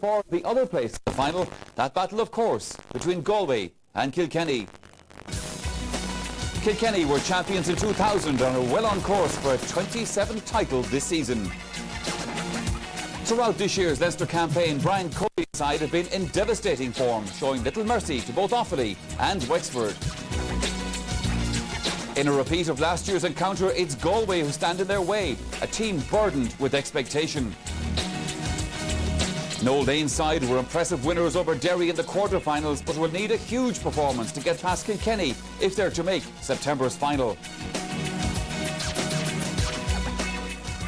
For the other place in the final, that battle of course between Galway and Kilkenny. Kilkenny were champions in 2000 and are well on course for a 27th title this season. Throughout this year's Leinster campaign, Brian Cody's side have been in devastating form, showing little mercy to both Offaly and Wexford. In a repeat of last year's encounter, it's Galway who stand in their way, a team burdened with expectation. Noel Lane's side were impressive winners over Derry in the quarter-finals, but will need a huge performance to get past Kilkenny if they're to make September's final.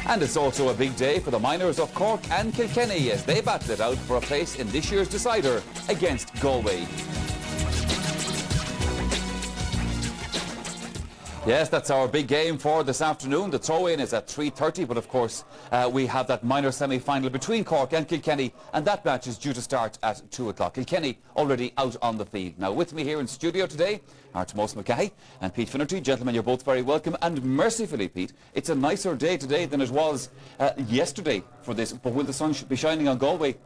And it's also a big day for the miners of Cork and Kilkenny as they battle it out for a place in this year's decider against Galway. Yes, that's our big game for this afternoon. The throw-in is at 3:30, but of course we have that minor semi-final between Cork and Kilkenny, and that match is due to start at 2 o'clock. Kilkenny already out on the field. Now with me here in studio today are Tomás Mackay and Pete Finnerty. Gentlemen, you're both very welcome, and mercifully, Pete, it's a nicer day today than it was yesterday for this, but will the sun be shining on Galway?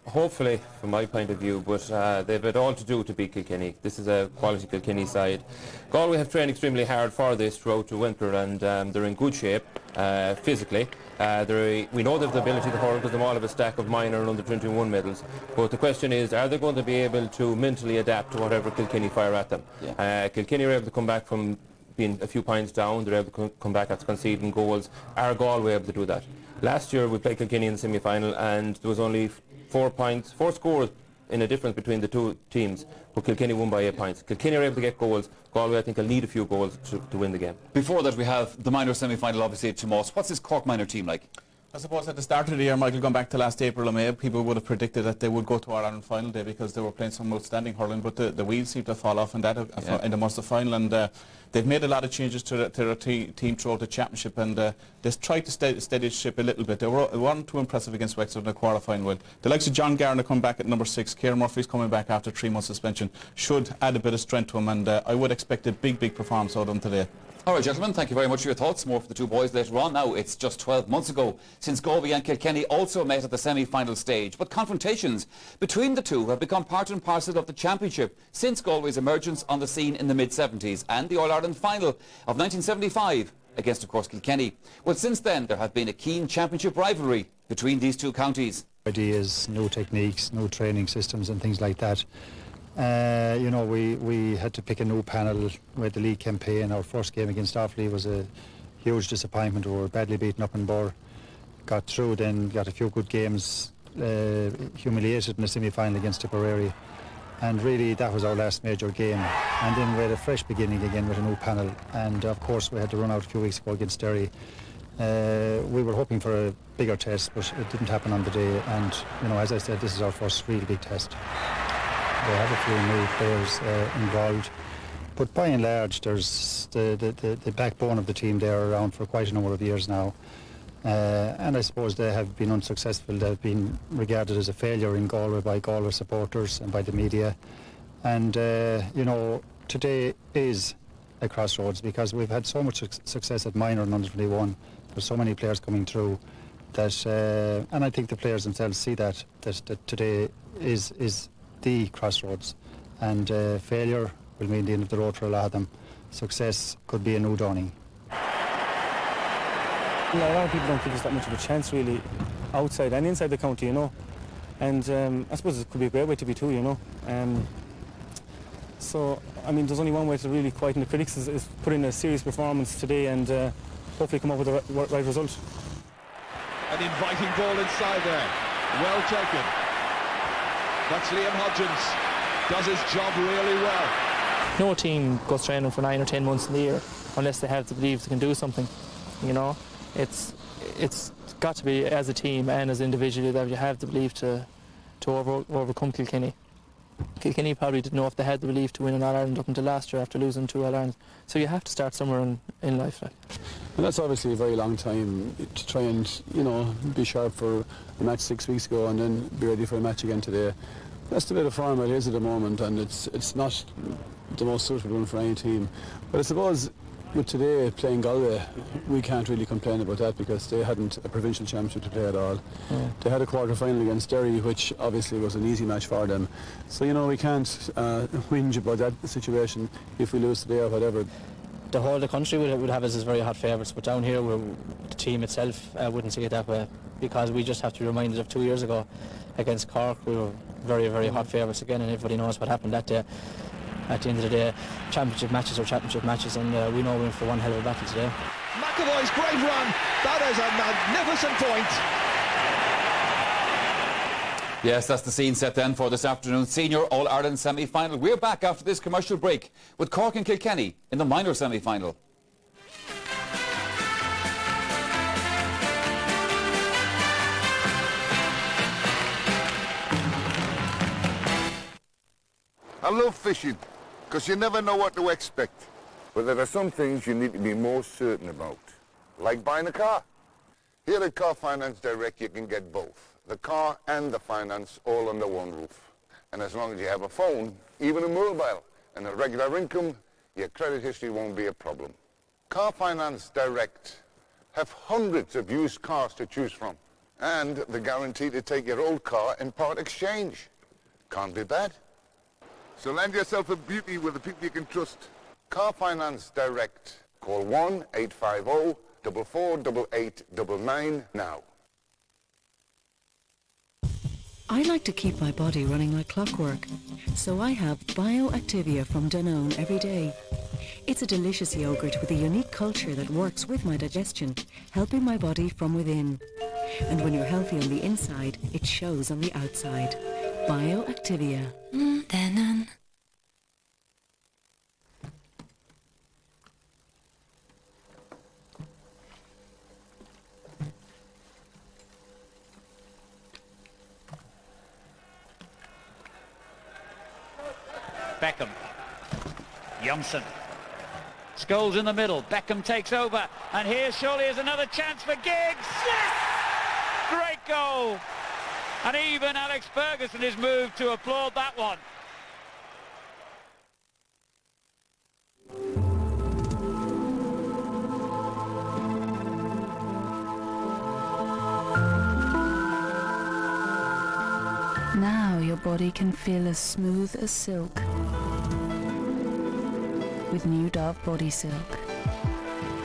Hopefully, from my point of view, but they've it all to do to beat Kilkenny. This is a quality Kilkenny side. Galway have trained extremely hard for this throughout the winter, and they're in good shape physically. We know they have the ability to hurl because they all have a stack of minor and under 21 medals. But the question is, are they going to be able to mentally adapt to whatever Kilkenny fire at them? Yeah. Kilkenny are able to come back from being a few points down. They're able to come back after conceding goals. Are Galway able to do that? Last year we played Kilkenny in the semi-final and there was only 4 scores in a difference between the two teams, but Kilkenny won by 8 points. Kilkenny are able to get goals. Galway, I think, will need a few goals to win the game. Before that we have the minor semi-final, obviously, at Tomás. What's this Cork minor team like? I suppose at the start of the year, Michael, going back to last April or May, people would have predicted that they would go to All-Ireland final day because they were playing some outstanding hurling, but the wheels seemed to fall off in that in the Munster final, and they've made a lot of changes to their team throughout the championship, and they tried to steady the ship a little bit. They weren't too impressive against Wexford in the quarter-final. Well, the likes of John Garner come back at number 6, Kieran Murphy's coming back after 3 months suspension, should add a bit of strength to him, and I would expect a big performance out of them today. All right, gentlemen, thank you very much for your thoughts. More for the two boys later on. Now, it's just 12 months ago since Galway and Kilkenny also met at the semi-final stage. But confrontations between the two have become part and parcel of the championship since Galway's emergence on the scene in the mid-70s and the All-Ireland final of 1975 against, of course, Kilkenny. Well, since then, there have been a keen championship rivalry between these two counties. Ideas, new techniques, new training systems and things like that. You know, we had to pick a new panel with the league campaign. Our first game against Offaly was a huge disappointment. We were badly beaten up in Burr. Got through, then got a few good games, humiliated in the semi-final against Tipperary. And really that was our last major game. And then we had a fresh beginning again with a new panel. And of course we had to run out a few weeks ago against Derry. We were hoping for a bigger test, but it didn't happen on the day. And, you know, as I said, this is our first really big test. They have a few new players involved, but by and large there's the backbone of the team. They are around for quite a number of years now, and I suppose they have been unsuccessful. They've been regarded as a failure in Galway by Galway supporters and by the media, and you know, today is a crossroads because we've had so much success at minor and under 21. There's so many players coming through that, and I think the players themselves see that today is the crossroads, and failure will mean the end of the road for a lot of them. Success could be a new dawning. A lot of people don't give us that much of a chance really, outside and inside the county, you know, and I suppose it could be a great way to be too, you know. So I mean, there's only one way to really quieten the critics is put in a serious performance today and hopefully come up with the right result. An inviting ball inside there, well taken. That's Liam Hodgins, does his job really well. No team goes training for 9 or 10 months in the year unless they have to believe they can do something. You know, it's got to be as a team and as individually that you have the belief to overcome Kilkenny. Kilkenny probably didn't know if they had the belief to win an All-Ireland up until last year after losing 2 All-Irelands. So you have to start somewhere in life. Like. And that's obviously a very long time to try and, you know, be sharp for a match 6 weeks ago and then be ready for a match again today. That's the bit of form it is at the moment, and it's not the most suitable one for any team. But I suppose with today playing Galway, we can't really complain about that because they hadn't a provincial championship to play at all. They had a quarter-final against Derry, which obviously was an easy match for them. So, you know, we can't whinge about that situation if we lose today or whatever. The whole of the country would have us as very hot favourites, but down here the team itself wouldn't see it that way, because we just have to be reminded of 2 years ago against Cork. We were very, very hot favourites again, and everybody knows what happened that day. At the end of the day, championship matches are championship matches, and we know we're in for one hell of a battle today. McAvoy's great run. That is a magnificent point. Yes, that's the scene set then for this afternoon's Senior All-Ireland semi-final. We're back after this commercial break with Cork and Kilkenny in the minor semi-final. I love fishing, because you never know what to expect. But there are some things you need to be more certain about, like buying a car. Here at Car Finance Direct you can get both, the car and the finance all under one roof. And as long as you have a phone, even a mobile, and a regular income, your credit history won't be a problem. Car Finance Direct have hundreds of used cars to choose from, and the guarantee to take your old car in part exchange. Can't be bad. So land yourself a beauty with the people you can trust. Car Finance Direct. Call 1-850-448899 now. I like to keep my body running like clockwork, so I have Bioactivia from Danone every day. It's a delicious yogurt with a unique culture that works with my digestion, helping my body from within. And when you're healthy on the inside, it shows on the outside. Bioactivia. Danone. Beckham. Johnson. Scholes in the middle. Beckham takes over. And here surely is another chance for Giggs. Yes! Great goal. And even Alex Ferguson is moved to applaud that one. Now your body can feel as smooth as silk with new Dove Body Silk.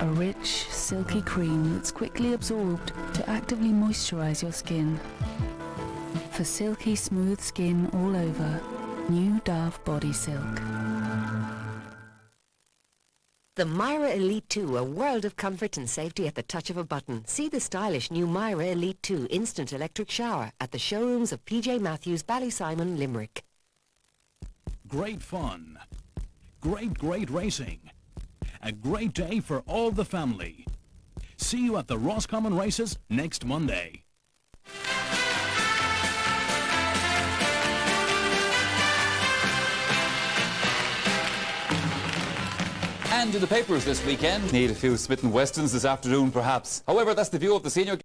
A rich, silky cream that's quickly absorbed to actively moisturize your skin. For silky, smooth skin all over, new Dove Body Silk. The Myra Elite 2, a world of comfort and safety at the touch of a button. See the stylish new Myra Elite 2 instant electric shower at the showrooms of PJ Matthews, Ballysimon, Limerick. Great fun. Great racing. A great day for all the family. See you at the Roscommon races next Monday. And in the papers this weekend, need a few Smitten Westons this afternoon perhaps. However, that's the view of the senior.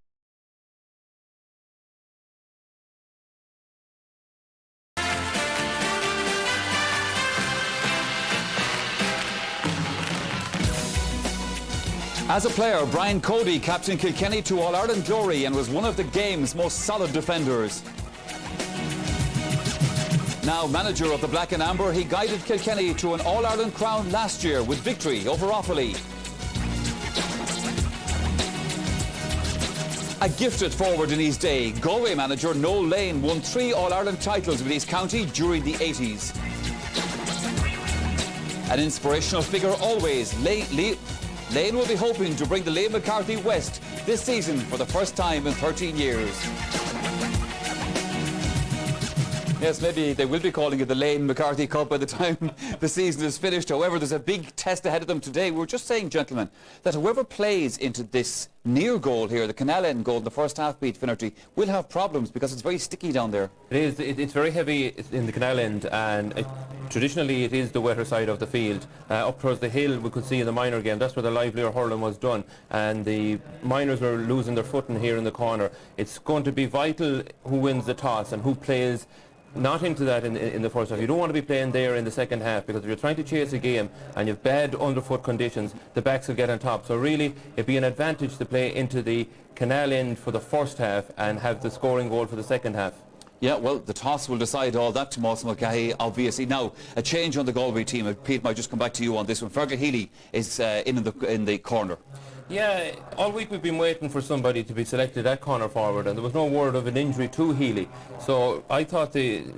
As a player, Brian Cody captained Kilkenny to All-Ireland glory and was one of the game's most solid defenders. Now manager of the Black and Amber, he guided Kilkenny to an All-Ireland crown last year with victory over Offaly. A gifted forward in his day, Galway manager Noel Lane won 3 All-Ireland titles with his county during the 80s. An inspirational figure always, Lane will be hoping to bring the Liam McCarthy West this season for the first time in 13 years. Yes, maybe they will be calling it the Lane McCarthy Cup by the time the season is finished. However, there's a big test ahead of them today. We were just saying, gentlemen, that whoever plays into this near goal here, the canal end goal in the first half beat Finnerty, will have problems because it's very sticky down there. It is. It's very heavy in the canal end, and traditionally it is the wetter side of the field. Up towards the hill, we could see in the minor game, that's where the livelier hurling was done, and the minors were losing their footing here in the corner. It's going to be vital who wins the toss and who plays not into that in the first half. You don't want to be playing there in the second half, because if you're trying to chase a game and you've bad underfoot conditions, the backs will get on top. So really, it'd be an advantage to play into the canal end for the first half and have the scoring goal for the second half. Yeah, well, the toss will decide all that, Tomás Mulcahy, obviously. Now, a change on the Galway team. Pete, might just come back to you on this one. Fergal Healy is in the corner. Yeah, all week we've been waiting for somebody to be selected at corner forward, and there was no word of an injury to Healy. So I thought it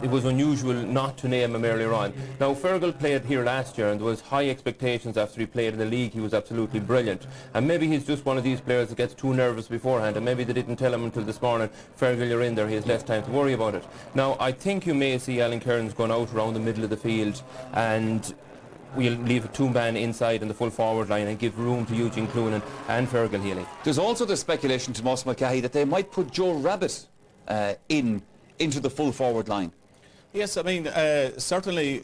was unusual not to name him earlier on. Now, Fergal played here last year, and there was high expectations after he played in the league. He was absolutely brilliant. And maybe he's just one of these players that gets too nervous beforehand, and maybe they didn't tell him until this morning, Fergal, you're in there, he has less time to worry about it. Now, I think you may see Alan Kearns going out around the middle of the field, and we'll leave a two-man inside in the full forward line and give room to Eugene Cloonan and Fergal Healy. There's also the speculation, Tomás Mulcahy, that they might put Joe Rabbit into the full forward line. Yes, I mean, certainly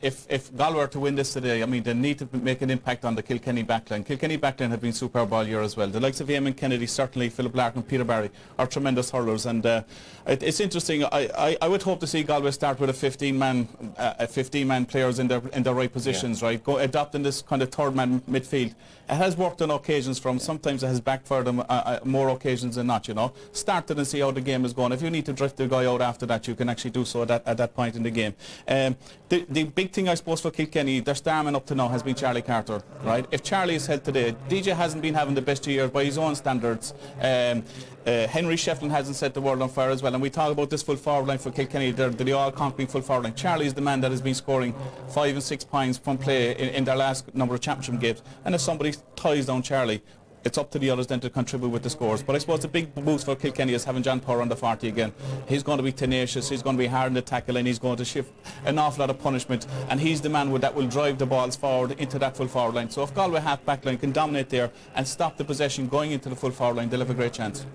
if Galway were to win this today, I mean, they need to make an impact on the Kilkenny backline. Kilkenny backline have been superb all year as well. The likes of Eamon Kennedy, certainly Philip Larkin, Peter Barry are tremendous hurlers, and it's interesting. I would hope to see Galway start with a 15-man players in their right positions, right? Adopting this kind of third-man midfield. It has worked on occasions for them. Sometimes it has backfired them more occasions than not, you know. Start it and see how the game is going. If you need to drift the guy out after that, you can actually do so at that point in the game. The big thing, I suppose, for Kilkenny, their star man up to now has been Charlie Carter, right? If Charlie is held today, DJ hasn't been having the best of years by his own standards. Henry Shefflin hasn't set the world on fire as well, and we talk about this full forward line for Kilkenny, the all-conquering full forward line. Charlie is the man that has been scoring 5 and 6 points from play in their last number of championship games, and if somebody ties down Charlie, it's up to the others then to contribute with the scores. But I suppose the big boost for Kilkenny is having John Power on the 40 again. He's going to be tenacious, he's going to be hard in the tackle, and he's going to shift an awful lot of punishment, and he's the man that will drive the balls forward into that full forward line. So if Galway half-back line can dominate there and stop the possession going into the full forward line, they'll have a great chance.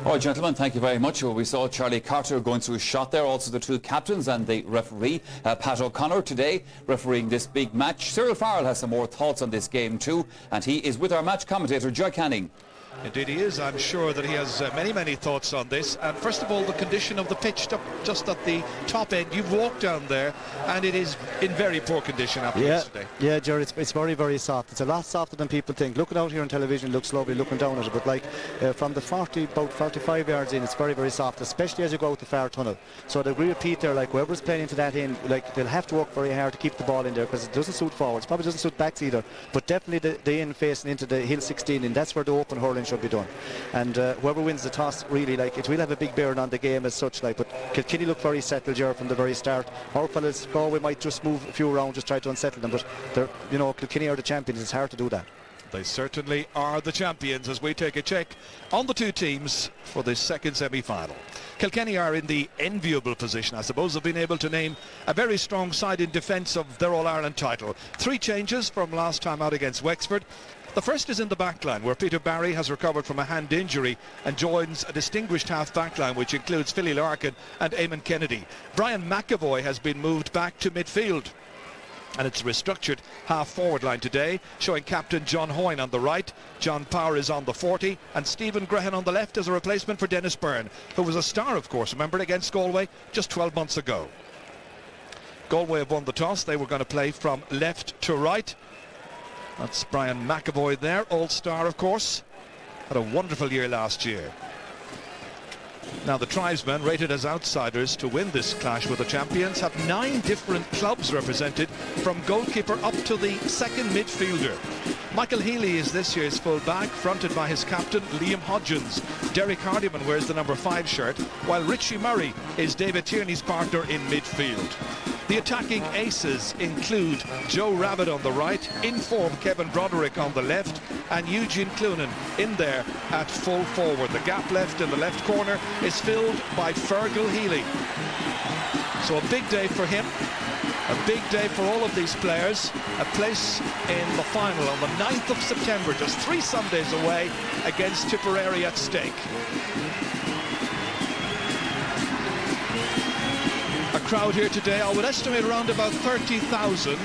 All right, gentlemen, thank you very much. We saw Charlie Carter going through a shot there, also the two captains and the referee, Pat O'Connor, today refereeing this big match. Cyril Farrell has some more thoughts on this game too, and he is with our match commentator, Joe Canning. Indeed he is. I'm sure that he has many thoughts on this. And first of all, the condition of the pitch just at the top end. You've walked down there and it is in very poor condition after yesterday. Yeah, Jerry, it's very soft. It's a lot softer than people think. Looking out here on television looks lovely, looking down at it, but like from the about 45 yards in, it's very soft, especially as you go out the far tunnel. So I agree with Pete there, like whoever's playing into that end, like they'll have to work very hard to keep the ball in there, because it doesn't suit forwards, probably doesn't suit backs either, but definitely the end facing into the hill 16, and that's where the open hurling should be done. And whoever wins the toss, really, like, it will have a big bearing on the game as such, like, but Kilkenny look very settled here from the very start. Our fellas, Galway might just move a few around, just try to unsettle them, but they're, you know, Kilkenny are the champions. It's hard to do that. They certainly are the champions, as we take a check on the two teams for this second semi-final. Kilkenny are in the enviable position, I suppose, of being able to name a very strong side in defence of their All-Ireland title. 3 changes from last time out against Wexford. The first is in the back line, where Peter Barry has recovered from a hand injury and joins a distinguished half-back line, which includes Philly Larkin and Eamon Kennedy. Brian McAvoy has been moved back to midfield, and it's a restructured half-forward line today, showing captain John Hoyne on the right, John Power is on the 40, and Stephen Grehan on the left as a replacement for Dennis Byrne, who was a star, of course, remember, against Galway just 12 months ago. Galway have won the toss. They were going to play from left to right. That's Brian McAvoy there, all-star, of course. Had a wonderful year last year. Now the tribesmen, rated as outsiders to win this clash with the champions, have 9 different clubs represented, from goalkeeper up to the second midfielder. Michael Healy is this year's full-back, fronted by his captain Liam Hodgins. Derek Hardiman wears the number 5 shirt, while Richie Murray is David Tierney's partner in midfield. The attacking aces include Joe Rabbit on the right, in-form Kevin Broderick on the left, and Eugene Cloonan in there at full forward. The gap left in the left corner is filled by Fergal Healy. So a big day for him, a big day for all of these players. A place in the final on the 9th of September, just 3 Sundays away, against Tipperary at stake. A crowd here today, I would estimate around about 30,000.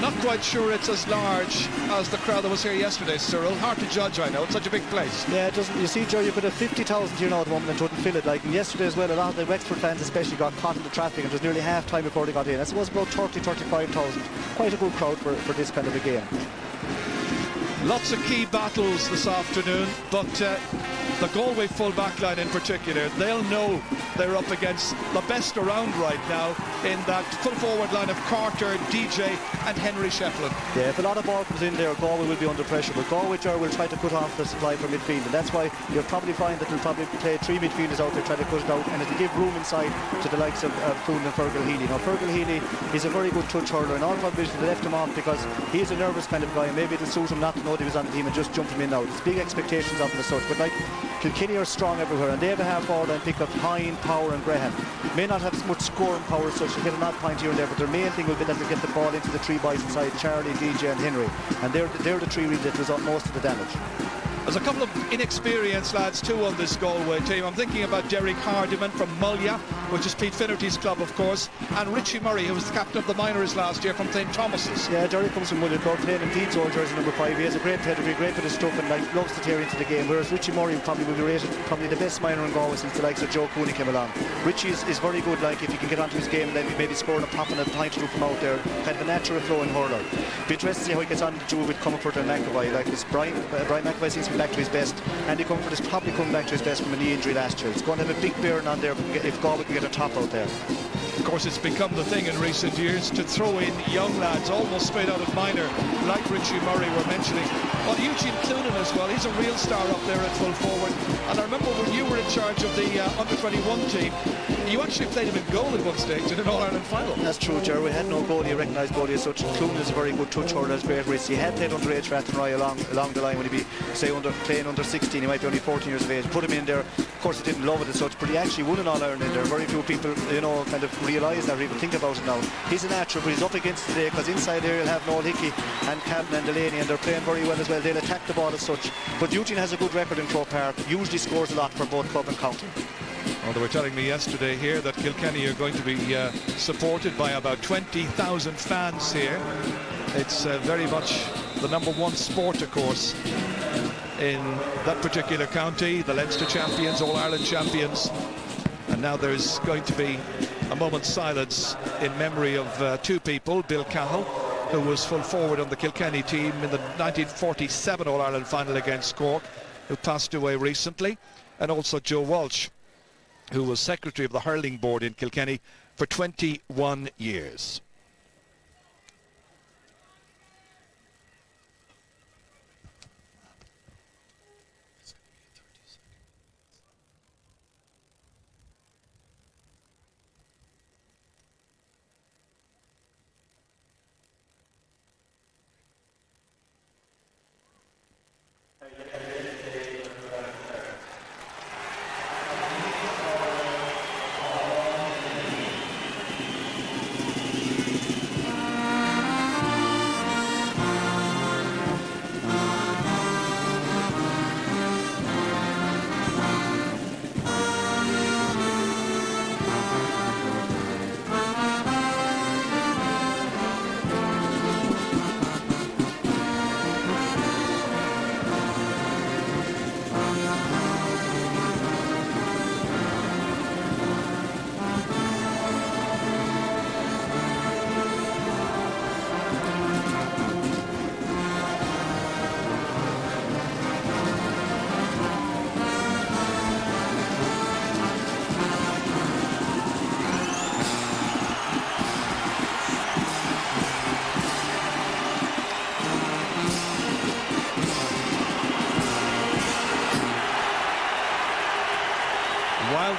not quite sure it's as large as the crowd that was here yesterday, Cyril. Hard to judge, I know. It's such a big place. Yeah, it doesn't. You see, Joe, you could have 50,000 here now at the moment and couldn't fill it. Like yesterday as well, a lot of the Wexford fans especially got caught in the traffic, and it was nearly half time before they got in. I suppose about 35,000. Quite a good crowd for this kind of a game. Lots of key battles this afternoon, but the Galway full back line in particular, they'll know they're up against the best around right now in that full forward line of Carter, DJ and Henry Shefflin. Yeah, if a lot of ball comes in there, Galway will be under pressure, but Galway will try to cut off the supply for midfield, and that's why you'll probably find that they'll probably play 3 midfielders out there trying to cut it out, and it'll give room inside to the likes of Foon and Fergal Healy. Now, Fergal Healy is a very good touch hurler, and all probability they left him off because he's a nervous kind of guy, and maybe it'll suit him not to know that he was on the team and just jump him in now. There's big expectations of him as such, but like Kilkenny are strong everywhere, and they have a half forward line pick up Hine, Power and Graham. May not have as much scoring power as such, to get an odd point here and there, but their main thing will be that they get the ball into the 3 boys inside, Charlie, DJ and Henry, and they're the 3 really that result most of the damage. There's a couple of inexperienced lads too on this Galway team. I'm thinking about Derek Hardiman from Mulla, which is Pete Finnerty's club, of course, and Richie Murray, who was the captain of the minors last year from St Thomas's. Yeah, Derek comes from Mulla, playing in Pete's old jersey number 5. He has a great pedigree, great for his stuff, and like loves to tear into the game. Whereas Richie Murray probably will be rated probably the best minor in Galway since the likes of Joe Cooney came along. Richie is very good, like if he can get onto his game and then maybe scoring and popping a pint or two from out there, kind of a natural flowing hurler. Be interested to see how he gets on to do with Comfort and McAvoy. Like this Brian McAvoy seems to be back to his best. Andy Comfort is probably coming back to his best from a knee injury last year. It's going to have a big bearing on there if Galway can get a top out there. Of course, it's become the thing in recent years to throw in young lads almost straight out of minor, like Richie Murray we're mentioning. Well, Eugene Clunan as well, he's a real star up there at full forward. And I remember when you were in charge of the under-21 team, you actually played him in goal at one stage in an All-Ireland final. That's true, Jerry. We had no goalie, a recognised goalie as such. Clunan is a very good touch hurler, has great wrist. He had played underage for Athenry along the line when he'd be, say, playing under 16. He might be only 14 years of age. Put him in there. Of course, he didn't love it as such, but he actually won an All-Ireland in there. Very few people, kind of realise that or even think about it now. He's a natural, but he's up against it today because inside there you'll have Noel Hickey and Calvin and Delaney, and they're playing very well as well. They'll attack the ball as such. But Eugene has a good record in Croke Park. Usually scores a lot for both club and county. Well, they were telling me yesterday here that Kilkenny are going to be supported by about 20,000 fans here. It's very much the #1 sport, of course, in that particular county. The Leinster champions, All-Ireland champions. And now there's going to be a moment's silence in memory of 2 people. Bill Cahill, who was full forward on the Kilkenny team in the 1947 All-Ireland final against Cork, who passed away recently, and also Joe Walsh, who was secretary of the hurling board in Kilkenny for 21 years.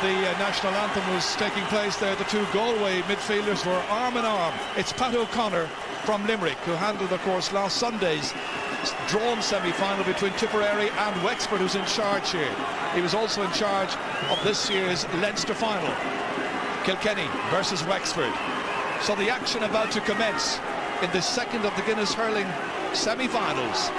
The national anthem was taking place there. The 2 Galway midfielders were arm in arm. It's Pat O'Connor from Limerick, who handled, of course, last Sunday's drawn semi-final between Tipperary and Wexford, who's in charge here. He was also in charge of this year's Leinster final, Kilkenny versus Wexford. So the action about to commence in the second of the Guinness hurling semi-finals.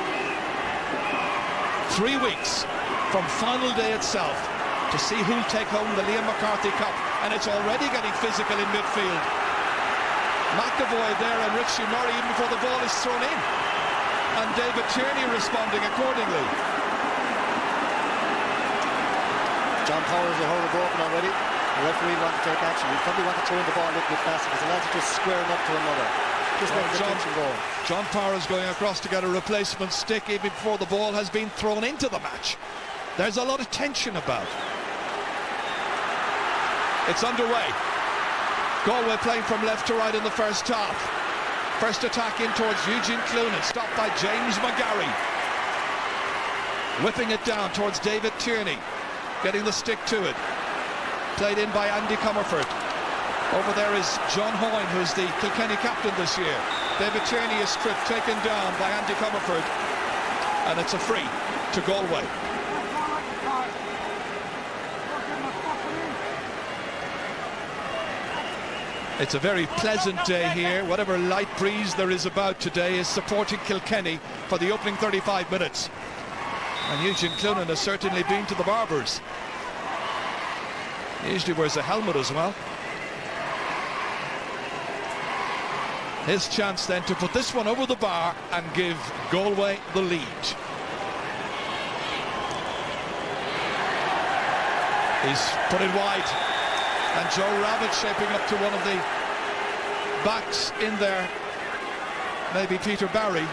3 weeks from final day itself to see who'll take home the Liam McCarthy Cup, and it's already getting physical in midfield. McAvoy there and Richie Murray even before the ball is thrown in. And David Tierney responding accordingly. John Powers will hold it broken already. The referee wants to take action. He probably want to throw in the ball a little bit faster because the lads are just squaring up to another. Just let the tension go. John Powers going across to get a replacement stick even before the ball has been thrown into the match. There's a lot of tension about. It's underway. Galway playing from left to right in the first half. First attack in towards Eugene Cloonan, stopped by James McGarry. Whipping it down towards David Tierney, getting the stick to it. Played in by Andy Comerford. Over there is John Hoyne, who's the Kilkenny captain this year. David Tierney is stripped, taken down by Andy Comerford. And it's a free to Galway. It's a very pleasant day here. Whatever light breeze there is about today is supporting Kilkenny for the opening 35 minutes. And Eugene Cloonan has certainly been to the barbers. He usually wears a helmet as well. His chance then to put this one over the bar and give Galway the lead. He's put it wide. And Joe Rabbit shaping up to one of the backs in there, maybe Peter Barry.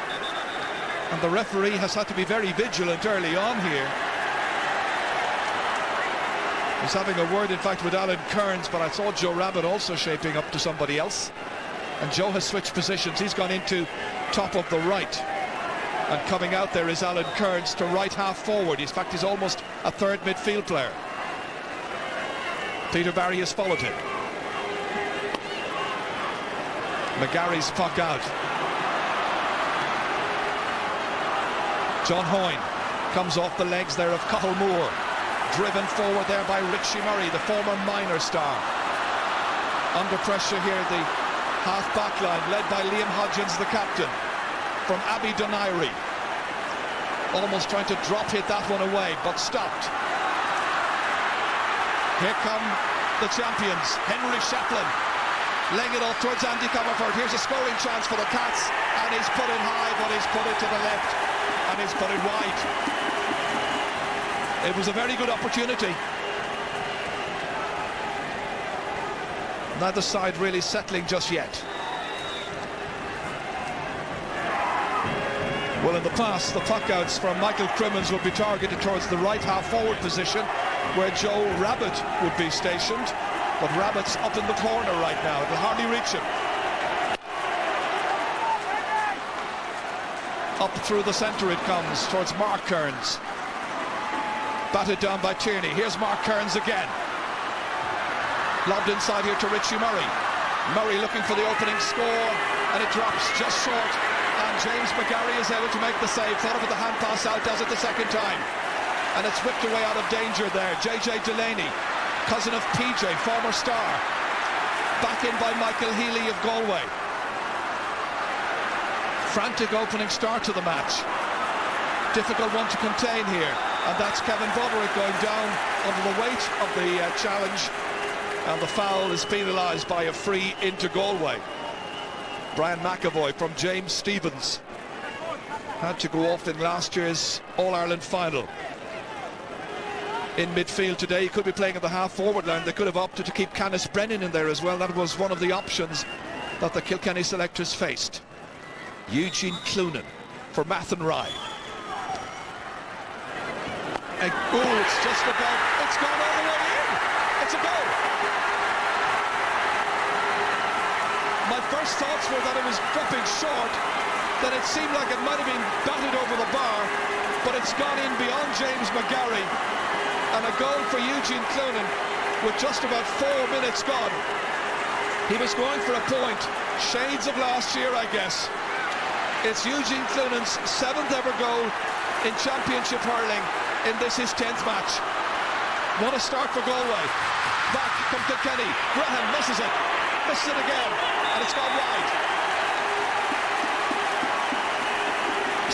And the referee has had to be very vigilant early on here. He's having a word, in fact, with Alan Kearns, but I saw Joe Rabbit also shaping up to somebody else. And Joe has switched positions. He's gone into top of the right. And coming out there is Alan Kearns to right half forward. In fact, he's almost a third midfield player. Peter Barry has followed him. McGarry's puck out. John Hoyne comes off the legs there of Cathal Moore. Driven forward there by Richie Murray, the former minor star. Under pressure here, the half-back line, led by Liam Hodgins, the captain, from Abbey Donairi. Almost trying to drop hit that one away, but stopped. Here come the champions, Henry Shapland, laying it off towards Andy Comerford. Here's a scoring chance for the Cats, and he's put it high, but he's put it to the left, and he's put it wide. It was a very good opportunity. Neither side really settling just yet. Well, in the past, the puckouts from Michael Crimmins would be targeted towards the right half-forward position, where Joe Rabbit would be stationed. But Rabbit's up in the corner right now. It'll hardly reach him. Up through the centre it comes, towards Mark Kearns. Batted down by Tierney. Here's Mark Kearns again. Lobbed inside here to Richie Murray. Murray looking for the opening score, and it drops just short. And James McGarry is able to make the save. Thought of it, the hand pass out, does it the second time. And it's whipped away out of danger there. JJ Delaney, cousin of PJ, former star. Back in by Michael Healy of Galway. Frantic opening start to the match. Difficult one to contain here. And that's Kevin Broderick going down under the weight of the challenge. And the foul is penalised by a free into Galway. Brian McAvoy from James Stephens had to go off in last year's All-Ireland final. In midfield today, he could be playing at the half-forward line. They could have opted to keep Canis Brennan in there as well. That was one of the options that the Kilkenny selectors faced. Eugene Cloonan for Mathenry. And it's just about, it's gone all the way in. It's a goal. My first thoughts were that it was dropping short, that it seemed like it might have been batted over the bar, but it's gone in beyond James McGarry. And a goal for Eugene Cloonan with just about 4 minutes gone. He was going for a point. Shades of last year, I guess. It's Eugene Cloonan's 7th ever goal in championship hurling in this his 10th match. What a start for Galway. Back from Kilkenny. Graham misses it. Misses it again. And it's gone wide.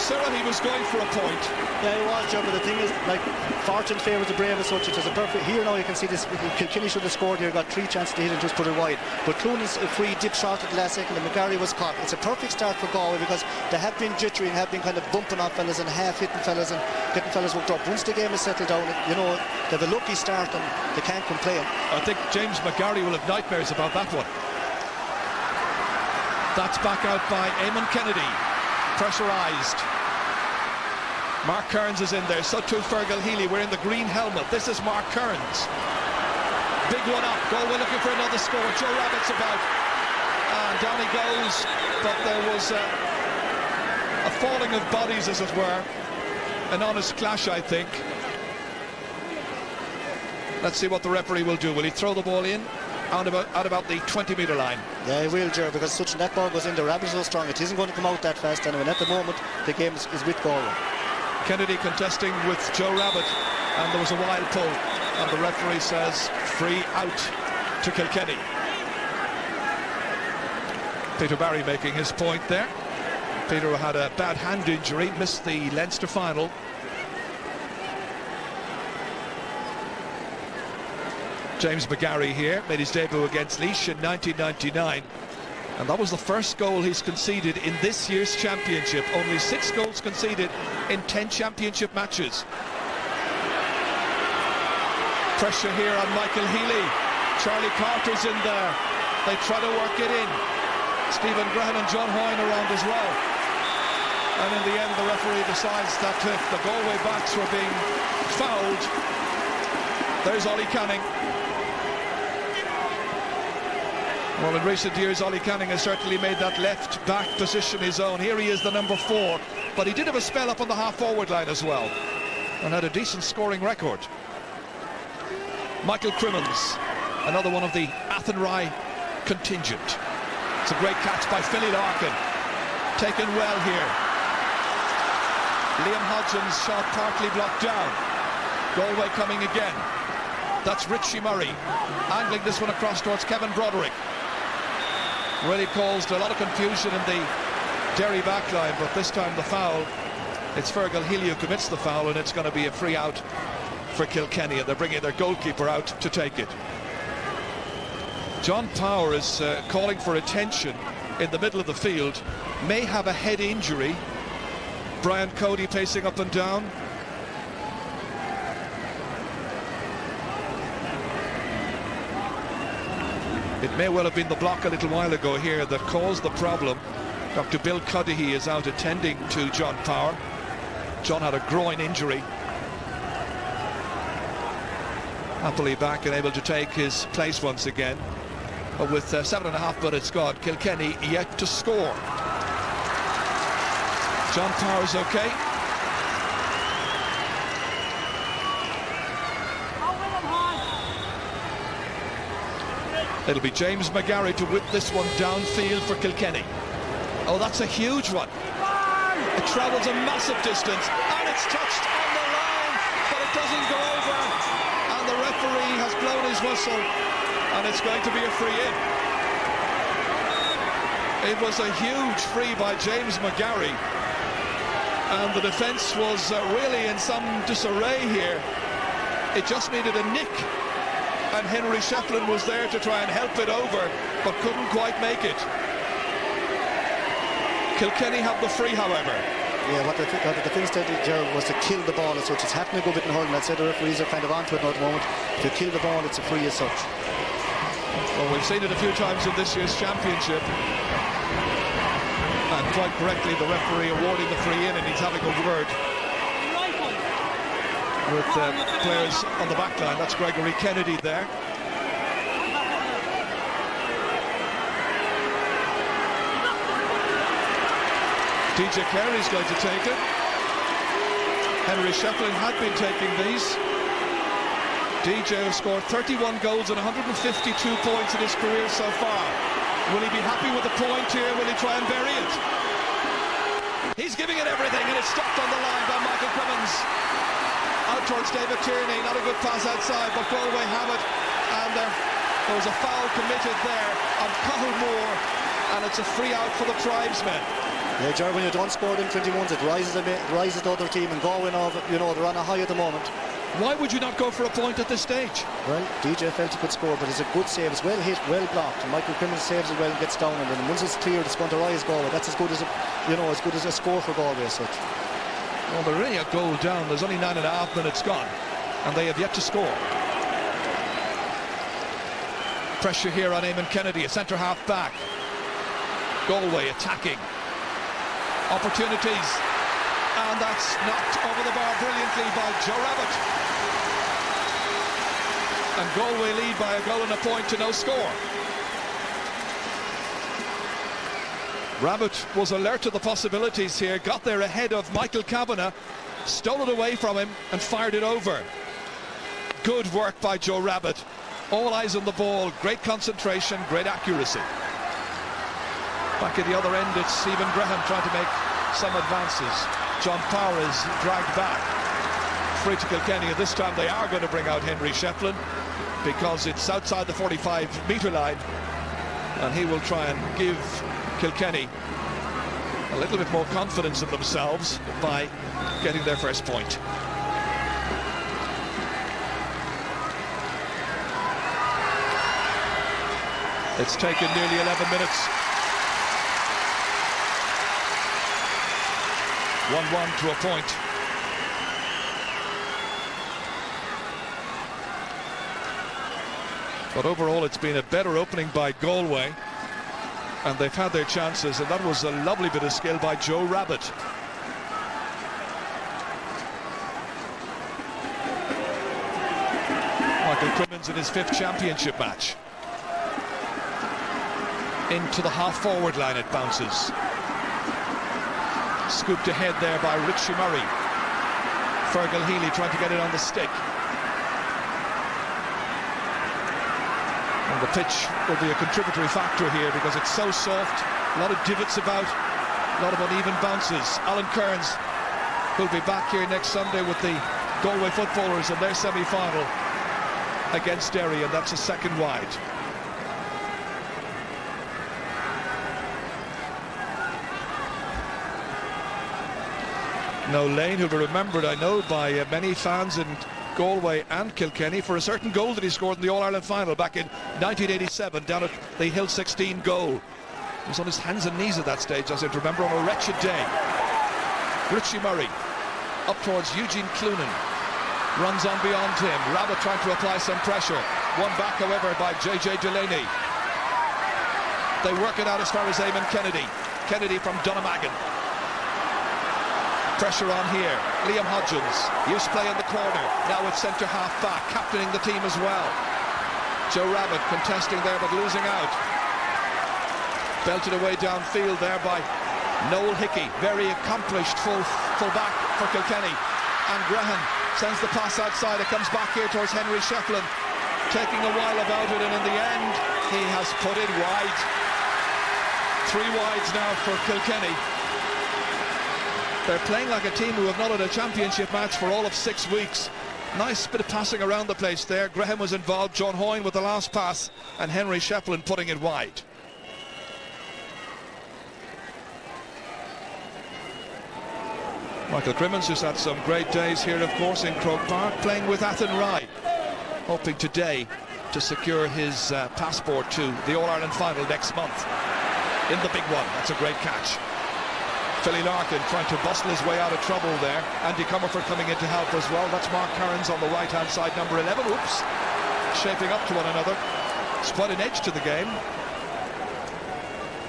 Cyril, he was going for a point. Yeah, he was, Joe, but the thing is, like, fortune favours the brave as such. It was a perfect... Here now you can see this. Kilkenny should have scored here, got 3 chances to hit and just put it wide. But Clooney's free dip short at the last second and McGarry was caught. It's a perfect start for Galway because they have been jittery and have been kind of bumping off fellas and half hitting fellas and getting fellas worked up. Once the game is settled down, you know, they have a lucky start and they can't complain. I think James McGarry will have nightmares about that one. That's back out by Eamon Kennedy. Pressurised. Mark Kearns is in there, so too Fergal Healy. We're in the green helmet. This is Mark Kearns. Big one up. Galway looking for another score. Joe Rabbitt's about. And down he goes. But there was a falling of bodies, as it were. An honest clash, I think. Let's see what the referee will do. Will he throw the ball in? Out about the 20-metre line. Yeah, he will, Ger, because such a net ball goes in. The Rabbits are so strong. It isn't going to come out that fast anyway. And at the moment, the game is with Galway. Kennedy contesting with Joe Rabbit, and there was a wild pull, and the referee says free out to Kilkenny. Peter Barry making his point there. Peter had a bad hand injury, missed the Leinster final. James McGarry here made his debut against Laois in 1999. And that was the first goal he's conceded in this year's championship. Only 6 goals conceded in 10 championship matches. Pressure here on Michael Healy. Charlie Carter's in there. They try to work it in. Stephen Grehan and John Hoyne around as well. And in the end, the referee decides that if the Galway backs were being fouled, there's Ollie Canning. Well, in recent years, Ollie Canning has certainly made that left-back position his own. Here he is, the number 4. But he did have a spell up on the half-forward line as well, and had a decent scoring record. Michael Crimmins, another one of the Athenry contingent. It's a great catch by Philly Larkin. Taken well here. Liam Hodgson's shot partly blocked down. Galway coming again. That's Richie Murray. Angling this one across towards Kevin Broderick. Really caused a lot of confusion in the Derry backline, but this time the foul, it's Fergal Healy who commits the foul, and it's going to be a free out for Kilkenny, and they're bringing their goalkeeper out to take it. John Power is calling for attention in the middle of the field, may have a head injury. Brian Cody pacing up and down. It may well have been the block a little while ago here that caused the problem. Dr. Bill Cudahy is out attending to John Power. John had a groin injury. Happily back and able to take his place once again. But with 7.5 minutes gone, Kilkenny yet to score. John Power's okay. It'll be James McGarry to whip this one downfield for Kilkenny. Oh, that's a huge one. It travels a massive distance, and it's touched on the line, but it doesn't go over. And the referee has blown his whistle, and it's going to be a free in. It was a huge free by James McGarry, and the defence was really in some disarray here. It just needed a nick, and Henry Shefflin was there to try and help it over, but couldn't quite make it. Kilkenny have the free, however. Yeah, what the defence did, Gerald, was to kill the ball as such. It's happening a good bit in hurling. I'd say the referees are kind of onto it now at the moment. To kill the ball, it's a free as such. Well, we've seen it a few times in this year's championship. And quite correctly, the referee awarding the free in, and he's having a word with players on the back line. That's Gregory Kennedy there. DJ Carey's going to take it. Henry Shefflin had been taking these. DJ has scored 31 goals and 152 points in his career so far. Will he be happy with the point here? Will he try and bury it? He's giving it everything, and it's stopped on the line by Michael Crimmins. Out towards David Tierney. Not a good pass outside, but Galway have it. And there was a foul committed there on Cathal Moore, and it's a free out for the Tribesmen. Yeah, Jerry, when you don't score them 21s, it rises the other team, and Galway, you know, they're on a high at the moment. Why would you not go for a point at this stage? Well, DJ felt he could score, but it's a good save. It's well hit, well blocked, and Michael Crimmins saves it well and gets down, and then once it's cleared, it's going to rise Galway. That's as good as a score for Galway as such. Well, they're really a goal down. There's only 9.5 minutes gone, and they have yet to score. Pressure here on Eamon Kennedy, a centre half back. Galway attacking. Opportunities, and that's knocked over the bar brilliantly by Joe Rabbit. And Galway lead by a goal and a point to no score. Rabbit was alert to the possibilities here, got there ahead of Michael Kavanagh, stole it away from him and fired it over. Good work by Joe Rabbit. All eyes on the ball, great concentration, great accuracy. Back at the other end, it's Stephen Graham trying to make some advances. John Power is dragged back. Free to Kilkenny, and this time they are going to bring out Henry Shefflin because it's outside the 45-metre line, and he will try and give Kilkenny a little bit more confidence in themselves by getting their first point. It's taken nearly 11 minutes. 1-1 to a point. But overall, it's been a better opening by Galway, and they've had their chances, and that was a lovely bit of skill by Joe Rabbit. Michael Crimmins in his 5th championship match. Into the half-forward line it bounces. Scooped ahead there by Richie Murray. Fergal Healy trying to get it on the stick. And the pitch will be a contributory factor here because it's so soft, a lot of divots about, a lot of uneven bounces. Alan Kearns will be back here next Sunday with the Galway footballers in their semi-final against Derry, and that's a second wide. No, Lane, who'll be remembered, I know, by many fans in Galway and Kilkenny for a certain goal that he scored in the All-Ireland final back in 1987 down at the Hill 16 goal. He was on his hands and knees at that stage, I seem to remember, on a wretched day. Richie Murray up towards Eugene Cloonan. Runs on beyond him. Rabbit trying to apply some pressure. Won back, however, by J.J. Delaney. They work it out as far as Eamon Kennedy. Kennedy from Dunnamaggin. Pressure on here. Liam Hodgins used to play in the corner. Now it's centre half back, captaining the team as well. Joe Rabbit contesting there but losing out. Belted away downfield there by Noel Hickey. Very accomplished full back for Kilkenny. And Graham sends the pass outside. It comes back here towards Henry Shefflin. Taking a while about it, and in the end he has put it wide. 3 wides now for Kilkenny. They're playing like a team who have not had a championship match for all of 6 weeks. Nice bit of passing around the place there. Graham was involved, John Hoyne with the last pass, and Henry Shefflin putting it wide. Michael Crimmins just had some great days here, of course, in Croke Park, playing with Athenry, hoping today to secure his passport to the All-Ireland final next month. In the big one, that's a great catch. Philly Larkin trying to bustle his way out of trouble there. Andy Comerford coming in to help as well. That's Mark Kearns on the right-hand side, number 11. Oops. Shaping up to one another. It's quite an edge to the game.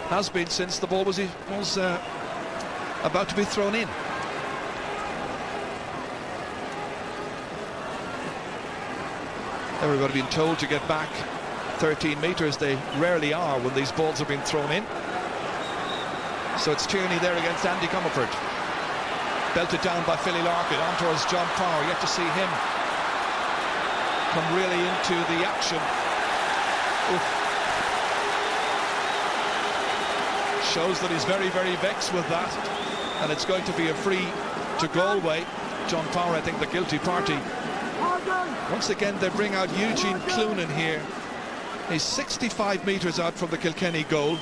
Has been since the ball was about to be thrown in. Everybody being told to get back 13 metres. They rarely are when these balls have been thrown in. So it's Tierney there against Andy Comerford. Belted down by Philly Larkin, on towards John Power. Yet to see him come really into the action. Oof. Shows that he's very, very vexed with that. And it's going to be a free to Galway. John Power, I think, the guilty party. Once again, they bring out Eugene Cloonan here. He's 65 metres out from the Kilkenny goal.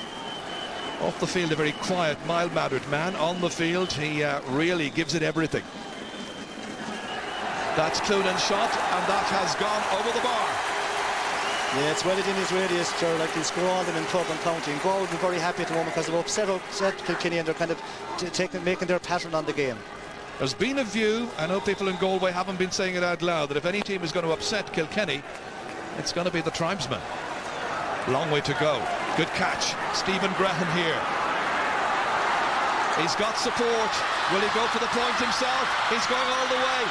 Off the field, a very quiet, mild-mannered man. On the field, he really gives it everything. That's Cloonan's shot, and that has gone over the bar. Yeah, it's well within his radius, Ger. Like, he'll score all them in Croke and County. And Galway will be very happy at the moment because they've upset Kilkenny, and they're kind of making their pattern on the game. There's been a view, I know people in Galway haven't been saying it out loud, that if any team is going to upset Kilkenny, it's going to be the tribesmen. Long way to go. Good catch. Stephen Graham here. He's got support. Will he go for the point himself? He's going all the way.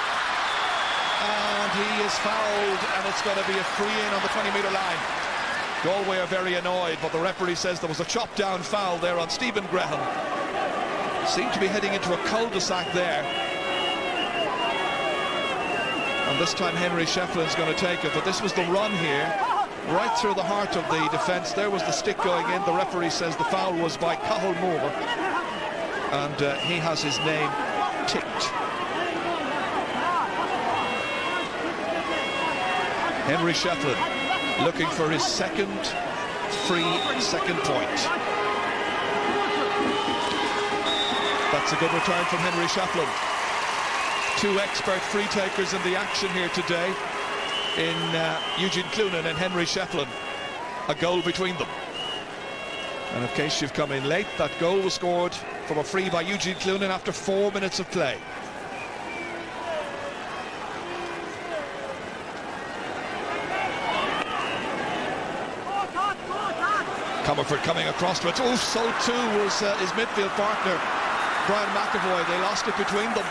And he is fouled, and it's going to be a free-in on the 20-metre line. Galway are very annoyed, but the referee says there was a chop-down foul there on Stephen Graham. Seemed to be heading into a cul-de-sac there. And this time Henry Shefflin's going to take it, but this was the run here, right through the heart of the defence. There was the stick going in. The referee says the foul was by Cathal Moore, and he has his name ticked. Henry Shefflin looking for his second point. That's a good return from Henry Shefflin. Two expert free takers in the action here today in Eugene Cloonan and Henry Shefflin. A goal between them. And in case you've come in late, that goal was scored from a free by Eugene Cloonan after 4 minutes of play. Comerford coming across to it. Oh, so too was his midfield partner, Brian McAvoy. They lost it between them.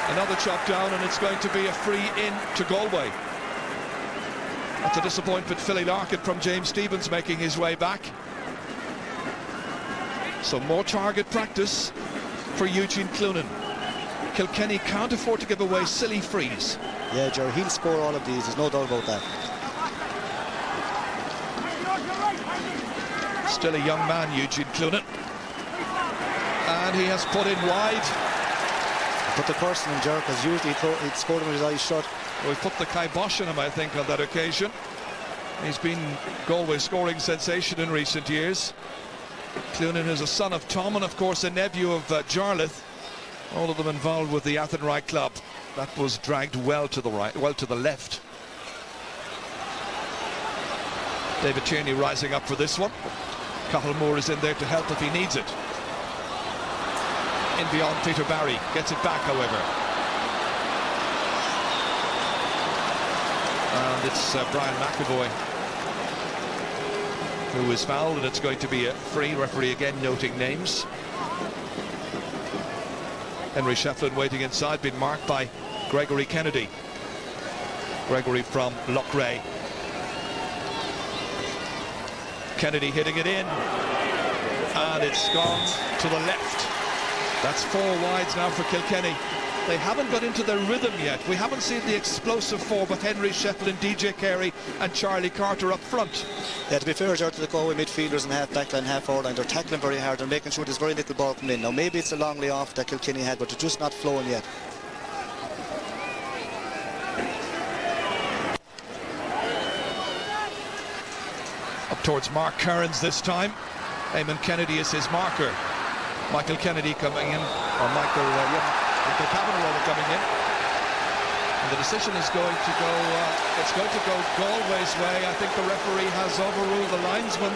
Another chop down, and it's going to be a free in to Galway. That's a disappointment. Philly Larkin from James Stephens making his way back. So more target practice for Eugene Cloonan. Kilkenny can't afford to give away silly frees. Yeah, Jerry, he'll score all of these, there's no doubt about that. Still a young man, Eugene Cloonan. And he has put in wide. Put the person in Jerk, as usually he'd scored him with his eyes shut. We put the kibosh on him, I think, on that occasion. He's been Galway's scoring sensation in recent years. Cloonan is a son of Tom and, of course, a nephew of Jarlath. All of them involved with the Athenry club. That was dragged well to the right, well to the left. David Tierney rising up for this one. Cathal Moore is in there to help if he needs it. In beyond Peter Barry, gets it back, however. And it's Brian McAvoy who is fouled, and it's going to be a free. Referee again noting names. Henry Shefflin waiting inside, being marked by Gregory Kennedy. Gregory from Loughrea. Kennedy hitting it in, and it's gone to the left. That's 4 wides now for Kilkenny. They haven't got into their rhythm yet. We haven't seen the explosive four, but Henry Shefflin, DJ Carey and Charlie Carter up front. Yeah, to be fair, to the Galway midfielders and half backline, half forward line, they're tackling very hard and making sure there's very little ball coming in. Now maybe it's a long way off that Kilkenny had, but they're just not flowing yet. Up towards Mark Kearns this time. Eamon Kennedy is his marker. Michael Kennedy coming in, or Michael Kavanagh coming in. And the decision is going to go, it's going to go Galway's way. I think the referee has overruled the linesman.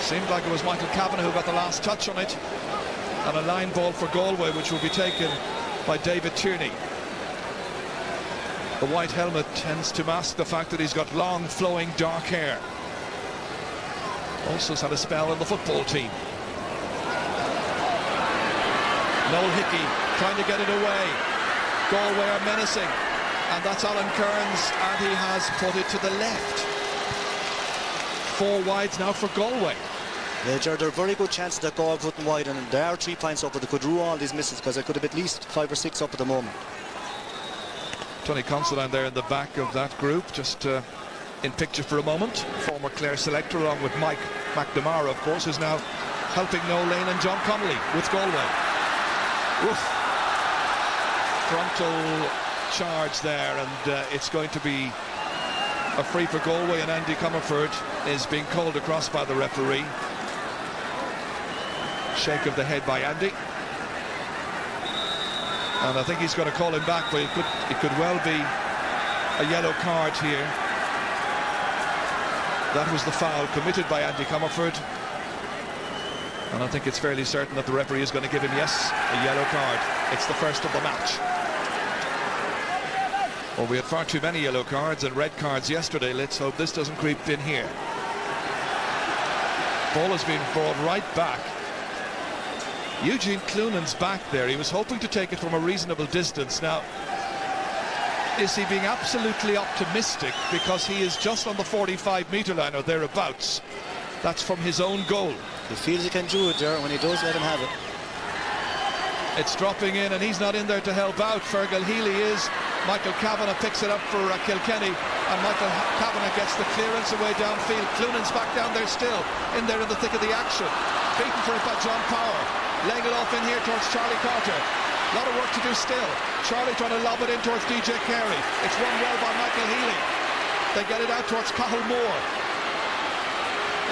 Seemed like it was Michael Kavanagh who got the last touch on it. And a line ball for Galway, which will be taken by David Tierney. The white helmet tends to mask the fact that he's got long, flowing, dark hair. Also has had a spell in the football team. Noel Hickey trying to get it away. Galway are menacing, and that's Alan Kearns, and he has put it to the left. 4 wides now for Galway. Yeah, Jared, there are very good chances that Galway putting wide, and there are 3 points up, but they could rule all these misses because they could have at least 5 or 6 up at the moment. Tony Considine there in the back of that group, just in picture for a moment. Former Clare selector, along with Mike McNamara, of course, who's now helping Noel Lane and John Connolly with Galway. Oof. Frontal charge there, and it's going to be A free for Galway, and Andy Comerford is being called across by the referee. Shake of the head by Andy. And I think he's going to call him back, but it could well be a yellow card here. That was the foul committed by Andy Comerford. And I think it's fairly certain that the referee is going to give him, yes, a yellow card. It's the first of the match. Well, we had far too many yellow cards and red cards yesterday. Let's hope this doesn't creep in here. Ball has been brought right back. Eugene Cloonan's back there. He was hoping to take it from a reasonable distance. Now, is he being absolutely optimistic because he is just on the 45-metre line or thereabouts? That's from his own goal. He feels he can do it there. When he does, let him have it. It's dropping in, and he's not in there to help out. Fergal Healy is. Michael Kavanagh picks it up for Kilkenny, and Michael Kavanagh gets the clearance away downfield. Cloonan's back down there still, in there in the thick of the action. Beaten for it by John Power. Laying it off in here towards Charlie Carter. A lot of work to do still. Charlie trying to lob it in towards DJ Carey. It's run well by Michael Healy. They get it out towards Cathal Moore.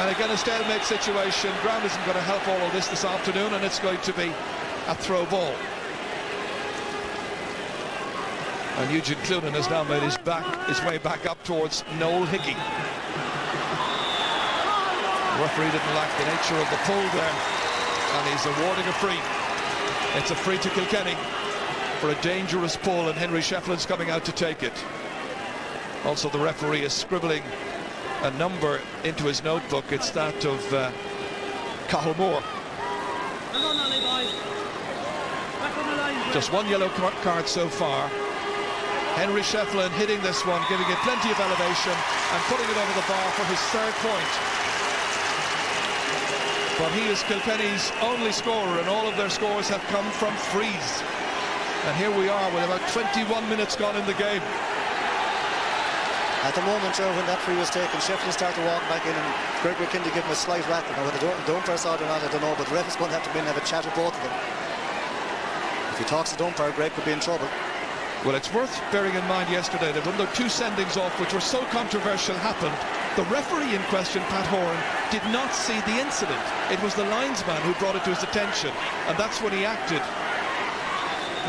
And again, a stalemate situation. Ground isn't going to help all of this afternoon, and it's going to be a throw ball. And Eugene Cloonan has now made his way back up towards Noel Hickey. The referee didn't like the nature of the pull there, and he's awarding a free. It's a free to Kilkenny for a dangerous pull, and Henry Shefflin's coming out to take it. Also, the referee is scribbling a number into his notebook. It's that of Cathal Moore. Just one yellow card so far. Henry Shefflin hitting this one, giving it plenty of elevation and putting it over the bar for his third point. But he is Kilkenny's only scorer, and all of their scores have come from frees. And here we are with about 21 minutes gone in the game. At the moment, when that free was taken, Shefflin started to walk back in, and Gregory Kindy gave him a slight rattle. Now, whether the umpire saw it or not, I don't know, but the ref is going to have to come in and have a chat with both of them. If he talks to the umpire, Greg could be in trouble. Well, it's worth bearing in mind yesterday that when the two sendings off, which were so controversial, happened, the referee in question, Pat Horan, did not see the incident. It was the linesman who brought it to his attention, and that's when he acted.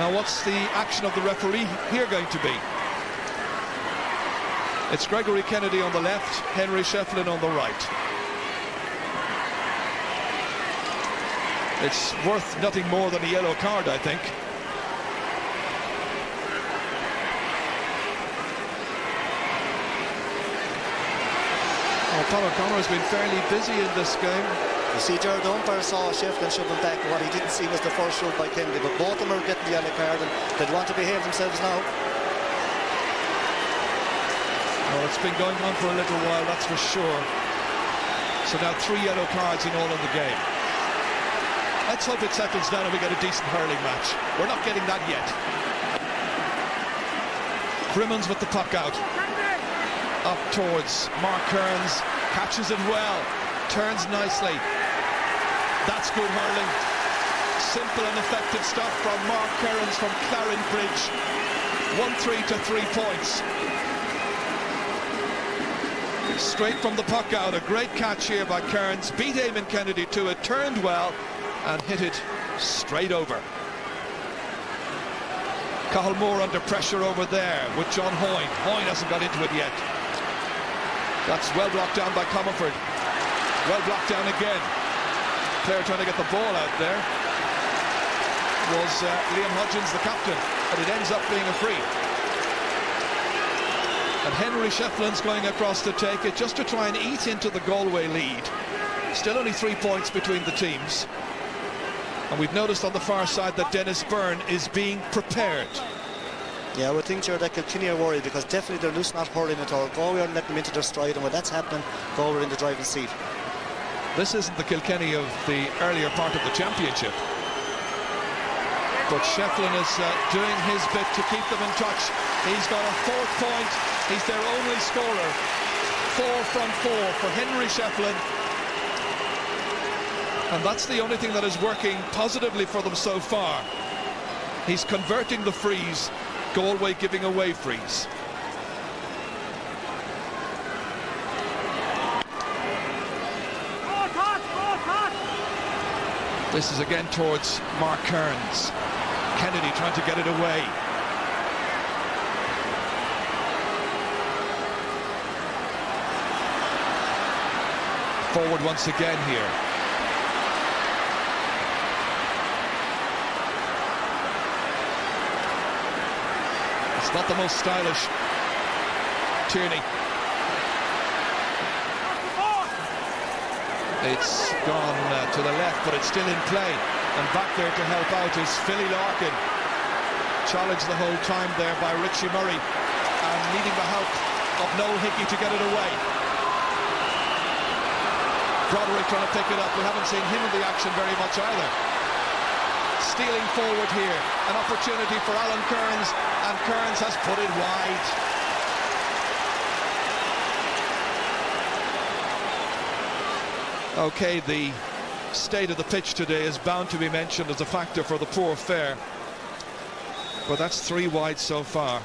Now, what's the action of the referee here going to be? It's Gregory Kennedy on the left, Henry Shefflin on the right. It's worth nothing more than a yellow card, I think. Well, Paul O'Connor has been fairly busy in this game. You see, Jared, the umpire saw Shefflin shoving back, and what he didn't see was the first shove by Kennedy, but both of them are getting the yellow card, and they'd want to behave themselves now. Well, it's been going on for a little while, that's for sure. So now 3 yellow cards in all in the game. Let's hope it settles down and we get a decent hurling match. We're not getting that yet. Crimmins with the puck out. Up towards Mark Kearns. Catches it well. Turns nicely. That's good hurling. Simple and effective stuff from Mark Kearns from Claren Bridge. 1-3 to 3 points. Straight from the puck out. A great catch here by Kearns. Beat Eamon Kennedy to it. Turned well and hit it straight over. Cathal Moore under pressure over there with John Hoyne. Hoyne hasn't got into it yet. That's well blocked down by Comerford. Well blocked down again. Player trying to get the ball out there was Liam Hudgens, the captain, but it ends up being a free. And Henry Shefflin's going across to take it just to try and eat into the Galway lead. Still only 3 points between the teams. And we've noticed on the far side that Dennis Byrne is being prepared. Yeah, I would think, Jared, that Kilkenny are worried because definitely they're loose, not hurling at all. Galway are letting them into their stride, and when that's happening, Galway are in the driving seat. This isn't the Kilkenny of the earlier part of the championship. But Shefflin is doing his bit to keep them in touch. He's got a 4th point. He's their only scorer. 4 from 4 for Henry Shefflin. And that's the only thing that is working positively for them so far. He's converting the frees, Galway giving away frees. This is again towards Mark Kearns. Kennedy trying to get it away. Forward once again here. It's not the most stylish. Tierney. It's gone to the left, but it's still in play. And back there to help out is Philly Larkin. Challenged the whole time there by Richie Murray. And needing the help of Noel Hickey to get it away. Broderick trying to pick it up. We haven't seen him in the action very much either. Stealing forward here. An opportunity for Alan Kearns. And Kearns has put it wide. Okay, the state of the pitch today is bound to be mentioned as a factor for the poor fare. But that's 3 wide so far.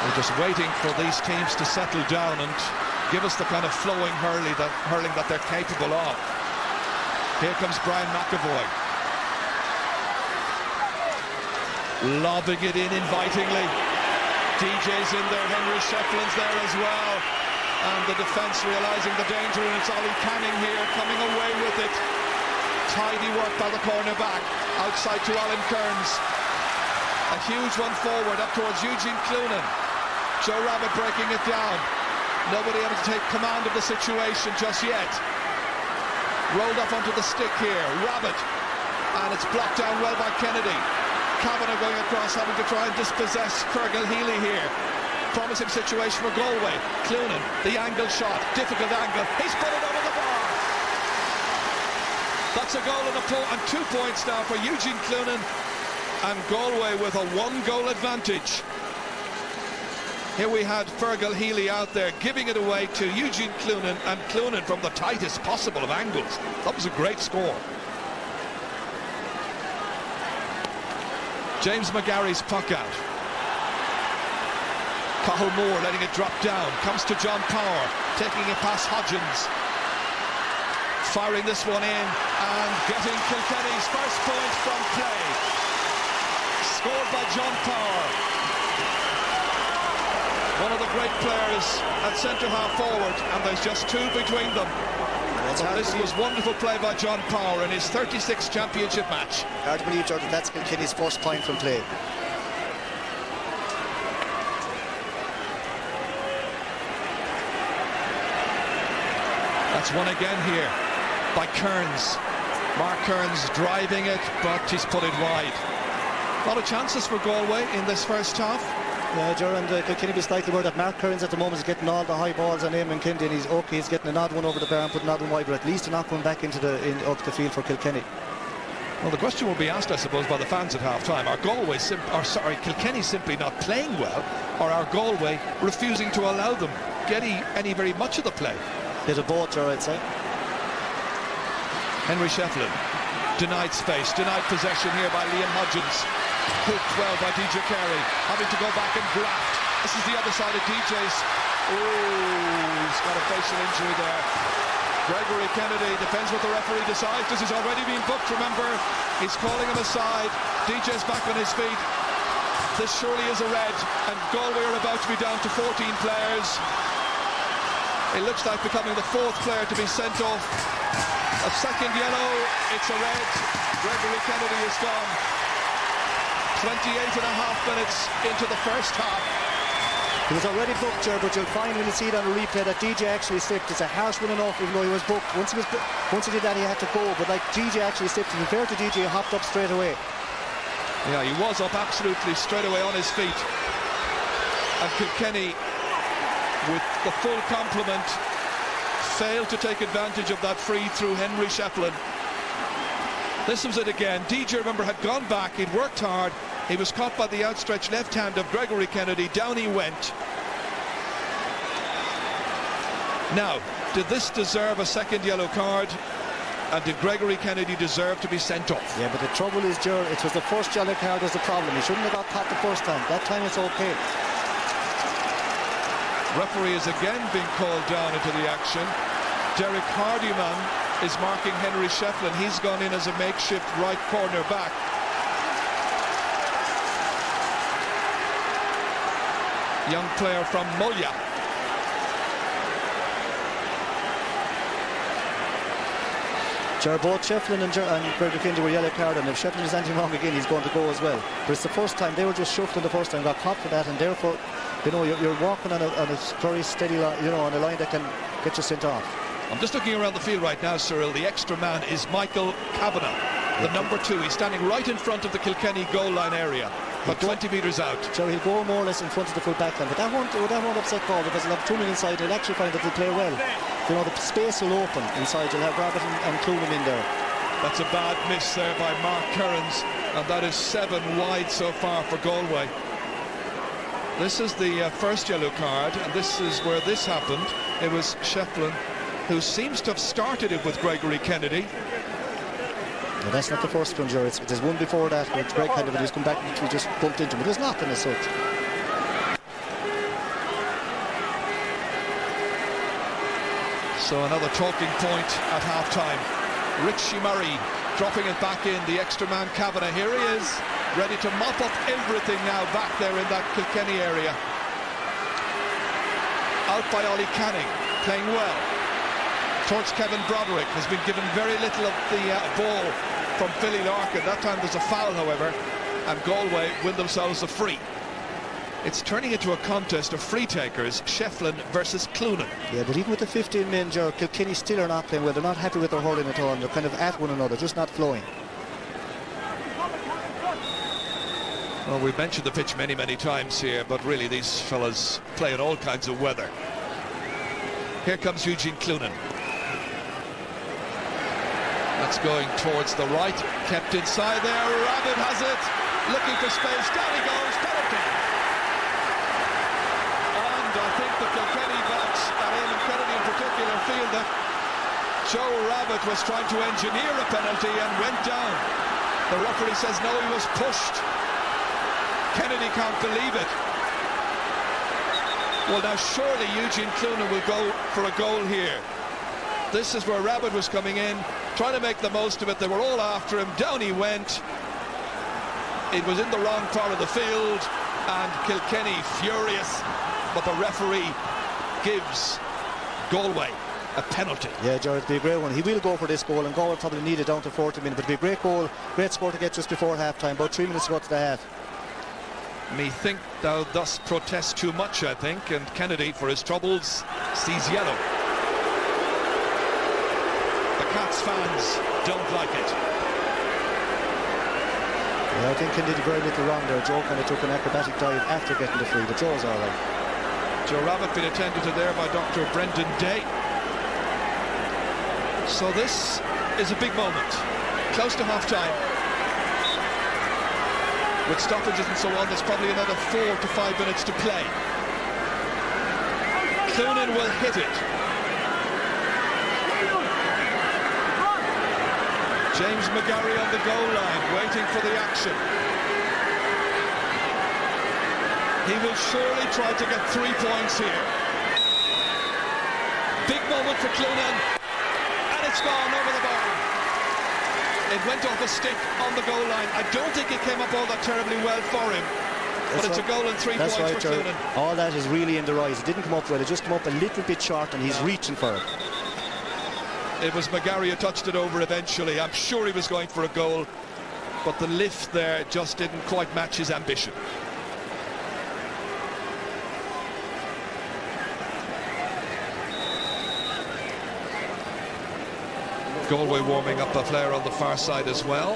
We're just waiting for these teams to settle down and give us the kind of flowing hurling that they're capable of. Here comes Brian McAvoy. Lobbing it in invitingly. DJ's in there, Henry Shefflin's there as well. And the defence realising the danger, and it's Ollie Canning here coming away with it. Tidy work by the cornerback. Outside to Alan Kearns. A huge one forward up towards Eugene Cloonan. Joe Rabbit breaking it down. Nobody able to take command of the situation just yet. Rolled up onto the stick here. Rabbit. And it's blocked down well by Kennedy. Kavanagh going across, having to try and dispossess Fergal Healy here. Promising situation for Galway. Cloonan, the angle shot, difficult angle. He's put it over the bar. That's a goal and 2 points now for Eugene Cloonan, and Galway with a 1-goal advantage. Here we had Fergal Healy out there giving it away to Eugene Cloonan, and Cloonan from the tightest possible of angles. That was a great score. James McGarry's puck out. Cathal Moore letting it drop down. Comes to John Power, taking it past Hodgins. Firing this one in and getting Kilkenny's first point from play. Scored by John Power. One of the great players at centre-half forward, and there's just 2 between them. So this was wonderful play by John Power in his 36th championship match. Hard to believe, Jordan, that's Kilkenny's first point from play. That's one again here by Kearns. Mark Kearns driving it, but he's put it wide. A lot of chances for Galway in this first half. Yeah, Jordan, Kilkenny be slightly worried that Mark Kearns at the moment is getting all the high balls on Eamon Kennedy, and he's okay, he's getting an odd one over the bar and putting another one wide, but at least they're not going back into up the field for Kilkenny. Well, the question will be asked, I suppose, by the fans at half-time. Are Kilkenny simply not playing well, or are Galway refusing to allow them get any very much of the play? Bit of both, Jordan, I'd say. Henry Shefflin, denied space, denied possession here by Liam Hodgins. Hooked well by DJ Carey, having to go back and graft. This is the other side of DJ's. Oh, he's got a facial injury there. Gregory Kennedy, depends what the referee decides, because he's already been booked, remember. He's calling him aside. DJ's back on his feet. This surely is a red, and Galway are about to be down to 14 players. It looks like becoming the 4th player to be sent off. A second yellow, it's a red. Gregory Kennedy is gone. 28.5 minutes into the first half. He was already booked, Ger, but you'll find when you see it on the replay that DJ actually slipped. It's a harsh one enough, even though he was booked. Once he did that, he had to go, but like DJ actually slipped. To be fair to DJ, he hopped up straight away. Yeah, he was up absolutely straight away on his feet. And Kilkenny, with the full complement, failed to take advantage of that free through Henry Shefflin. This was it again. DJ, remember, had gone back. He'd worked hard. He was caught by the outstretched left hand of Gregory Kennedy. Down he went. Now, did this deserve a second yellow card? And did Gregory Kennedy deserve to be sent off? Yeah, but the trouble is, Ger, it was the first yellow card was the problem. He shouldn't have got pat the first time. That time it's okay. Referee is again being called down into the action. Derek Hardyman is marking Henry Shefflin. He's gone in as a makeshift right corner back. Young player from Mulya. Both Shefflin and Gregory Kindy were yellow card, and if Shefflin is anything wrong again, he's going to go as well. But it's the first time they were just shuffling the first time, got caught for that, and therefore, you know, you're walking on a very steady line, you know, on a line that can get you sent off. I'm just looking around the field right now, Cyril. The extra man is Michael Kavanagh, the number 2. He's standing right in front of the Kilkenny goal line area, about 20 metres out. So he'll go more or less in front of the full back line, but that won't upset Paul, because he'll have 2 men inside. He'll actually find that they'll play well. You know, the space will open inside. You'll have Robert and Clooney in there. That's a bad miss there by Mark Kearns, and that is 7 wide so far for Galway. This is the first yellow card, and this is where this happened. It was Shefflin who seems to have started it with Gregory Kennedy. No, that's not the first one, Joe. There's one before that where Greg Kennedy who's come back and he just bumped into him, but there's nothing as such. So another talking point at half-time. Richie Murray dropping it back in, the extra man Kavanagh. Here he is, ready to mop up everything now back there in that Kilkenny area. Out by Ollie Canning, playing well. Towards Kevin Broderick, has been given very little of the ball from Philly Larkin. That time there's a foul, however, and Galway win themselves a free. It's turning into a contest of free takers, Shefflin versus Cloonan. Yeah, but even with the 15 men, Gerard, Kilkenny still are not playing well. They're not happy with their hurling at all. They're kind of at one another, just not flowing. Well, we've mentioned the pitch many, many times here, but really these fellas play in all kinds of weather. Here comes Eugene Cloonan. That's going towards the right, kept inside there. Rabbit has it, looking for space. Down he goes, penalty. And I think the Kilkenny backs, and Eamon Kennedy in particular, feel that Joe Rabbit was trying to engineer a penalty and went down. The referee says no, he was pushed. Kennedy can't believe it. Well, now surely Eugene Cloonan will go for a goal here. This is where Rabbit was coming in, trying to make the most of it. They were all after him. Down he went. It was in the wrong part of the field, and Kilkenny furious, but the referee gives Galway a penalty. Yeah, Jared, it'll be a great one. He will go for this goal, and Galway probably need it down to 40 minutes, but it'll be a great goal, great score to get just before half-time, about 3 minutes to go to the half. Methink thou thus protest too much, I think, and Kennedy, for his troubles, sees yellow. The Cats fans don't like it. Yeah, I think Kennedy did very little wrong there. Joe kind of took an acrobatic dive after getting the free, but Joe's all right. Joe Rabbit being attended to there by Dr. Brendan Day. So this is a big moment, close to half-time. With stoppages and so on, there's probably another 4 to 5 minutes to play. Cloonan will hit it. James McGarry on the goal line, waiting for the action. He will surely try to get 3 points here. Big moment for Cloonan, and it's gone over the bar. It went off a stick on the goal line. I don't think it came up all that terribly well for him. But it's a goal and 3 points for Cloonan. All that is really in the rise. It didn't come up well. It just came up a little bit short, and he's reaching for it. It was McGarry who touched it over eventually. I'm sure he was going for a goal, but the lift there just didn't quite match his ambition. Galway warming up a player on the far side as well.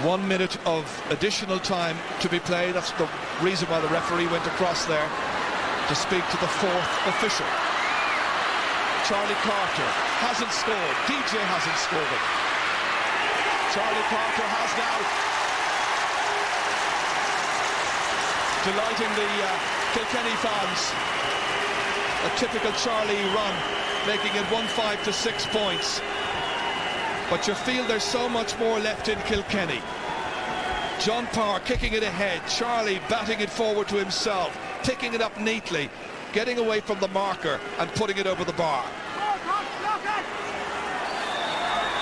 1 minute of additional time to be played. That's the reason why the referee went across there to speak to the 4th official. Charlie Carter hasn't scored. DJ hasn't scored. Charlie Carter has now, delighting the Kilkenny fans. A typical Charlie run, making it 1-5 to 6 points. But you feel there's so much more left in Kilkenny. John Parr kicking it ahead, Charlie batting it forward to himself, ticking it up neatly, getting away from the marker and putting it over the bar.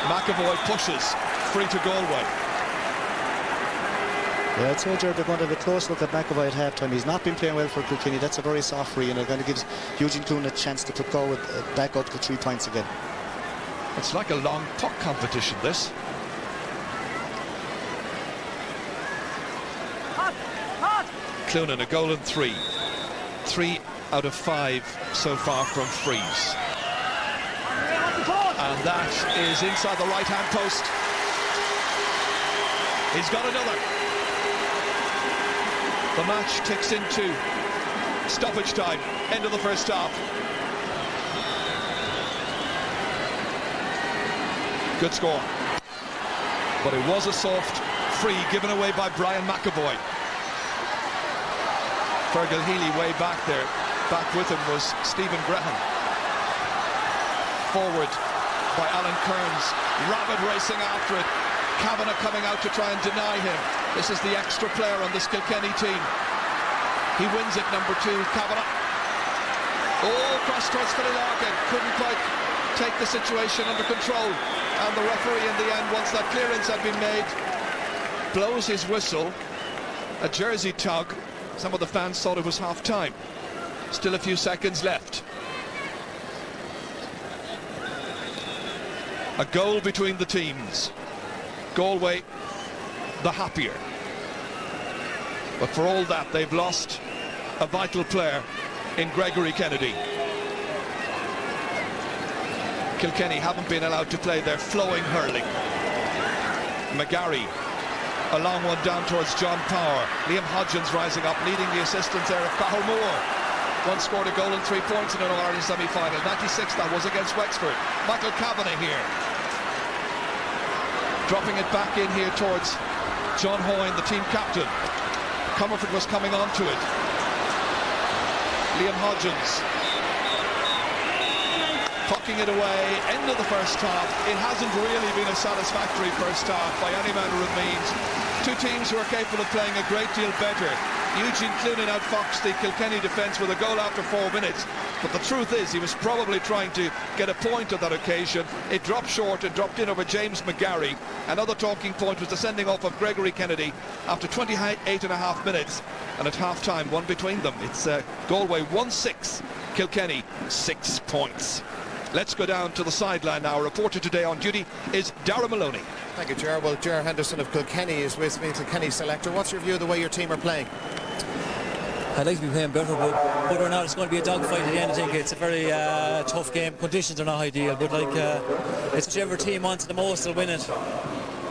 McAvoy pushes, free to Galway. Yeah, I'd say, Gerard, they're going to have a close look at McAvoy at half-time. He's not been playing well for Kilkenny. That's a very soft free, and it kind of gives Eugene Clune a chance to put Galway back up to 3 points again. It's like a long puck competition, this. Clune, a goal and 3. 3 out of 5 so far from frees. And that is inside the right-hand post. He's got another. The match ticks into stoppage time, end of the first half. Good score. But it was a soft free given away by Brian McAvoy. Fergal Healy way back there. Back with him was Stephen Graham. Forward by Alan Kearns. Rabid racing after it. Kavanagh coming out to try and deny him. This is the extra player on this Kilkenny team. He wins it, number 2, Kavanagh. Oh, cross towards Philly Larkin. Couldn't quite take the situation under control. And the referee in the end, once that clearance had been made, blows his whistle. A jersey tug. Some of the fans thought it was half-time. Still a few seconds left. A goal between the teams. Galway the happier. But for all that, they've lost a vital player in Gregory Kennedy. Kilkenny haven't been allowed to play their flowing hurling. McGarry, a long one down towards John Power. Liam Hodgins rising up, needing the assistance there of Cathal Moore. Once scored a goal and 3 points in an All-Ireland semi-final. 96, that was against Wexford. Michael Kavanagh here. Dropping it back in here towards John Hoyne, the team captain. Comerford was coming on to it. Liam Hodgins pucking it away. End of the first half. It hasn't really been a satisfactory first half by any manner of means. Two teams who are capable of playing a great deal better. Eugene Clune outfoxed the Kilkenny defence with a goal after 4 minutes. But the truth is, he was probably trying to get a point on that occasion. It dropped short, it dropped in over James McGarry. Another talking point was the sending off of Gregory Kennedy after 28.5 minutes. And at half-time, one between them. It's Galway 1-6, Kilkenny 6 points. Let's go down to the sideline now. Our reporter today on duty is Darragh Maloney. Thank you, Ger. Well, Ger Henderson of Kilkenny is with me, Kilkenny selector. What's your view of the way your team are playing? I'd like to be playing better, but whether or not it's going to be a dogfight at the end, I think it's a very tough game. Conditions are not ideal, but it's whichever team wants it the most will win it.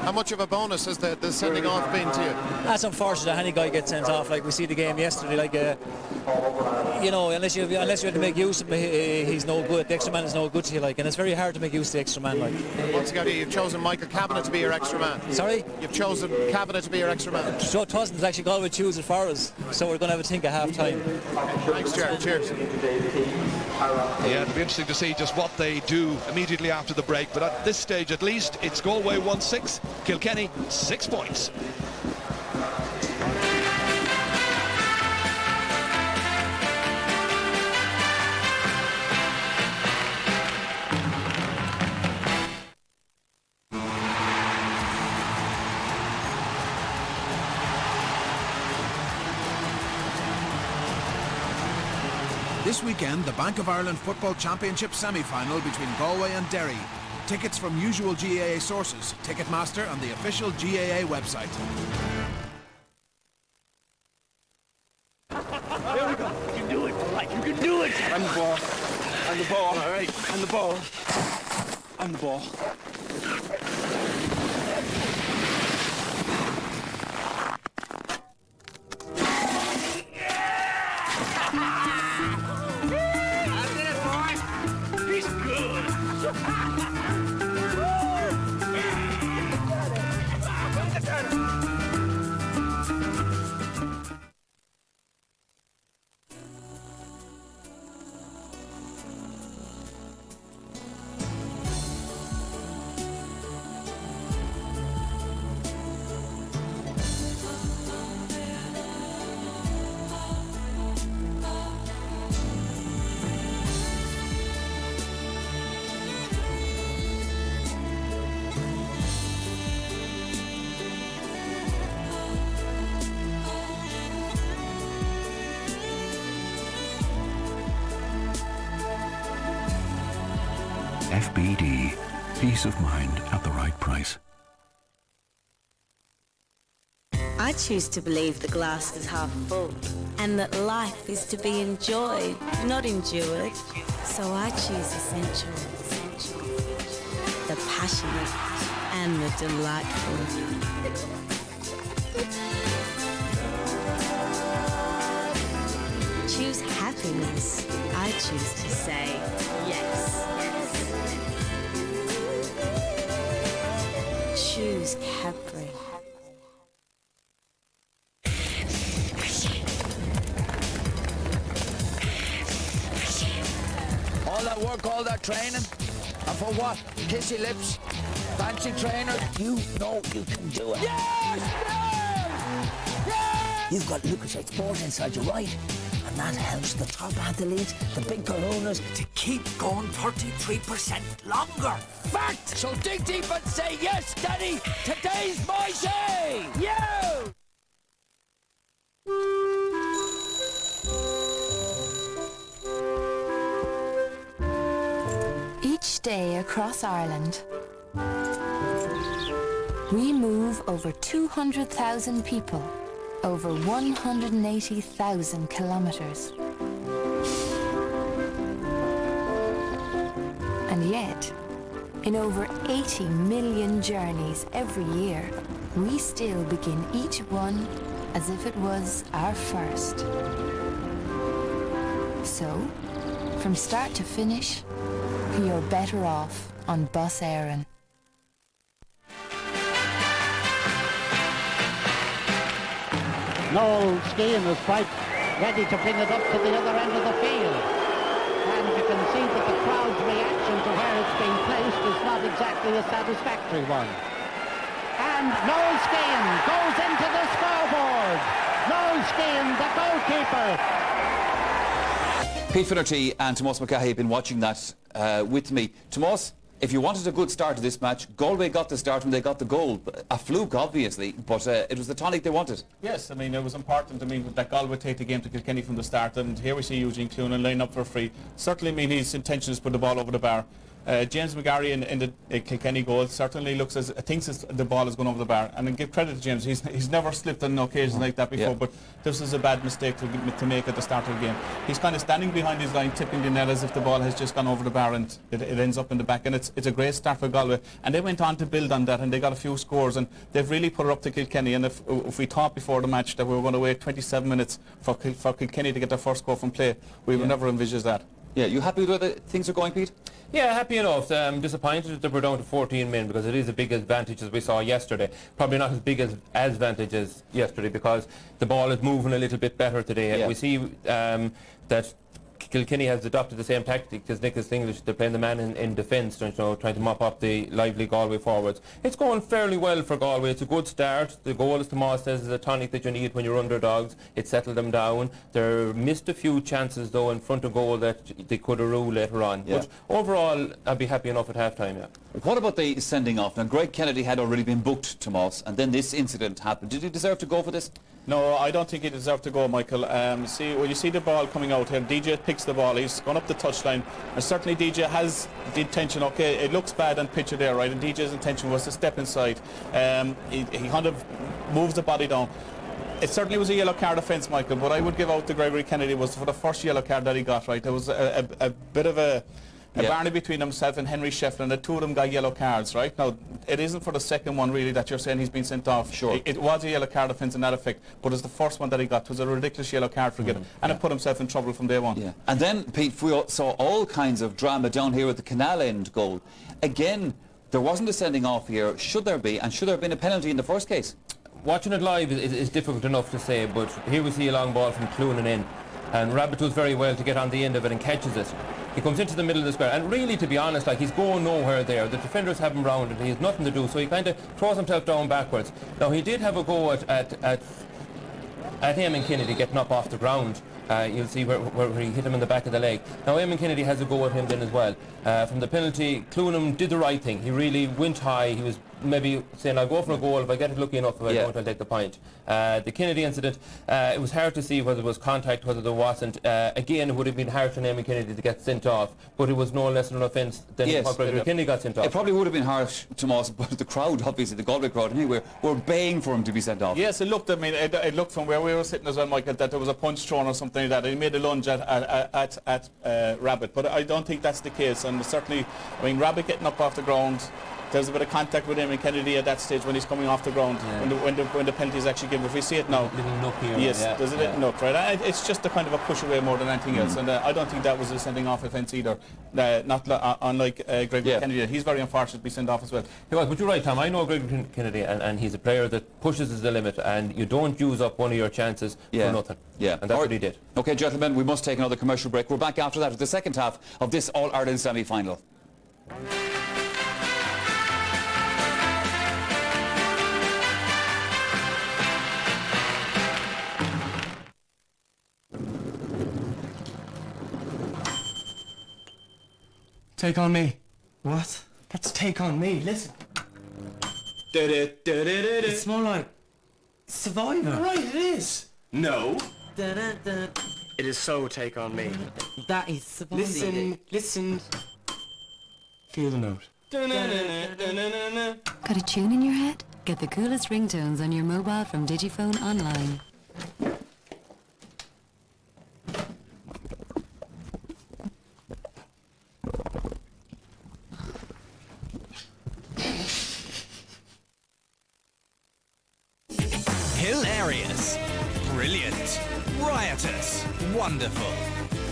How much of a bonus has the sending off been to you? That's unfortunate. Any guy gets sent off. Like we see the game yesterday, unless you have to make use of him, he's no good. The extra man is no good to you, and it's very hard to make use of the extra man. Once again, you've chosen Michael Kavanagh to be your extra man. Sorry? You've chosen Kavanagh to be your extra man. So it wasn't. It's actually Galway choose it for us. So we're going to have a think at half time. Thanks, Ger. Cheers. Yeah, it'll be interesting to see just what they do immediately after the break. But at this stage, at least, it's Galway 1-6, Kilkenny 6 points. This weekend, the Bank of Ireland Football Championship semi-final between Galway and Derry. Tickets from usual GAA sources, Ticketmaster and the official GAA website. There we go. You can do it. Right, you can do it. I'm the ball. I'm the ball. All right. I'm the ball. I'm the ball. FBD. Peace of mind at the right price. I choose to believe the glass is half full and that life is to be enjoyed, not endured. So I choose essential, the passionate and the delightful. Choose happiness. I choose to say yes. Choose Capri. All that work, all that training, and for what? Kissy lips, fancy trainer. You know you can do it. Yes! Yes! Yes! You've got Lucasade Sport inside your right, and that helps the top athletes, the big kahunas, to keep going 33% longer. Fact! So dig deep and say, yes, Daddy, today's my day! You! Each day across Ireland, we move over 200,000 people, over 180,000 kilometres. And yet, in over 80 million journeys every year, we still begin each one as if it was our first. So, from start to finish, you're better off on Bus Éireann. Noel Skean is quite ready to bring it up to the other end of the field. And you can see that the crowd's reaction to where it's being placed is not exactly a satisfactory one. And Noel Skean goes into the scoreboard. Noel Skean, the goalkeeper. Pete Finnerty and Tomás McCahey have been watching that with me. Tomás, if you wanted a good start to this match, Galway got the start and they got the goal. A fluke, obviously, but it was the tonic they wanted. Yes, I mean, it was important, that Galway take the game to Kilkenny from the start, and here we see Eugene Cloonan line up for a free. Certainly, his intention is to put the ball over the bar. James McGarry in the Kilkenny goal certainly thinks the ball is going over the bar, and I give credit to James. He's never slipped on an occasion like that before, but this is a bad mistake to make at the start of the game. He's kind of standing behind his line, tipping the net as if the ball has just gone over the bar, and it ends up in the back. And it's a great start for Galway, and they went on to build on that, and they got a few scores, and they've really put it up to Kilkenny. And if we thought before the match that we were going to wait 27 minutes for Kilkenny to get their first goal from play, we would never envisage that. Yeah, you happy with the way things are going, Pete? Yeah, happy enough. Disappointed that we're down to 14 men, because it is a big advantage as we saw yesterday. Probably not as big as advantage as yesterday, because the ball is moving a little bit better today. Yeah. We see that Kilkenny has adopted the same tactic as Nicholas English. They're playing the man in defence, trying to mop up the lively Galway forwards. It's going fairly well for Galway. It's a good start. The goal, as Tomás says, is a tonic that you need when you're underdogs. It settled them down. They missed a few chances, though, in front of goal that they could have ruled later on. Yeah. But overall, I'd be happy enough at half-time, yeah. What about the sending off? Now, Greg Kennedy had already been booked, Tomás, and then this incident happened. Did he deserve to go for this? No, I don't think he deserved to go, Michael. See, when you see the ball coming out here, DJ picks the ball, he's gone up the touchline, and certainly DJ has the intention, okay, it looks bad on picture there, right, and DJ's intention was to step inside. He kind of moves the body down. It certainly was a yellow card offence, Michael, but I would give out to Gregory Kennedy was for the first yellow card that he got, right. There was a bit of a barney between himself and Henry Shefflin. The two of them got yellow cards, right? Now, it isn't for the second one, really, that you're saying he's been sent off. Sure. It was a yellow card offence in that effect, but it's the first one that he got. It was a ridiculous yellow card for getting, and it put himself in trouble from day one. Yeah. And then, Pete, we saw all kinds of drama down here at the Canal End goal. Again, there wasn't a sending off here. Should there be? And should there have been a penalty in the first case? Watching it live is difficult enough to say, but here we see a long ball from Cloonan in, and Rabbit does very well to get on the end of it and catches it. He comes into the middle of the square, and really, to be honest, he's going nowhere there. The defenders have him rounded, he has nothing to do, so he kind of throws himself down backwards. Now, he did have a go at Eamon Kennedy getting up off the ground. You'll see where he hit him in the back of the leg. Now, Eamon Kennedy has a go at him then as well. From the penalty, Cloonan did the right thing. He really went high. He was maybe saying I'll go for a goal, if I get it lucky enough, if I don't, I'll take the point. The Kennedy incident, it was hard to see whether it was contact, whether there wasn't. Again, it would have been hard for Naomi Kennedy to get sent off, but it was no less an offence than Kennedy got sent off. It probably would have been harsh, Tomas, but the crowd, obviously, the Galway crowd anyway, were baying for him to be sent off. Yes, it looked, I mean, it looked from where we were sitting as well, Michael, that there was a punch thrown or something like that. He made a lunge at Rabbit, but I don't think that's the case. And certainly, I mean, Rabbit getting up off the ground, there's a bit of contact with him and Kennedy at that stage when he's coming off the ground, when the penalty is actually given. If we see it now, little nook here, yes, there's a little nook, right? It's just a kind of a push away more than anything else, and I don't think that was a sending off offence either. Unlike Greg Kennedy, he's very unfortunate to be sent off as well. But you're right, Tom. I know Greg Kennedy, and he's a player that pushes to the limit, and you don't use up one of your chances for nothing. Yeah, and that's what he did. Okay, gentlemen, we must take another commercial break. We're back after that with the second half of this All-Ireland semi-final. Take on me. What? That's Take on Me. Listen. It's more like Survivor. Right, it is. No. It is so Take on Me. That is Survivor. Listen. Feel the note. Got a tune in your head? Get the coolest ringtones on your mobile from Digifone online. Hilarious, brilliant, riotous, wonderful.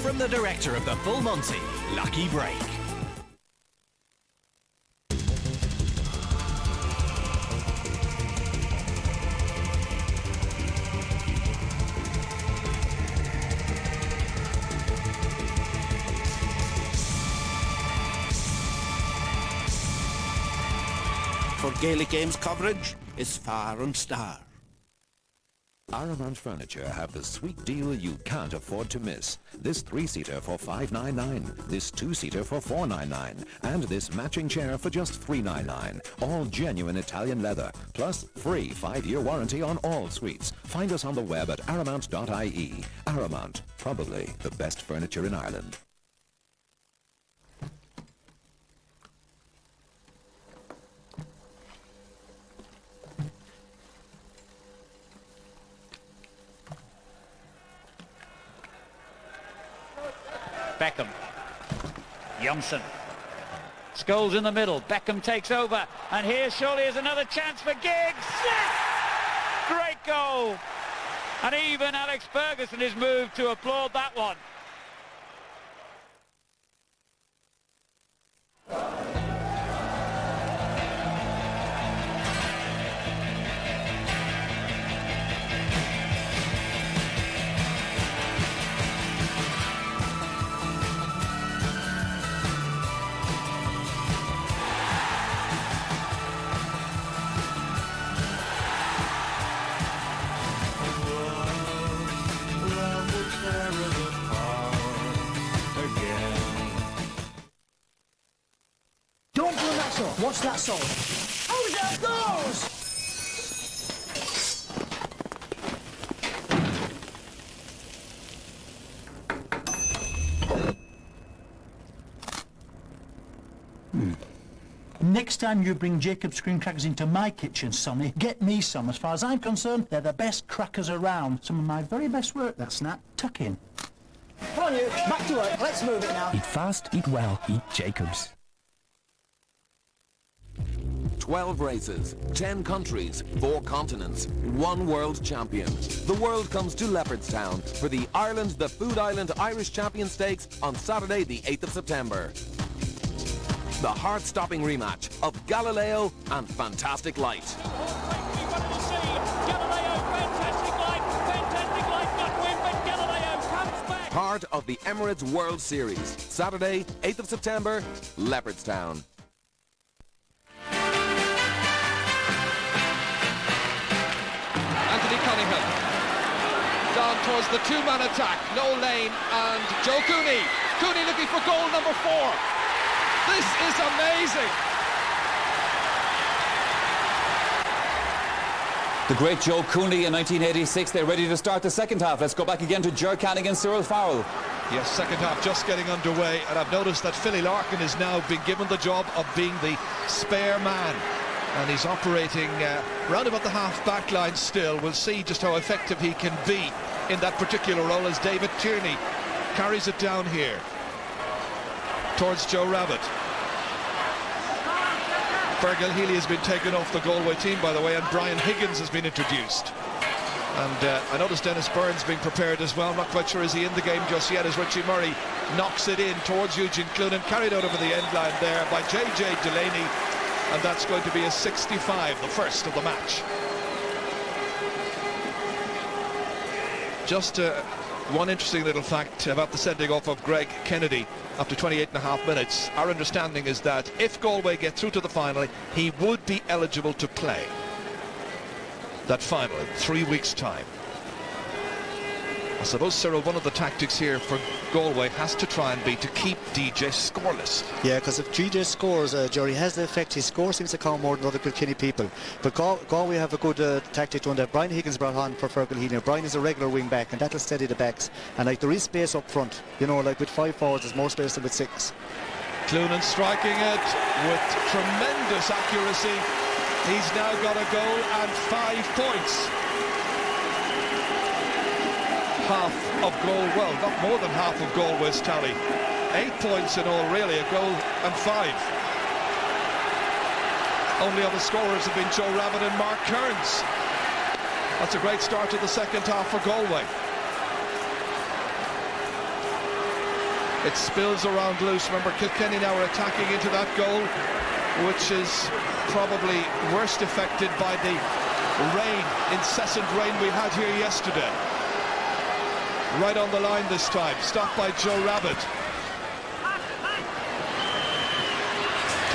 From the director of The Full Monty, Lucky Break. For Gaelic Games coverage, it's Far and Star. Paramount Furniture have the sweet deal you can't afford to miss. This 3-seater for $599, this 2-seater for $499, and this matching chair for just $399. All genuine Italian leather, plus free 5-year warranty on all suites. Find us on the web at aramount.ie. Aramount, probably the best furniture in Ireland. Beckham. Johnson. Scholes in the middle. Beckham takes over. And here surely is another chance for Giggs. Yes! Great goal. And even Alex Ferguson is moved to applaud that one. Don't do that song. What's that song? Who's that goes? Next time you bring Jacob's cream crackers into my kitchen, Sonny, get me some. As far as I'm concerned, they're the best crackers around. Some of my very best work, that Snap. Tuck in. Come on, you. Back to work. Let's move it now. Eat fast, eat well, eat Jacob's. 12 races, 10 countries, 4 continents, 1 world champion. The world comes to Leopardstown for the Ireland the Food Island Irish Champion Stakes on Saturday the 8th of September. The heart-stopping rematch of Galileo and Fantastic Light. Part of the Emirates World Series. Saturday, 8th of September, Leopardstown. Cunningham down towards the two-man attack. No Lane and Joe Cooney. Cooney looking for goal number 4. This is amazing. The great Joe Cooney in 1986. They're ready to start the second half. Let's go back again to Ger Canning and Cyril Farrell. Yes, second half just getting underway, and I've noticed that Philly Larkin has now been given the job of being the spare man, and he's operating round about the half-back line still. We'll see just how effective he can be in that particular role as David Tierney carries it down here towards Joe Rabbit. Fergal Healy has been taken off the Galway team, by the way, and Brian Higgins has been introduced. And I noticed Dennis Burns being prepared as well. I'm not quite sure is he in the game just yet, as Richie Murray knocks it in towards Eugene Clunan, carried out over the end line there by J.J. Delaney, and that's going to be a 65, the first of the match. Just one interesting little fact about the sending off of Greg Kennedy after 28.5 minutes. Our understanding is that if Galway get through to the final, he would be eligible to play that final in 3 weeks' time. I suppose, Cyril, one of the tactics here for Galway has to try and be to keep DJ scoreless. Yeah, because if DJ scores, Jerry, has the effect. His score seems to count more than other Kilkenny people. But Galway have a good tactic doing that. Brian Higgins brought on for Fergal Healy. Brian is a regular wing back, and that'll steady the backs. And like there is space up front, you know, like with 5 forwards, there's more space than with 6. Clunan striking it with tremendous accuracy. He's now got a goal and 5 points. Half of well, not more than half of Galway's tally. 8 points in all, really, a goal and 5. Only other scorers have been Joe Rabbit and Mark Kearns. That's a great start to the second half for Galway. It spills around loose. Remember, Kilkenny now are attacking into that goal, which is probably worst affected by the rain, incessant rain we had here yesterday. Right on the line this time, stopped by Joe Rabbit.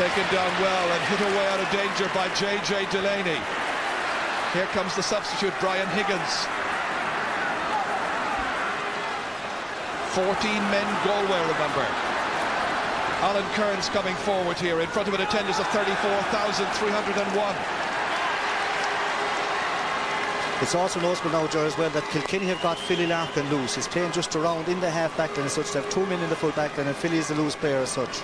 Taken down well and hit away out of danger by J.J. Delaney. Here comes the substitute, Brian Higgins. 14 men Galway, remember. Alan Kearns coming forward here in front of an attendance of 34,301. It's also noticeable now, Joe, as well, that Kilkenny have got Philly Larkin loose. He's playing just around in the half-back line as such. They have 2 men in the full-back line, and Philly is the loose player as such.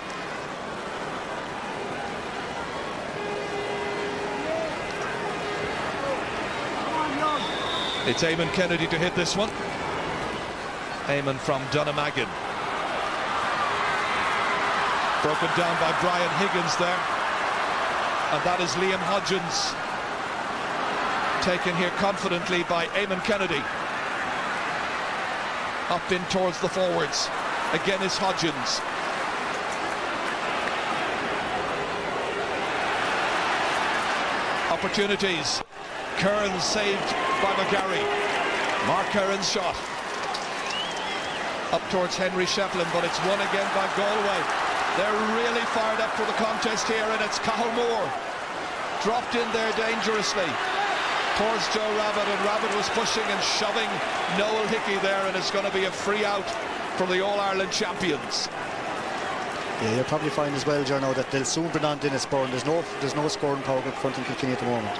It's Eamon Kennedy to hit this one. Eamon from Dunnamaggin. Broken down by Brian Higgins there. And that is Liam Hodgins. Taken here confidently by Eamon Kennedy. Up in towards the forwards. Again is Hodgins. Opportunities. Kearns saved by McGarry. Mark Kearns' shot. Up towards Henry Shefflin, but it's won again by Galway. They're really fired up for the contest here, and it's Cathal Moore. Dropped in there dangerously towards Joe Rabbit, and Rabbit was pushing and shoving Noel Hickey there, and it's going to be a free out from the All-Ireland champions. Yeah, you'll probably find as well, Joe, now that they'll soon bring on Dennis Byrne. There's no scoring power up front in Kilkenny at the moment.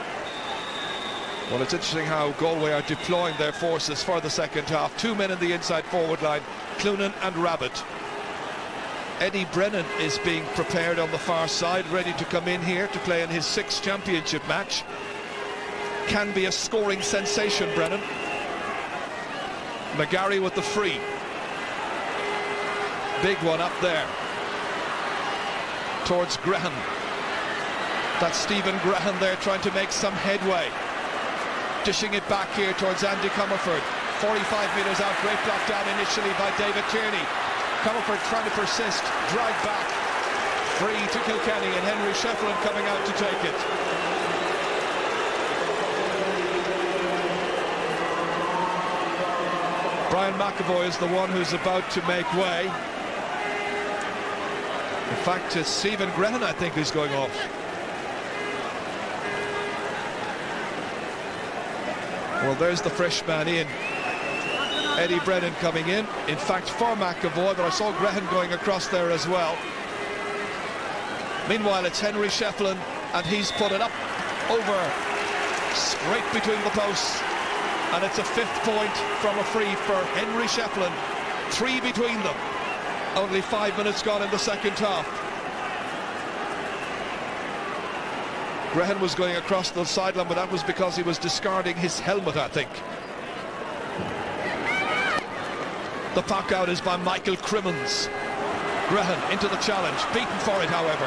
Well, it's interesting how Galway are deploying their forces for the second half. 2 men in the inside forward line, Clunan and Rabbit. Eddie Brennan is being prepared on the far side, ready to come in here to play in his 6th championship match. Can be a scoring sensation, Brennan. McGarry with the free. Big one up there towards Graham. That's Stephen Graham there trying to make some headway. Dishing it back here towards Andy Comerford. 45 metres out, great block down initially by David Tierney. Comerford trying to persist, drag back. Free to Kilkenny, and Henry Shefflin coming out to take it. Brian McAvoy is the one who's about to make way. In fact, it's Stephen Grennan, I think, who's going off. Well, there's the fresh man in. Eddie Brennan coming in. In fact, for McAvoy, but I saw Graham going across there as well. Meanwhile, it's Henry Shefflin, and he's put it up over straight between the posts, and it's a 5th point from a free for Henry Shefflin. 3 between them. Only 5 minutes gone in the second half. Grehan was going across the sideline, but that was because he was discarding his helmet, I think. The puck out is by Michael Crimmins. Grehan into the challenge, beaten for it, however.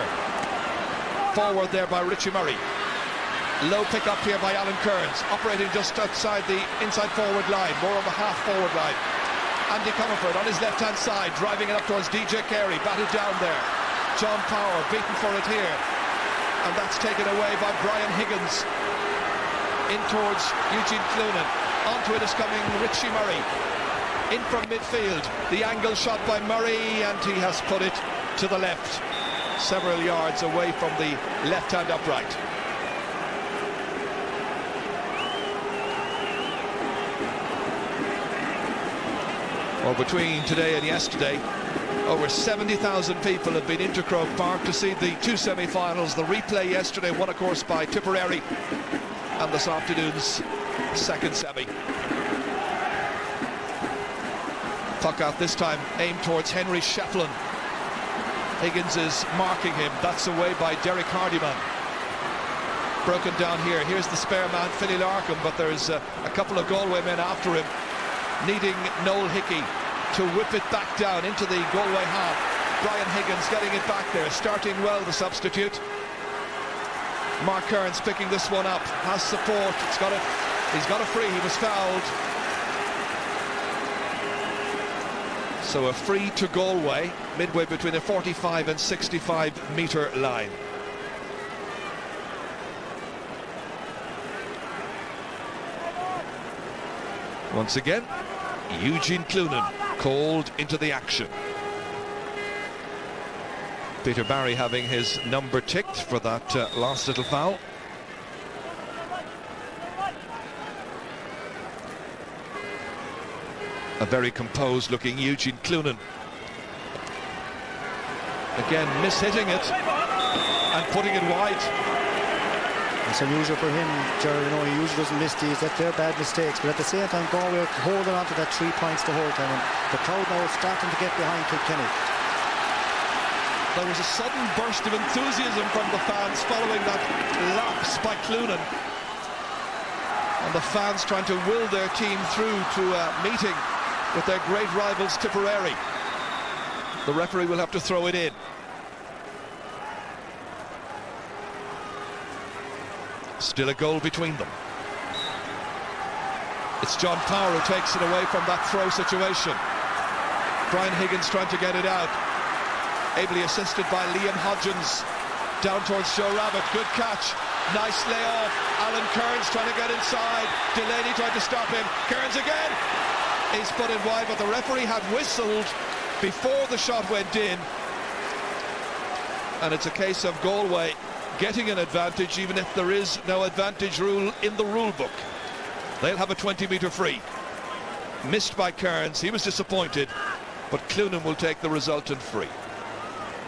Forward there by Richie Murray. Low pick up here by Alan Kearns, operating just outside the inside forward line, more of a half forward line. Andy Comerford on his left hand side, driving it up towards DJ Carey, batted down there. John Power beaten for it here, and that's taken away by Brian Higgins. In towards Eugene Cloonan, onto it is coming Richie Murray. In from midfield, the angle shot by Murray, and he has put it to the left, several yards away from the left hand upright. Well, between today and yesterday, over 70,000 people have been into Croke Park to see the 2 semi-finals. The replay yesterday, won of course by Tipperary, and this afternoon's second semi. Puck out this time, aimed towards Henry Shefflin. Higgins is marking him. That's away by Derek Hardiman. Broken down here. Here's the spare man, Philly Larkham, but there's a couple of Galway men after him, needing Noel Hickey to whip it back down into the Galway half. Brian Higgins getting it back there, starting well, the substitute. Mark Kearns picking this one up, has support, he's got a free, he was fouled. So a free to Galway, midway between the 45 and 65 metre line. Once again, Eugene Cloonan called into the action. Peter Barry having his number ticked for that last little foul. A very composed looking Eugene Cloonan. Again mishitting it and putting it wide. It's unusual for him, Jerry. You know, he usually doesn't miss these. They're bad mistakes, but at the same time Galway are holding on to that 3 points the whole time, and the crowd now is starting to get behind Kilkenny. There was a sudden burst of enthusiasm from the fans following that lapse by Cloonan, and the fans trying to will their team through to a meeting with their great rivals Tipperary. The referee will have to throw it in. Still a goal between them. It's John Power who takes it away from that throw situation. Brian Higgins trying to get it out, ably assisted by Liam Hodgins. Down towards Joe Rabbit, good catch, nice layoff. Alan Kearns trying to get inside, Delaney tried to stop him, Kearns again. He's put it wide, but the referee had whistled before the shot went in, and it's a case of Galway getting an advantage even if there is no advantage rule in the rule book. They'll have a 20-metre free. Missed by Kearns, he was disappointed, but Cloonan will take the resultant free.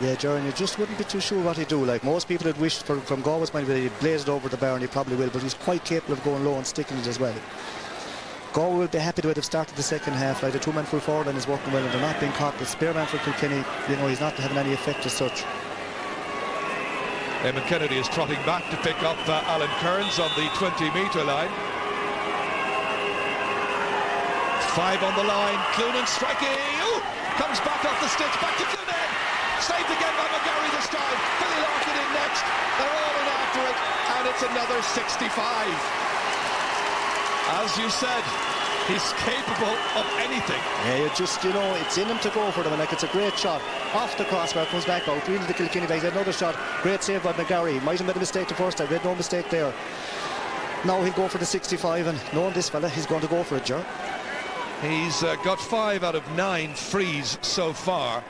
Yeah, Jerry, you just wouldn't be too sure what he'd do. Like most people had wished from Galway's point of view, he'd blaze it over the bar, and he probably will, but he's quite capable of going low and sticking it as well. Galway will be happy to have started the second half. Like the 2-man full forward line is working well, and they're not being caught. The spare man for Kilkenny, you know, he's not having any effect as such. Eamon Kennedy is trotting back to pick up Alan Kearns on the 20-metre line. 5 on the line, Cloonan striking, comes back off the sticks, back to Cloonan, saved again by McGarry this time, Billy Larkin in next, they're all in after it, and it's another 65. As you said, he's capable of anything. Yeah, you know, it's in him to go for them, and like it's a great shot. Off the crossbar, comes back out, into the Kilkenny bag, another shot, great save by McGarry. He might have made a mistake the first time, made no mistake there. Now he'll go for the 65, and knowing this fella, he's going to go for it, Ger. He's got 5 out of 9 frees so far.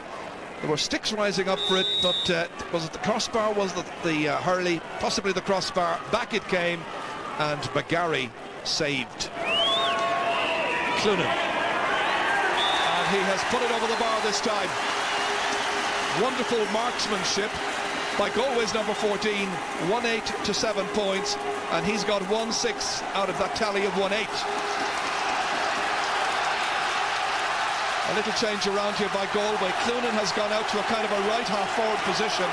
There were sticks rising up for it, but was it the crossbar, was it the hurley, possibly the crossbar, back it came, and McGarry saved Cloonan, and he has put it over the bar this time. Wonderful marksmanship by Galway's number 14, 1-8 to 7 points, and he's got 1-6 out of that tally of 1-8. A little change around here by Galway. Cloonan has gone out to a kind of a right half-forward position.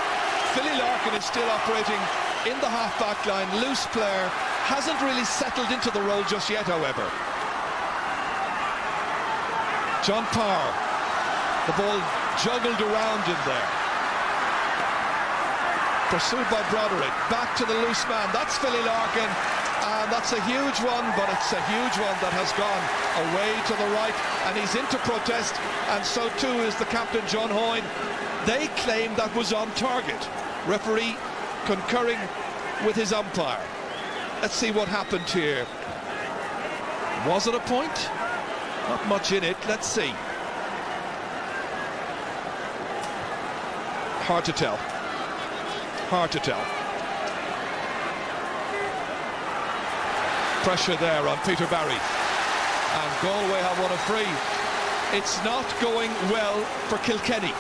Philly Larkin is still operating in the half-back line. Loose player, hasn't really settled into the role just yet, however. John Power, the ball juggled around in there. Pursued by Broderick, back to the loose man. That's Philly Larkin, and that's a huge one, but it's a huge one that has gone away to the right, and he's into protest, and so too is the captain, John Hoyne. They claim that was on target. Referee concurring with his umpire. Let's see what happened here. Was it a point? Not much in it. Let's see. Hard to tell. Hard to tell. Pressure there on Peter Barry, and Galway have won a free. It's not going well for Kilkenny.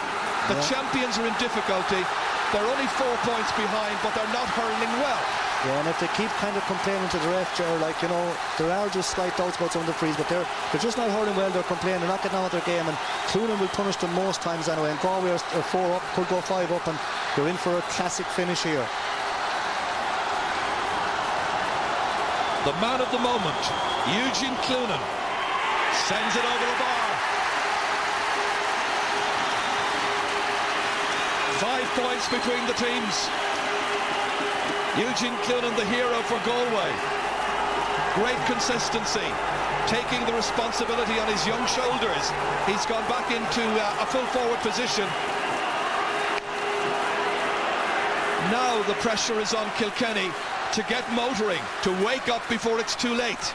The champions are in difficulty. They're only 4 points behind, but they're not hurling well. Yeah, and if they keep kind of complaining to the ref, like, you know, there are just slight doubts about some of the frees, but they're just not hurling well. They're complaining, they're not getting on with their game, and Cloonan will punish them most times anyway. And Galway are 4 up, could go 5 up, and they're in for a classic finish here. The man of the moment, Eugene Cloonan, sends it over the bar. 5 points between the teams. Eugene Cloonan, the hero for Galway. Great consistency, taking the responsibility on his young shoulders. He's gone back into a full forward position. Now the pressure is on Kilkenny to get motoring, to wake up before it's too late.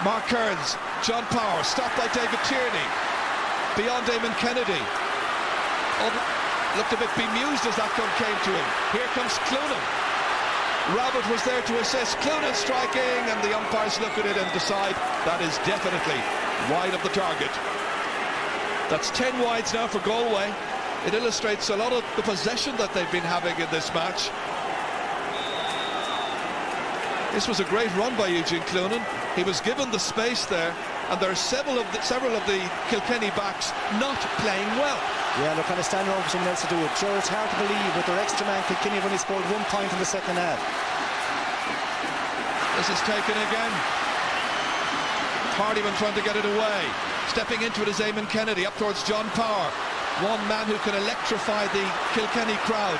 Mark Kearns, John Power, stopped by David Tierney. Beyond Eamon Kennedy. Looked a bit bemused as that gun came to him. Here comes Cloonan. Rabbit was there to assist. Cloonan striking, and the umpires look at it and decide that is definitely wide of the target. That's 10 wides now for Galway. It illustrates a lot of the possession that they've been having in this match. This was a great run by Eugene Cloonan. He was given the space there, and there are several of the Kilkenny backs not playing well. Yeah, they're kind of standing over for someone else to do it. Sure, it's hard to believe with their extra man, Kilkenny have only scored 1 point in the second half. This is taken again. Hardyman trying to get it away. Stepping into it is Eamon Kennedy, up towards John Power. One man who can electrify the Kilkenny crowd.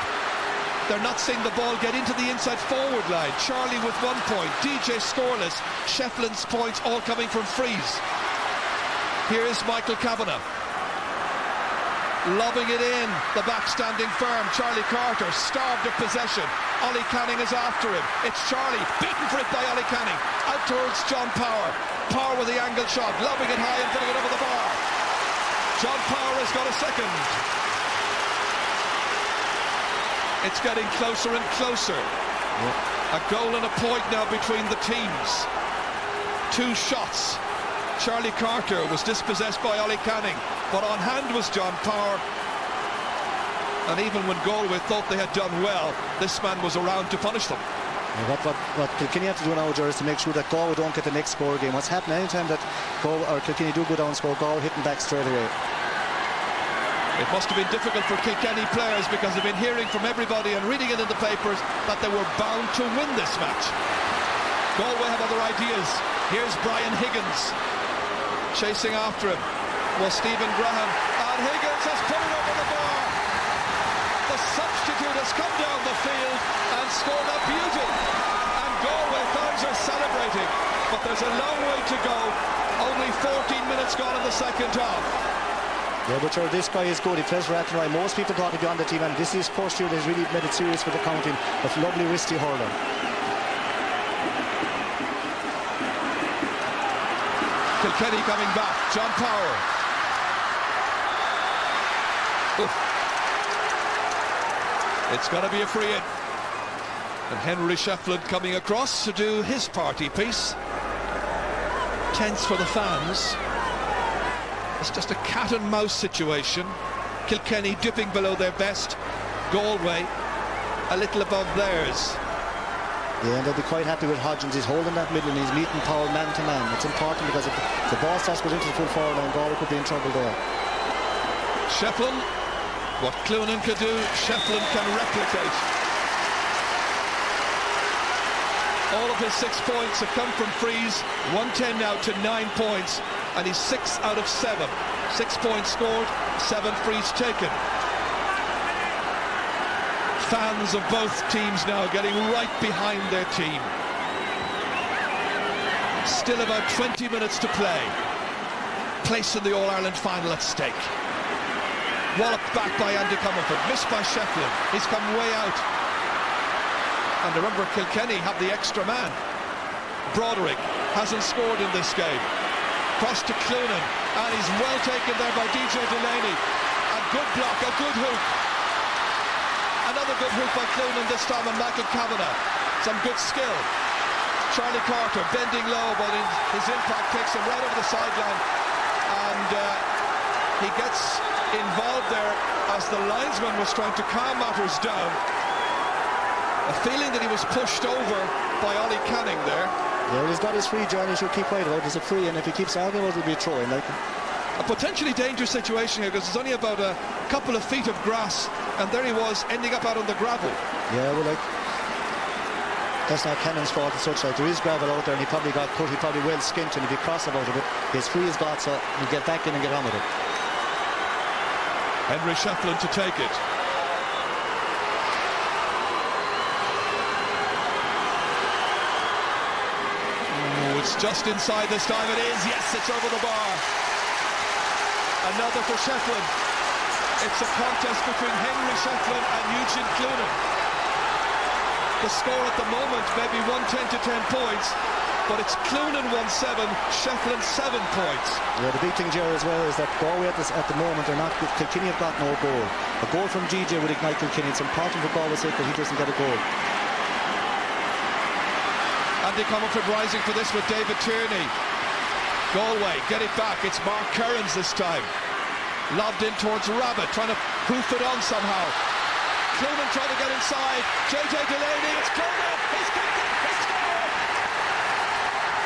They're not seeing the ball get into the inside forward line. Charlie with 1 point, DJ scoreless, Shefflin's points all coming from frees. Here is Michael Kavanagh. Lobbing it in, the back standing firm. Charlie Carter, starved of possession. Ollie Canning is after him. It's Charlie, beaten for it by Ollie Canning. Out towards John Power. Power with the angle shot, lobbing it high and putting it over the bar. John Power has got a second. It's getting closer and closer. A goal and a point now between the teams. 2 shots. Charlie Carter was dispossessed by Ollie Canning, but on hand was John Power. And even when Galway thought they had done well, this man was around to punish them. What Kilkenny have to do now, Ger, is to make sure that Galway don't get the next score game. What's happening anytime that Kilkenny do go down and score, Galway hitting back straight away. It must have been difficult for Kilkenny players, because they've been hearing from everybody and reading it in the papers that they were bound to win this match. Galway have other ideas. Here's Brian Higgins. Chasing after him was Stephen Graham, and Higgins has put it over the bar. The substitute has come down the field and scored a beauty, and Galway fans are celebrating, but there's a long way to go. Only 14 minutes gone in the second half. Yeah, but sure, this guy is good. He plays for Athenry. Most people thought he'd be on the team, and this is his first year that he's really made it serious with the counting. A lovely wristy hurler. Kilkenny coming back. John Power. Oof. It's going to be a free in. And Henry Shefflin coming across to do his party piece. Tense for the fans. It's just a cat and mouse situation. Kilkenny dipping below their best. Galway a little above theirs. Yeah, and they'll be quite happy with Hodgins. He's holding that middle and he's meeting Powell man to man. It's important because if the ball starts going into the full forward line, Galway could be in trouble there. Shefflin, what Cloonan could do, Shefflin can replicate. All of his 6 points have come from frees. 110 now to 9 points, and he's 6 out of 7. 6 points scored, 7 frees taken. Fans of both teams now getting right behind their team. Still about 20 minutes to play. Place in the All-Ireland final at stake. Walloped back by Andy Comerford, missed by Shefflin. He's come way out. And remember, Kilkenny have the extra man. Broderick hasn't scored in this game. Cross to Cloonan, and he's well taken there by DJ Delaney. A good block, a good hook. Another good hook by Cloonan this time, and Michael Kavanagh. Some good skill. Charlie Carter bending low, but his impact takes him right over the sideline. And he gets involved there as the linesman was trying to calm matters down. A feeling that he was pushed over by Ollie Canning there. Yeah, he's got his free journey, he should keep quiet about it. It's a free, and if he keeps arguing, it'll be a throw-in. Like a potentially dangerous situation here, because it's only about a couple of feet of grass, and there he was, ending up out on the gravel. Yeah, well, like, that's not Cannon's fault and such. Like, there is gravel out there, and he probably got put, he probably well skint, and he'd be cross about it, but his free is got, so he'll get back in and get on with it. Henry Shefflin to take it. It's just inside this time. It is. Yes, it's over the bar. Another for Shefflin. It's a contest between Henry Shefflin and Eugene Cloonan. The score at the moment may be 110 to 10 points, but it's Cloonan 1-7, Shefflin 7 points. Yeah, the big thing, Jerry, as well, is that Galway at the moment are not. Kilkenny have got no goal. A goal from GJ would ignite Kilkenny. It's important for Galway's sake that he doesn't get a goal. Andy Comerford rising for this with David Tierney. Galway get it back. It's Mark Kearns this time. Lobbed in towards Rabbit, trying to hoof it on somehow. Cloonan trying to get inside. JJ Delaney, it's Cloonan. He's kicked it. He scored.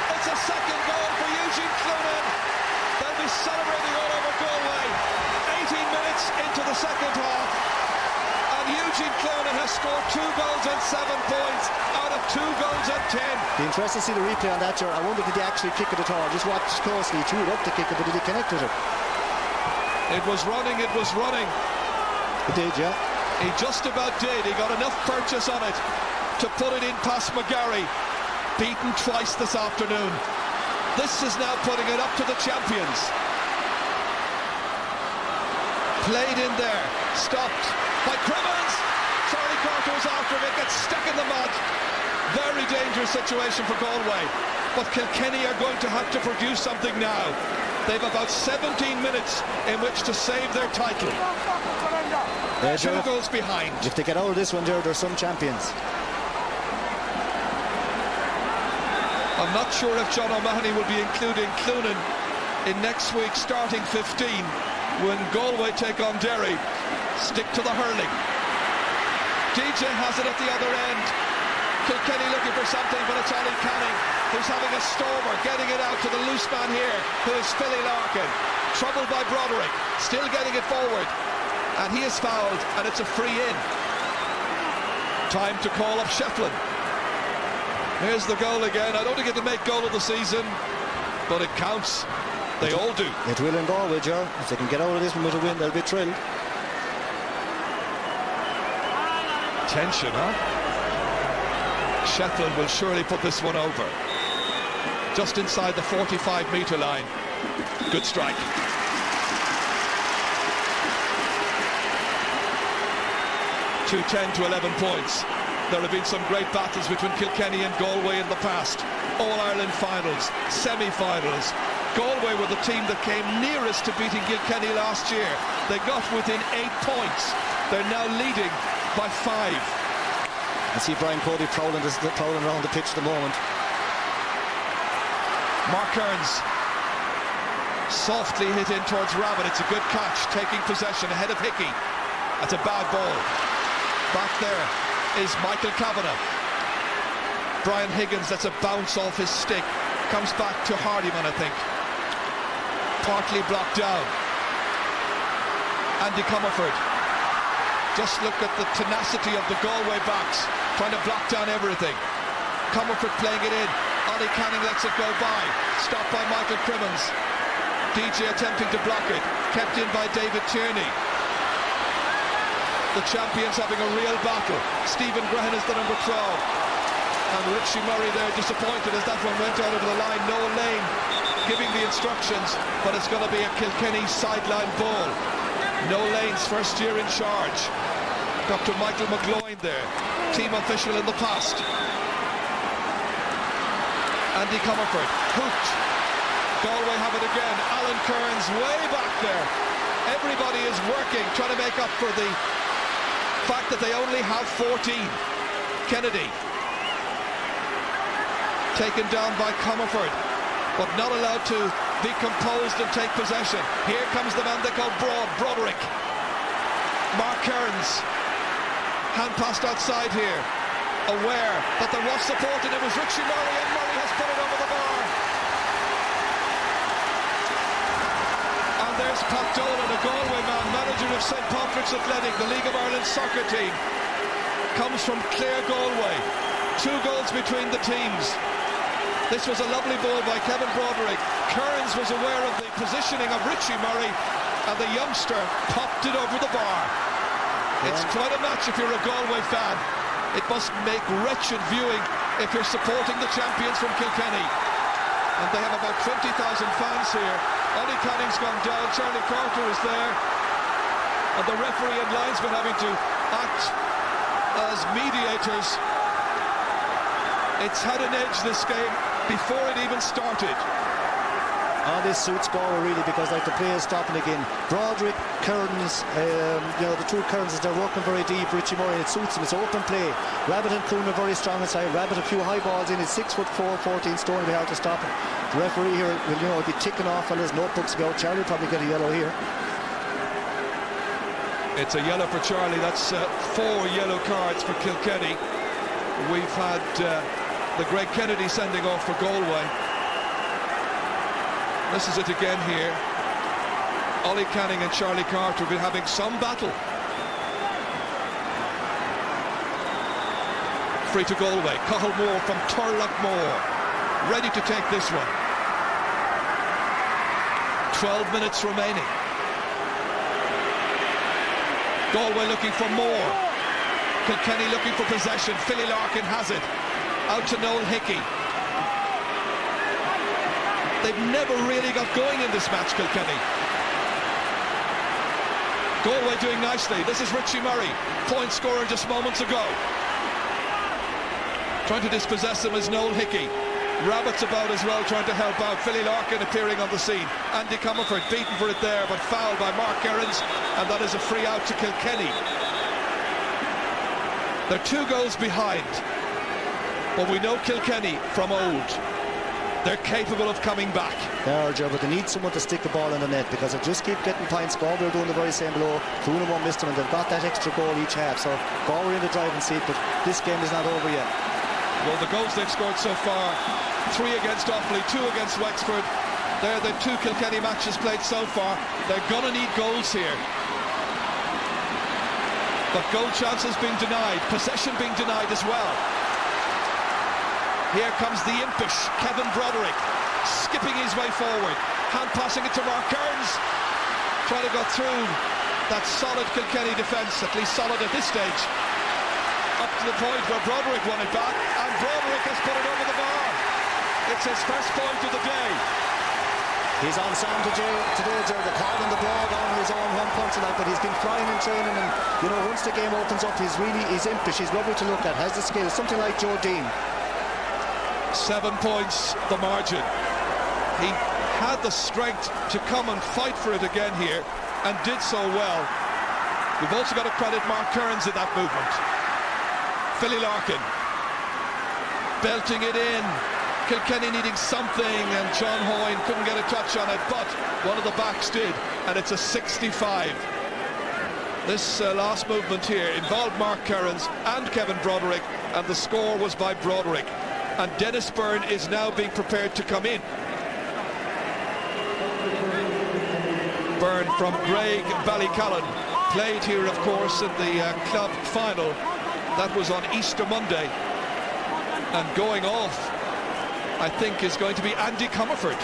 It's a second goal for Eugene Cloonan. They'll be celebrating all over Galway. 18 minutes into the second half. Eugene Cloonan has scored 2 goals and 7 points out of 2 goals and 10. Be interested to see the replay on that, Ger. I wonder did he actually kick it at all. Just watch closely. He threw it up to kick it, but did he connect with it? It was running, it was running. He did, yeah. He just about did. He got enough purchase on it to put it in past McGarry. Beaten twice this afternoon. This is now putting it up to the champions. Played in there. Stopped by Crimmins. Charlie Carter was after him. It gets stuck in the mud. Very dangerous situation for Galway. But Kilkenny are going to have to produce something now. They've about 17 minutes in which to save their title. 2 goals behind. If they get out of this one, they're some champions. I'm not sure if John O'Mahony will be including Cloonan in next week's starting 15 when Galway take on Derry. Stick to the hurling. DJ has it at the other end. Kilkenny looking for something, but it's Ollie Canning who's having a stormer, getting it out to the loose man here, who is Philly Larkin. Troubled by Broderick, still getting it forward. And he is fouled, and it's a free in. Time to call up Shefflin. Here's the goal again. I don't think it'll make goal of the season, but it counts. They all do. It will in Galway, Joe. If they can get out of this one with a win, they'll be thrilled. Tension, huh? Shefflin will surely put this one over. Just inside the 45-metre line. Good strike. Two 10 to 11 points. There have been some great battles between Kilkenny and Galway in the past. All-Ireland finals, semi-finals. Galway were the team that came nearest to beating Kilkenny last year. They got within 8 points. They're now leading by 5. I see Brian Cody prowling around the pitch at the moment. Mark Kearns softly hit in towards Rabbit. It's a good catch, taking possession ahead of Hickey. That's a bad ball. Back there is Michael Kavanagh. Brian Higgins lets a bounce off his stick. Comes back to Hardyman, I think. Partly blocked down. Andy Comerford. Just look at the tenacity of the Galway backs, trying to block down everything. Comerford playing it in. Ollie Canning lets it go by. Stopped by Michael Crimmins. DJ attempting to block it. Kept in by David Tierney. The champions having a real battle. Stephen Grehan is the number 12. And Richie Murray there disappointed as that one went out over the line. Noel Lane giving the instructions, but it's going to be a Kilkenny sideline ball. Noel Lane's first year in charge. Dr. Michael McGloin there, team official in the past. Andy Comerford, hooked. Galway have it again. Alan Kearns way back there. Everybody is working, trying to make up for the fact that they only have 14. Kennedy taken down by Comerford, but not allowed to be composed and take possession. Here comes the man they call Broderick. Mark Kearns, hand passed outside here, aware that there was support, and it was Richie Murray, and Murray has put it over the bar. And there's Pat Dolan, a Galway man, manager of St. Patrick's Athletic, the League of Ireland soccer team. Comes from Clare, Galway. 2 goals between the teams. This was a lovely ball by Kevin Broderick. Kearns was aware of the positioning of Richie Murray, and the youngster popped it over the bar. It's quite a match if you're a Galway fan. It must make wretched viewing if you're supporting the champions from Kilkenny. And they have about 20,000 fans here. Ollie Canning's gone down, Charlie Carter is there. And the referee and linesman having to act as mediators. It's had an edge, this game, before it even started. Oh, this suits Galway really, because like the play is stopping again. Broderick, Kearns, you know, the 2 Kearns, they're working very deep. Richie Murray, it suits them. It's open play. Rabbit and Coon are very strong inside. Rabbit a few high balls in. It's 6'4", 14 stone. It'll be hard to stop it. The referee here will, you know, be ticking off on his notebooks about. Charlie will probably get a yellow here. It's a yellow for Charlie. That's 4 yellow cards for Kilkenny. We've had the Greg Kennedy sending off for Galway. This is it again here. Ollie Canning and Charlie Carter will be having some battle. Free to Galway. Cathal Moore from Turlough ready to take this one. 12 minutes remaining. Galway looking for more. Kilkenny looking for possession. Philly Larkin has it. Out to Noel Hickey. They've never really got going in this match, Kilkenny. Galway doing nicely. This is Richie Murray, point scorer just moments ago. Trying to dispossess him is Noel Hickey. Rabbit's about as well, trying to help out. Philly Larkin appearing on the scene. Andy Comerford beaten for it there, but fouled by Mark Kearns, and that is a free out to Kilkenny. They're 2 goals behind, but we know Kilkenny from old. They're capable of coming back. They are, Joe, but they need someone to stick the ball in the net, because they just keep getting points. Galway are doing the very same below. Cooney won't miss them, and they've got that extra goal each half. So Galway in the driving seat, but this game is not over yet. Well, the goals they've scored so far, 3 against Offaly, 2 against Wexford. They're the 2 Kilkenny matches played so far. They're going to need goals here. But goal chances being denied, possession being denied as well. Here comes the impish Kevin Broderick, skipping his way forward, hand passing it to Mark Kearns, trying to go through that solid Kilkenny defence, at least solid at this stage, up to the point where Broderick won it back, and Broderick has put it over the bar. It's his first point of the day. He's on song today, Joe. They're calling the dog on his own home country, like, but he's been flying in training, and you know, once the game opens up, he's impish, he's lovely to look at, has the skill, something like Joe Dean. 7 points the margin. He had the strength to come and fight for it again here, and did so well. We've also got to credit Mark Kearns in that movement. Philly Larkin belting it in. Kilkenny needing something, and John Hoyne couldn't get a touch on it, but one of the backs did, and it's a 65. This last movement here involved Mark Kerrins and Kevin Broderick, and the score was by Broderick. And Dennis Byrne is now being prepared to come in. Byrne from Graig Ballycallan played here, of course, in the club final. That was on Easter Monday. And going off, I think, is going to be Andy Comerford.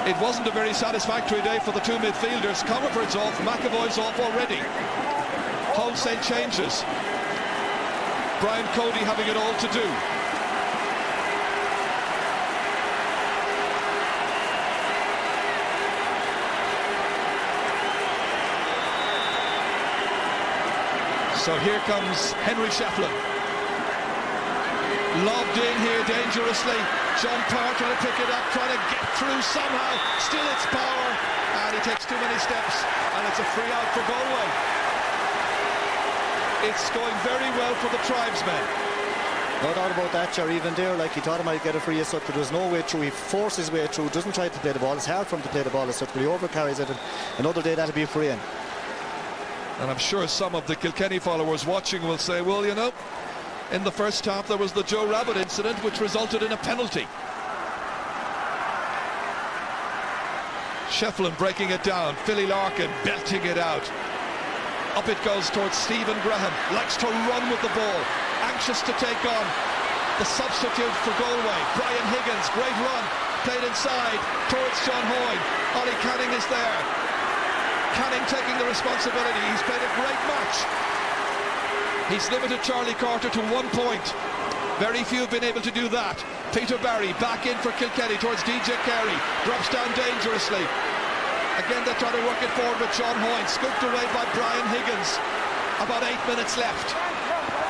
It wasn't a very satisfactory day for the two midfielders. Comerford's off, McAvoy's off already. Wholesale changes. Brian Cody having it all to do. So here comes Henry Shefflin. Lobbed in here dangerously. John Parr trying to pick it up, trying to get through somehow. Still it's Power, and he takes too many steps, and it's a free out for Galway. It's going very well for the tribesmen. No doubt about that, Jerry. Even there, like, he thought he might get a free as such, but there's no way through. He forced his way through, doesn't try to play the ball. It's hard for him to play the ball as such, but he overcarries it, and another day that'll be a free in. And I'm sure some of the Kilkenny followers watching will say, well, you know, in the first half there was the Joe Rabbit incident, which resulted in a penalty. Shefflin breaking it down, Philly Larkin belting it out. Up it goes towards Stephen Graham, likes to run with the ball, anxious to take on the substitute for Galway, Brian Higgins. Great run, played inside towards John Hoyne. Ollie Canning is there. Canning taking the responsibility. He's played a great match. He's limited Charlie Carter to 1 point. Very few have been able to do that. Peter Barry back in for Kilkenny towards DJ Carey. Drops down dangerously. Again, they try to work it forward with John Hoyne. Scooped away by Brian Higgins. About 8 minutes left.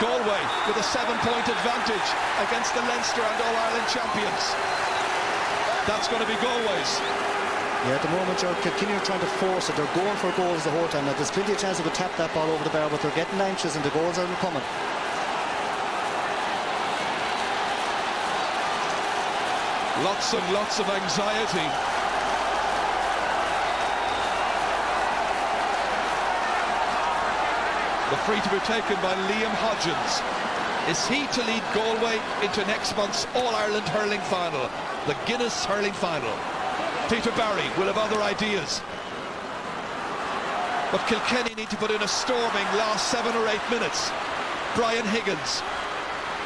Galway with a 7-point advantage against the Leinster and All-Ireland champions. That's going to be Galway's. Yeah, at the moment, Kilkenny are trying to force it. They're going for goals the whole time. Now, there's plenty of chance they could tap that ball over the bar, but they're getting anxious and the goals aren't coming. Lots and lots of anxiety. The free to be taken by Liam Hodgins. Is he to lead Galway into next month's All-Ireland hurling final, the Guinness hurling final? Peter Barry will have other ideas. But Kilkenny need to put in a storming last 7 or 8 minutes. Brian Higgins.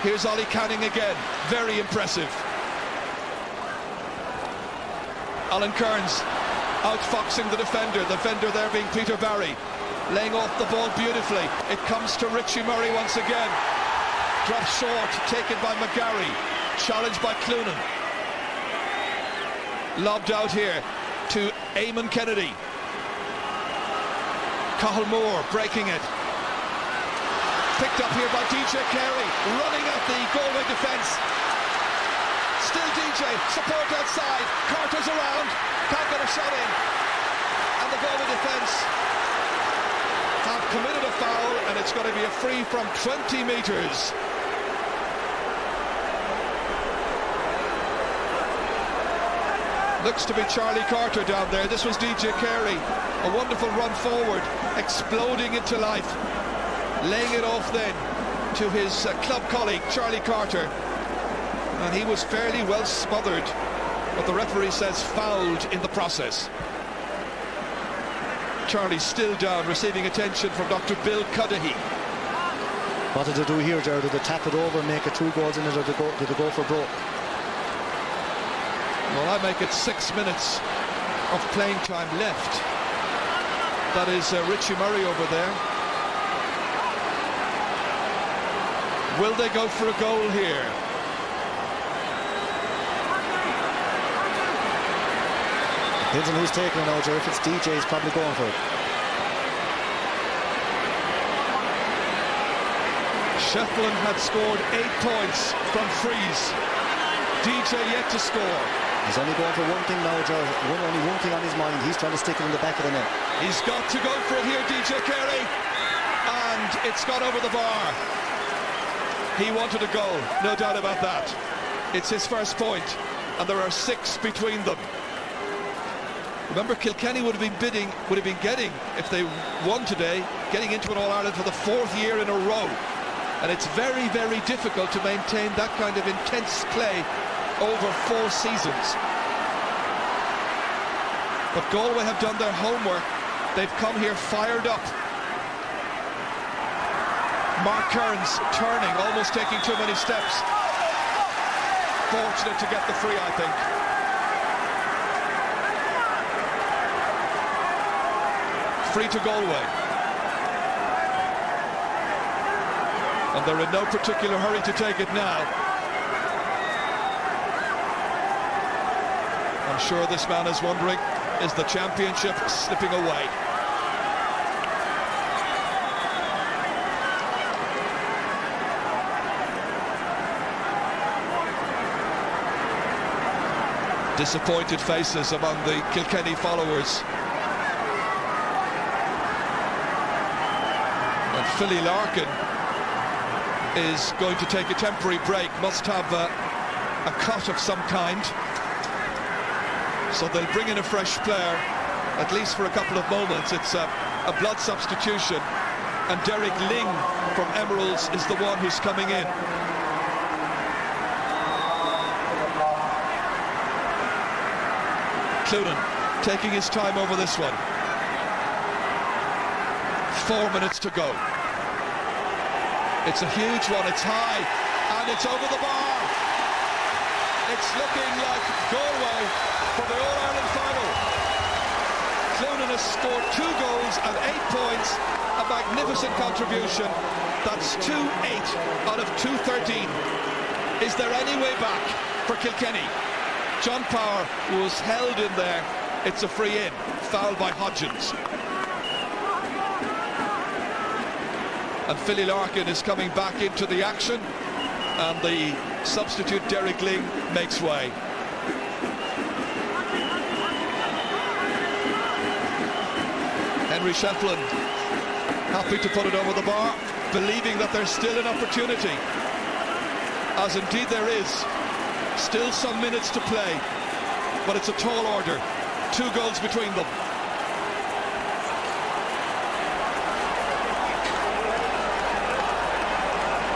Here's Ollie Canning again. Very impressive. Alan Kearns outfoxing the defender. The defender there being Peter Barry. Laying off the ball beautifully. It comes to Richie Murray once again. Drops short, taken by McGarry. Challenged by Cloonan. Lobbed out here to Eamon Kennedy. Cathal Moore breaking it. Picked up here by DJ Carey, running at the Galway defence. Still DJ, support outside. Carter's around, can't get a shot in. And the Galway defence have committed a foul, and it's going to be a free from 20 metres. Looks to be Charlie Carter down there. This was DJ Carey. A wonderful run forward, exploding into life. Laying it off then to his club colleague, Charlie Carter. And he was fairly well smothered, but the referee says fouled in the process. Charlie still down, receiving attention from Dr. Bill Cudahy. What did they do here, Jared? Did they tap it over and make it 2 goals in it, or did they go for broke? Well, I make it 6 minutes of playing time left. That is Richie Murray over there. Will they go for a goal here? Depends on who's taking it now, Jared. If it's DJ, he's probably going for it. Shefflin had scored 8 points from frees. DJ yet to score. He's only going for one thing now, George. Only one thing on his mind. He's trying to stick it in the back of the net. He's got to go for it here, DJ Carey. And it's gone over the bar. He wanted a goal, no doubt about that. It's his first point, and there are 6 between them. Remember, Kilkenny would have been getting, if they won today, getting into an All-Ireland for the 4th year in a row. And it's very, very difficult to maintain that kind of intense play over 4 seasons. But Galway have done their homework. They've come here fired up. Mark Kearns turning, almost taking too many steps. Fortunate to get the free, I think. Free to Galway. And they're in no particular hurry to take it now. I'm sure this man is wondering, is the championship slipping away? Disappointed faces among the Kilkenny followers. And Philly Larkin is going to take a temporary break, must have a cut of some kind. So they'll bring in a fresh player, at least for a couple of moments. It's a blood substitution, and Derek Ling from Emeralds is the one who's coming in. Clunan taking his time over this one. 4 minutes to go. It's a huge one, it's high, and it's over the bar. It's looking like Galway for the All-Ireland final. Clunan has scored 2 goals and 8 points, a magnificent contribution. That's 2-8 out of 2-13. Is there any way back for Kilkenny? John Power was held in there. It's a free in, foul by Hodgins. And Philly Larkin is coming back into the action, and the substitute Derek Ling makes way. Henry Shetland happy to put it over the bar, believing that there's still an opportunity, as indeed there is. Still some minutes to play, but it's a tall order. 2 goals between them.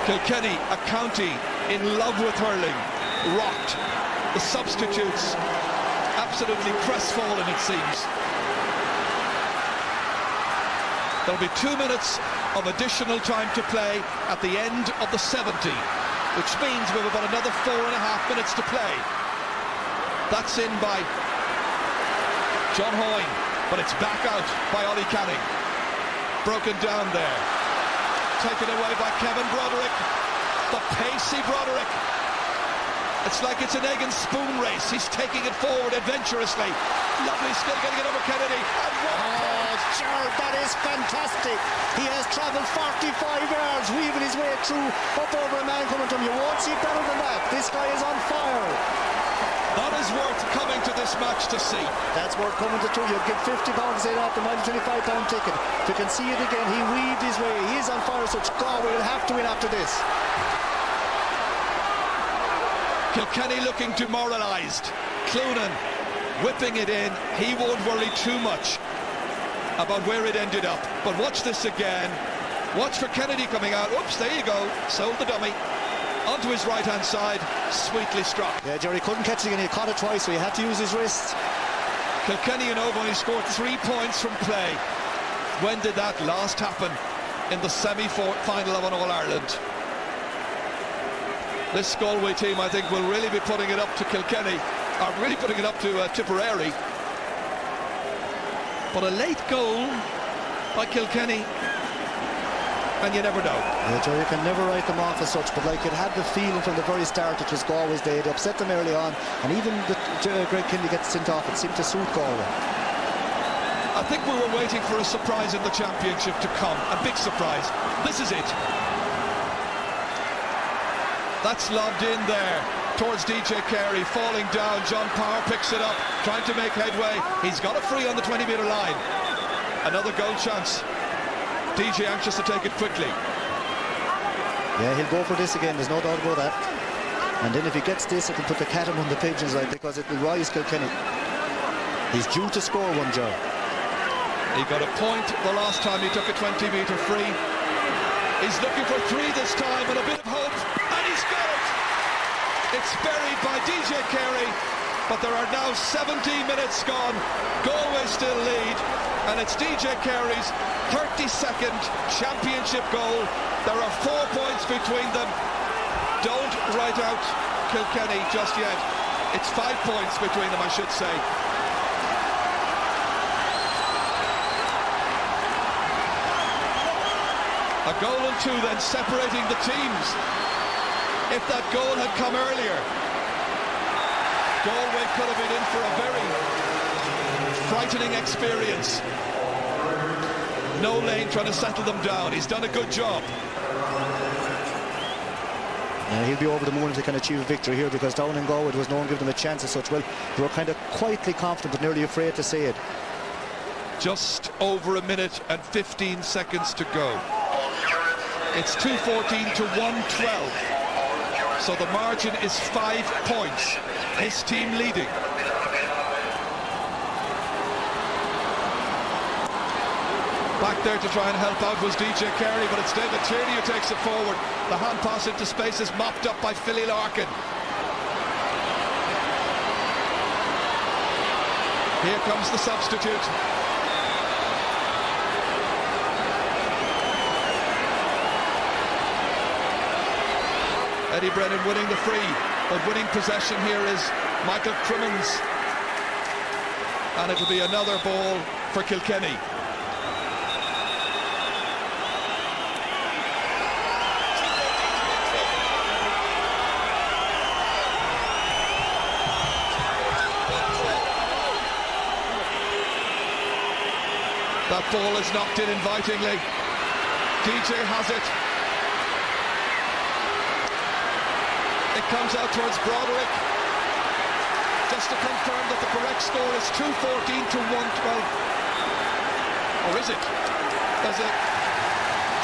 Kilkenny, a county in love with hurling, rocked. The substitutes absolutely crestfallen, it seems. There'll be 2 minutes of additional time to play at the end of the 70. Which means we've about another 4.5 minutes to play. That's in by John Hoyne, but it's back out by Ollie Canning. Broken down there. Taken away by Kevin Broderick. The pacey Broderick. It's like it's an egg and spoon race. He's taking it forward adventurously. Lovely skill getting it over Kennedy. And sure, that is fantastic. He has travelled 45 yards, weaving his way through, up over a man coming to him. You won't see better than that. This guy is on fire. That is worth coming to this match to see. That's worth coming to two. You'd give £50 to say that, the £25 ticket. If you can see it again, he weaved his way. He is on fire, so Galway will have to win after this. Kilkenny looking demoralised. Clunan whipping it in. He won't worry too much about where it ended up. But watch this again. Watch for Kennedy coming out. Oops, there you go. Sold the dummy. Onto his right-hand side. Sweetly struck. Yeah, Jerry couldn't catch it again. He caught it twice, so he had to use his wrist. Kilkenny and Oban, he scored 3 points from play. When did that last happen? In the semi-final of an All-Ireland. This Galway team, I think, will really be putting it up to Kilkenny, or really putting it up to Tipperary. But a late goal by Kilkenny, and you never know. Yeah, Joe, you can never write them off as such, but like it had the feeling from the very start it was Galway's day. They upset them early on, and even Greg Kinley gets sent off. It seemed to suit Galway. I think we were waiting for a surprise in the championship to come, a big surprise. This is it. That's lobbed in there towards DJ Carey, falling down. John Power picks it up, trying to make headway. He's got a free on the 20-metre line. Another goal chance. DJ anxious to take it quickly. Yeah, he'll go for this again, there's no doubt about that. And then if he gets this, it can put the cat among the pigeons, right, because it will rise Kilkenny. He's due to score one, Joe. He got a point the last time he took a 20-metre free. He's looking for 3 this time and a bit of hope, and he's got it! It's buried by DJ Carey, but there are now 17 minutes gone. Galway still lead, and it's DJ Carey's 32nd championship goal. There are 4 points between them. Don't write out Kilkenny just yet. It's 5 points between them, I should say. A goal and 2 then separating the teams. If that goal had come earlier, Galway could have been in for a very frightening experience. No Lane trying to settle them down. He's done a good job. He'll be over the moon if they can achieve a victory here, because down in Galway there was no one giving them a chance as such. Well, they were kind of quietly confident but nearly afraid to say it. Just over a minute and 15 seconds to go. It's 2:14 to 1:12. So the margin is 5 points. His team leading. Back there to try and help out was DJ Carey, but it's David Tierney who takes it forward. The hand pass into space is mopped up by Philly Larkin. Here comes the substitute. Eddie Brennan winning the free, but winning possession here is Michael Crimmins. And it'll be another ball for Kilkenny. That ball is knocked in invitingly. DJ has it. It comes out towards Broderick. Just to confirm that the correct score is 2:14 to 1:12. Or is it? There's a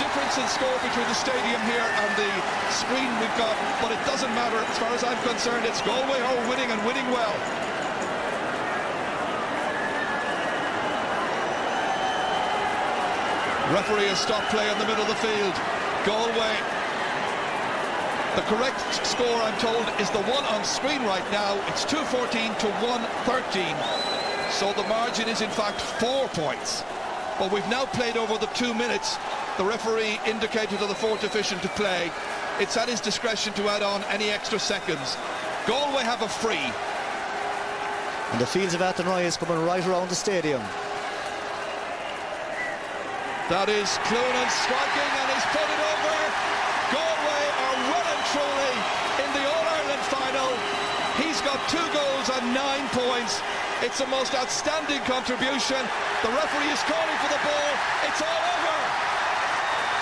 difference in score between the stadium here and the screen we've got, but it doesn't matter as far as I'm concerned. It's Galway who are winning and winning well. Referee has stopped play in the middle of the field. Galway. The correct score, I'm told, is the one on screen right now. It's 2:14 to 1:13. So the margin is in fact 4 points. But we've now played over the 2 minutes. The referee indicated to the fourth official to play. It's at his discretion to add on any extra seconds. Galway have a free. And the fields of Athenry is coming right around the stadium. That is Cloonan striking, and he's put it over. Galway are well and truly in the All-Ireland final. He's got 2 goals and 9 points. It's the most outstanding contribution. The referee is calling for the ball. It's all over.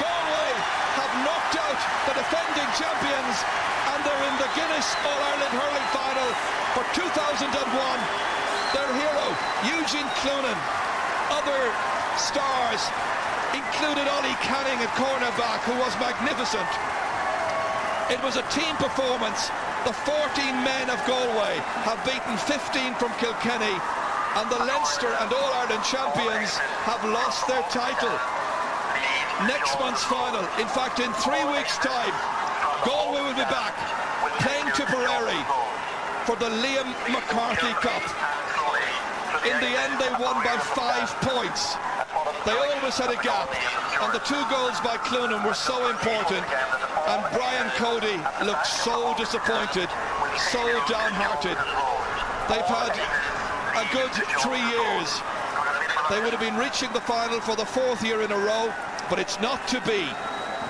Galway have knocked out the defending champions, and they're in the Guinness All-Ireland hurling final for 2001. Their hero, Eugene Cloonan. Other stars included Ollie Canning at cornerback, who was magnificent. It was a team performance. The 14 men of Galway have beaten 15 from Kilkenny, and the Leinster and All-Ireland champions have lost their title. Next month's final, in fact in 3 weeks' time, Galway will be back playing Tipperary for the Liam McCarthy Cup. In the end they won by 5 points. They always had a gap, and the 2 goals by Cloonan were so important, and Brian Cody looked so disappointed, so downhearted. They've had a good 3 years. They would have been reaching the final for the 4th year in a row, but it's not to be.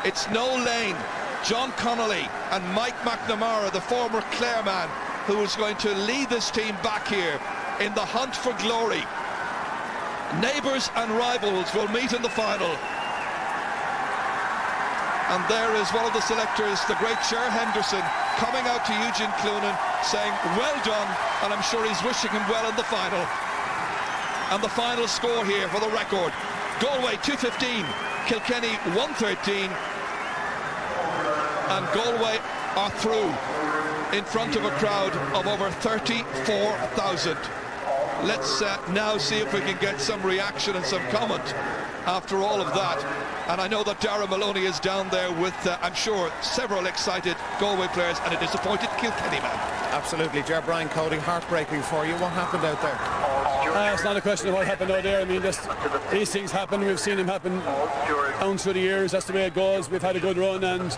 It's Noel Lane, John Connolly and Mike McNamara, the former Clare man, who is going to lead this team back here in the hunt for glory. Neighbours and rivals will meet in the final. And there is one of the selectors, the great Cher Henderson, coming out to Eugene Cloonan saying well done, and I'm sure he's wishing him well in the final. And the final score here for the record: Galway 215, Kilkenny 113, and Galway are through in front of a crowd of over 34,000. let's now see if we can get some reaction and some comment after all of that. And I know that Darragh Maloney is down there with, I'm sure, several excited Galway players and a disappointed Kilkenny man. Absolutely. Ger Brian Cody, heartbreaking for you. What happened out there? It's not a question of what happened out there. I mean, these things happen. We've seen them happen down through the years. That's the way it goes. We've had a good run, and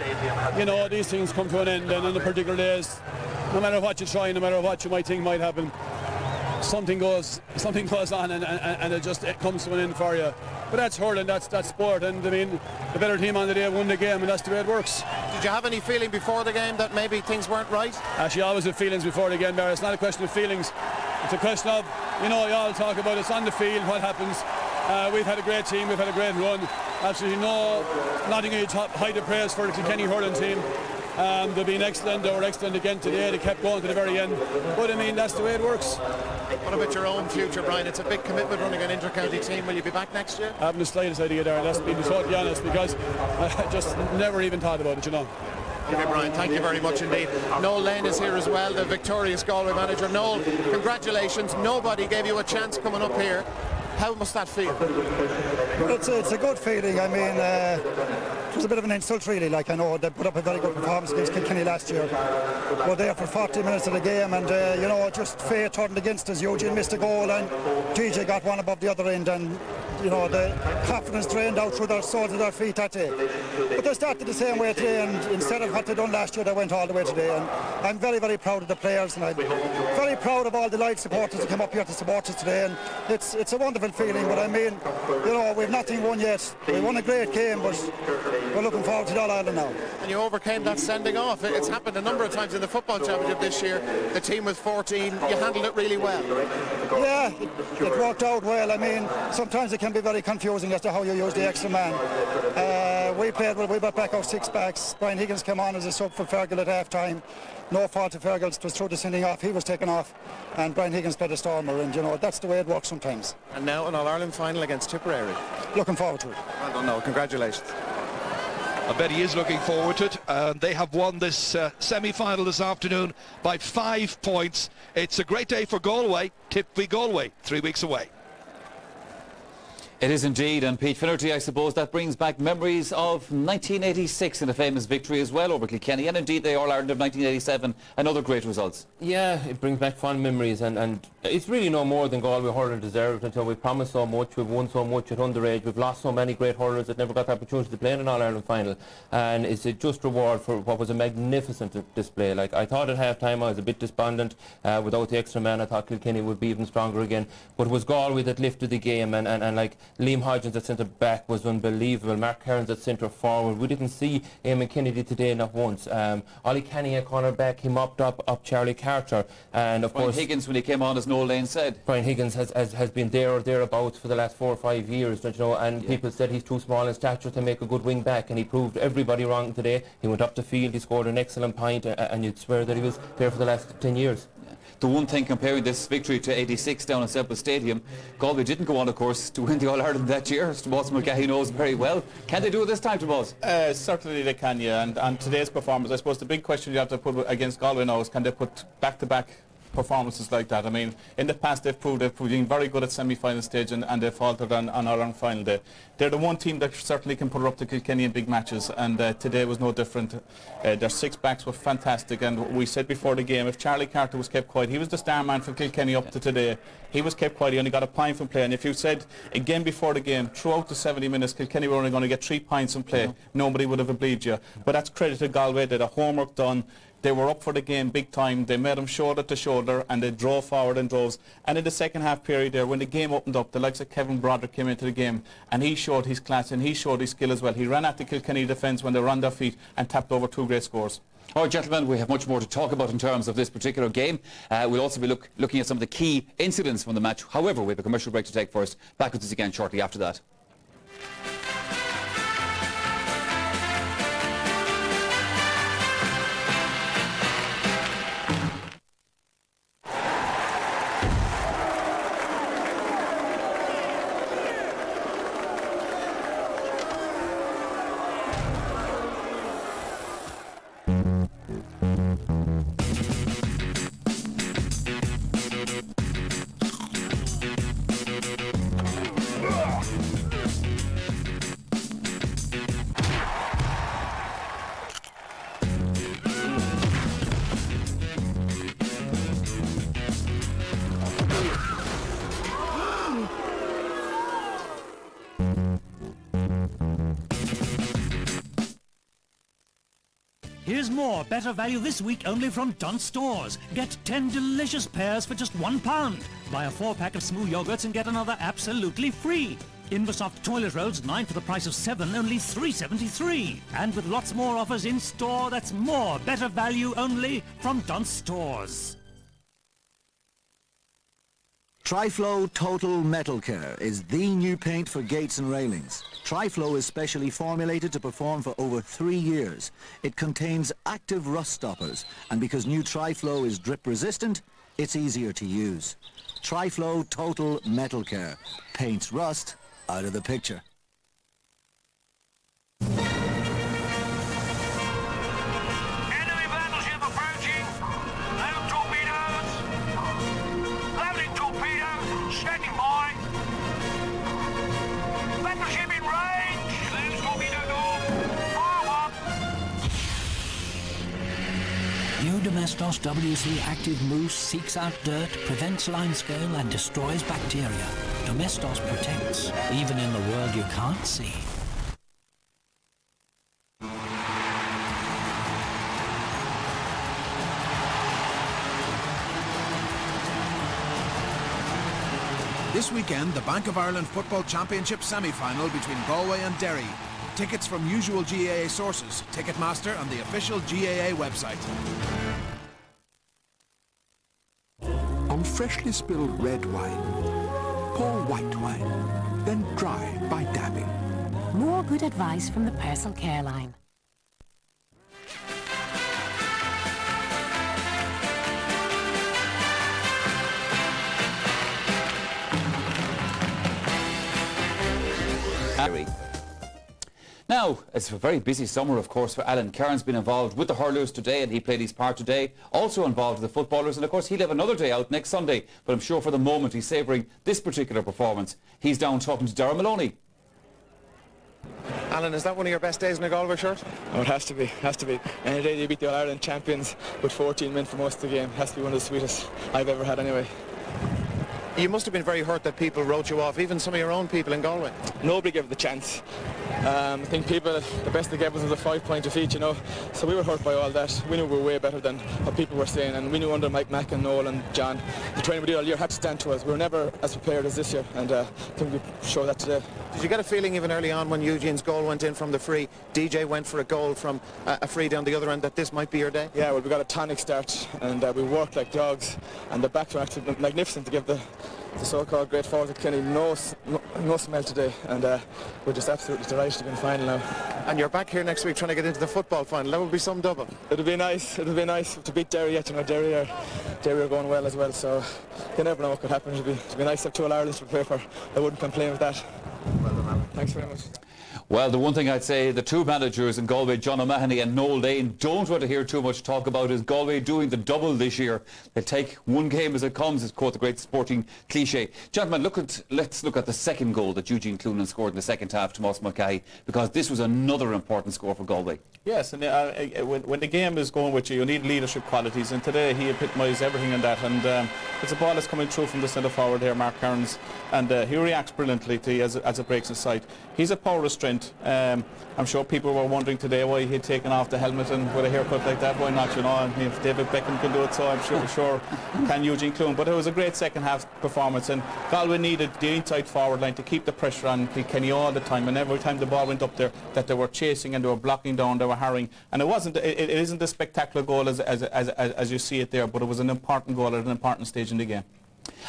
you know, these things come to an end. And on the particular days, no matter what you try, no matter what you might think might happen, something goes on, and it comes to an end for you. But that's hurling, that's sport, and I mean, the better team on the day won the game, and that's the way it works. Did you have any feeling before the game that maybe things weren't right? Actually, always have feelings before the game, Barry. It's not a question of feelings. It's a question of, you know, you all talk about it's on the field, what happens. We've had a great team, we've had a great run. Absolutely nothing to hide the praise for the Kilkenny hurling team. They've been excellent, they were excellent again today, they kept going to the very end. But I mean, that's the way it works. What about your own future, Brian? It's a big commitment running an inter-county team. Will you be back next year? I haven't the slightest idea there, let's be totally honest, because I just never even thought about it, you know. Okay, Brian, thank you very much indeed. Noel Lane is here as well, the victorious Galway manager. Noel, congratulations. Nobody gave you a chance coming up here. How must that feel? Well, it's a good feeling. I mean, it was a bit of an insult, really. Like, I know they put up a very good performance against Kilkenny last year. We're there for 40 minutes of the game, and you know, just fate turned against us. Eugene missed a goal, and GJ got one above the other end, and you know, the confidence drained out through their soles of their feet that day. But they started the same way today, and instead of what they done last year, they went all the way today. And I'm very, very proud of the players, and I'm very proud of all the live supporters that came up here to support us today. And it's a wonderful feeling. But I mean, you know, we've nothing won yet. We won a great game, but we're looking forward to the All-Ireland now. And you overcame that sending off. It's happened a number of times in the football championship this year. The team with 14, you handled it really well. Yeah, it worked out well. I mean, sometimes it can be very confusing as to how you use the extra man. We played well, we brought back our six backs. Brian Higgins came on as a sub for Fergal at half-time. No fault of Fergal's, it was through the sending off, he was taken off, and Brian Higgins played a stormer, and you know, that's the way it works sometimes. And now an All-Ireland final against Tipperary. Looking forward to it. Well done, Noel, congratulations. I bet he is looking forward to it. They have won this semi-final this afternoon by 5 points. It's a great day for Galway. Tip v Galway, 3 weeks away. It is indeed, and Pete Finnerty, I suppose that brings back memories of 1986 and a famous victory as well over Kilkenny, and indeed the All-Ireland of 1987 and other great results. Yeah, it brings back fond memories, and it's really no more than Galway hurling deserved until we promised so much, we've won so much at underage, we've lost so many great hurlers that never got the opportunity to play in an All-Ireland final, and it's a just reward for what was a magnificent display. Like, I thought at half-time I was a bit despondent without the extra man. I thought Kilkenny would be even stronger again, but it was Galway that lifted the game, and like Liam Hodgins at centre back was unbelievable. Mark Cairns at centre forward. We didn't see Eamon Kennedy today not once. Ollie Kenny at corner back, he mopped up Charlie Carter, and of course Higgins, when he came on, as Noel Lane said, Brian Higgins has been there or thereabouts for the last 4 or 5 years, don't you know, and people said he's too small in stature to make a good wing back, and he proved everybody wrong today. He went up the field, he scored an excellent point, and you'd swear that he was there for the last 10 years. The one thing comparing this victory to 86 down at Semple Stadium, Galway didn't go on, of course, to win the All-Ireland that year. Tomas McGahey knows very well. Can they do it this time, Tomas? Certainly they can, yeah. And today's performance, I suppose the big question you have to put against Galway now is, can they put back-to-back performances like that? I mean, in the past they've been very good at semi-final stage, and they've faltered on All-Ireland final day. They're the one team that certainly can put it up to Kilkenny in big matches, and today was no different. Their six backs were fantastic, and we said before the game, if Charlie Carter was kept quiet, he was the star man for Kilkenny up to today. He was kept quiet, he only got a point from play, and if you said again before the game, throughout the 70 minutes, Kilkenny were only going to get 3 points in play, nobody would have believed you. But that's credit to Galway, they had the homework done. They were up for the game big time. They made them shoulder to shoulder, and they drove forward and drove. And in the second half period there, when the game opened up, the likes of Kevin Broderick came into the game, and he showed his class and he showed his skill as well. He ran at the Kilkenny defence when they were on their feet and tapped over 2 great scores. All right, gentlemen, we have much more to talk about in terms of this particular game. We'll also be looking at some of the key incidents from the match. However, we have a commercial break to take first. Back with us again shortly after that. Here's more better value this week only from Dunnes Stores. Get 10 delicious pears for just £1. Buy a 4-pack of Smooth yogurts and get another absolutely free. Inversoft toilet rolls, 9 for the price of 7, only £3.73. And with lots more offers in store, that's more better value only from Dunnes Stores. Triflow Total Metal Care is the new paint for gates and railings. Triflow is specially formulated to perform for over 3 years. It contains active rust stoppers, and because new Triflow is drip resistant, it's easier to use. Triflow Total Metal Care paints rust out of the picture. New Domestos WC Active Mousse seeks out dirt, prevents limescale and destroys bacteria. Domestos protects, even in the world you can't see. This weekend, the Bank of Ireland Football Championship semi-final between Galway and Derry. Tickets from usual GAA sources, Ticketmaster and the official GAA website. On freshly spilled red wine, pour white wine, then dry by dabbing. More good advice from the Personal Care line. Now, it's a very busy summer, of course, for Alan. Cairns been involved with the hurlers today, and he played his part today. Also involved with the footballers, and of course he'll have another day out next Sunday. But I'm sure for the moment he's savouring this particular performance. He's down talking to Darren Maloney. Alan, is that one of your best days in a Galway shirt? Oh, it has to be, Any day you beat the All-Ireland champions with 14 men for most of the game, has to be one of the sweetest I've ever had anyway. You must have been very hurt that people wrote you off, even some of your own people in Galway. Nobody gave it the chance. I think people, the best they gave us was a 5-point defeat, you know. So we were hurt by all that. We knew we were way better than what people were saying, and we knew under Mike Mack and Noel and John, the training we did all year had to stand to us. We were never as prepared as this year, and I think we showed that today. Did you get a feeling even early on when Eugene's goal went in from the free, DJ went for a goal from a free down the other end, that this might be your day? Yeah, well, we got a tonic start, and we worked like dogs, and the backs were actually magnificent to give the so-called great forward of Kilkenny no smell today, and we're just absolutely delighted to be in the final now. And you're back here next week trying to get into the football final. That would be some double. It'll be nice to beat Derry yet. You know, Derry are going well as well, so you never know what could happen. It'll be nice to have two All-Irelands to prepare for. I wouldn't complain with that. Well done, Alan. Thanks very much. Well, the one thing I'd say, the two managers in Galway, John O'Mahony and Noel Lane, don't want to hear too much talk about is Galway doing the double this year. They take one game as it comes, is quote the great sporting cliche. Gentlemen, let's look at the second goal that Eugene Cloonan scored in the second half to Moss Mulcahy, because this was another important score for Galway. Yes, and when the game is going with you, you need leadership qualities, and today he epitomised everything in that. And it's a ball that's coming through from the centre forward here, Mark Cairns, and he reacts brilliantly to as it breaks inside. He's a power of strength. I'm sure people were wondering today why he'd taken off the helmet and with a haircut like that. Why not? You know, if David Beckham can do it, so I'm sure can Eugene Cloonan. But it was a great second half performance, and Galway needed the inside forward line to keep the pressure on Kilkenny all the time. And every time the ball went up there, that they were chasing and they were blocking down, they were harrying. And it isn't a spectacular goal as you see it there, but it was an important goal at an important stage in the game.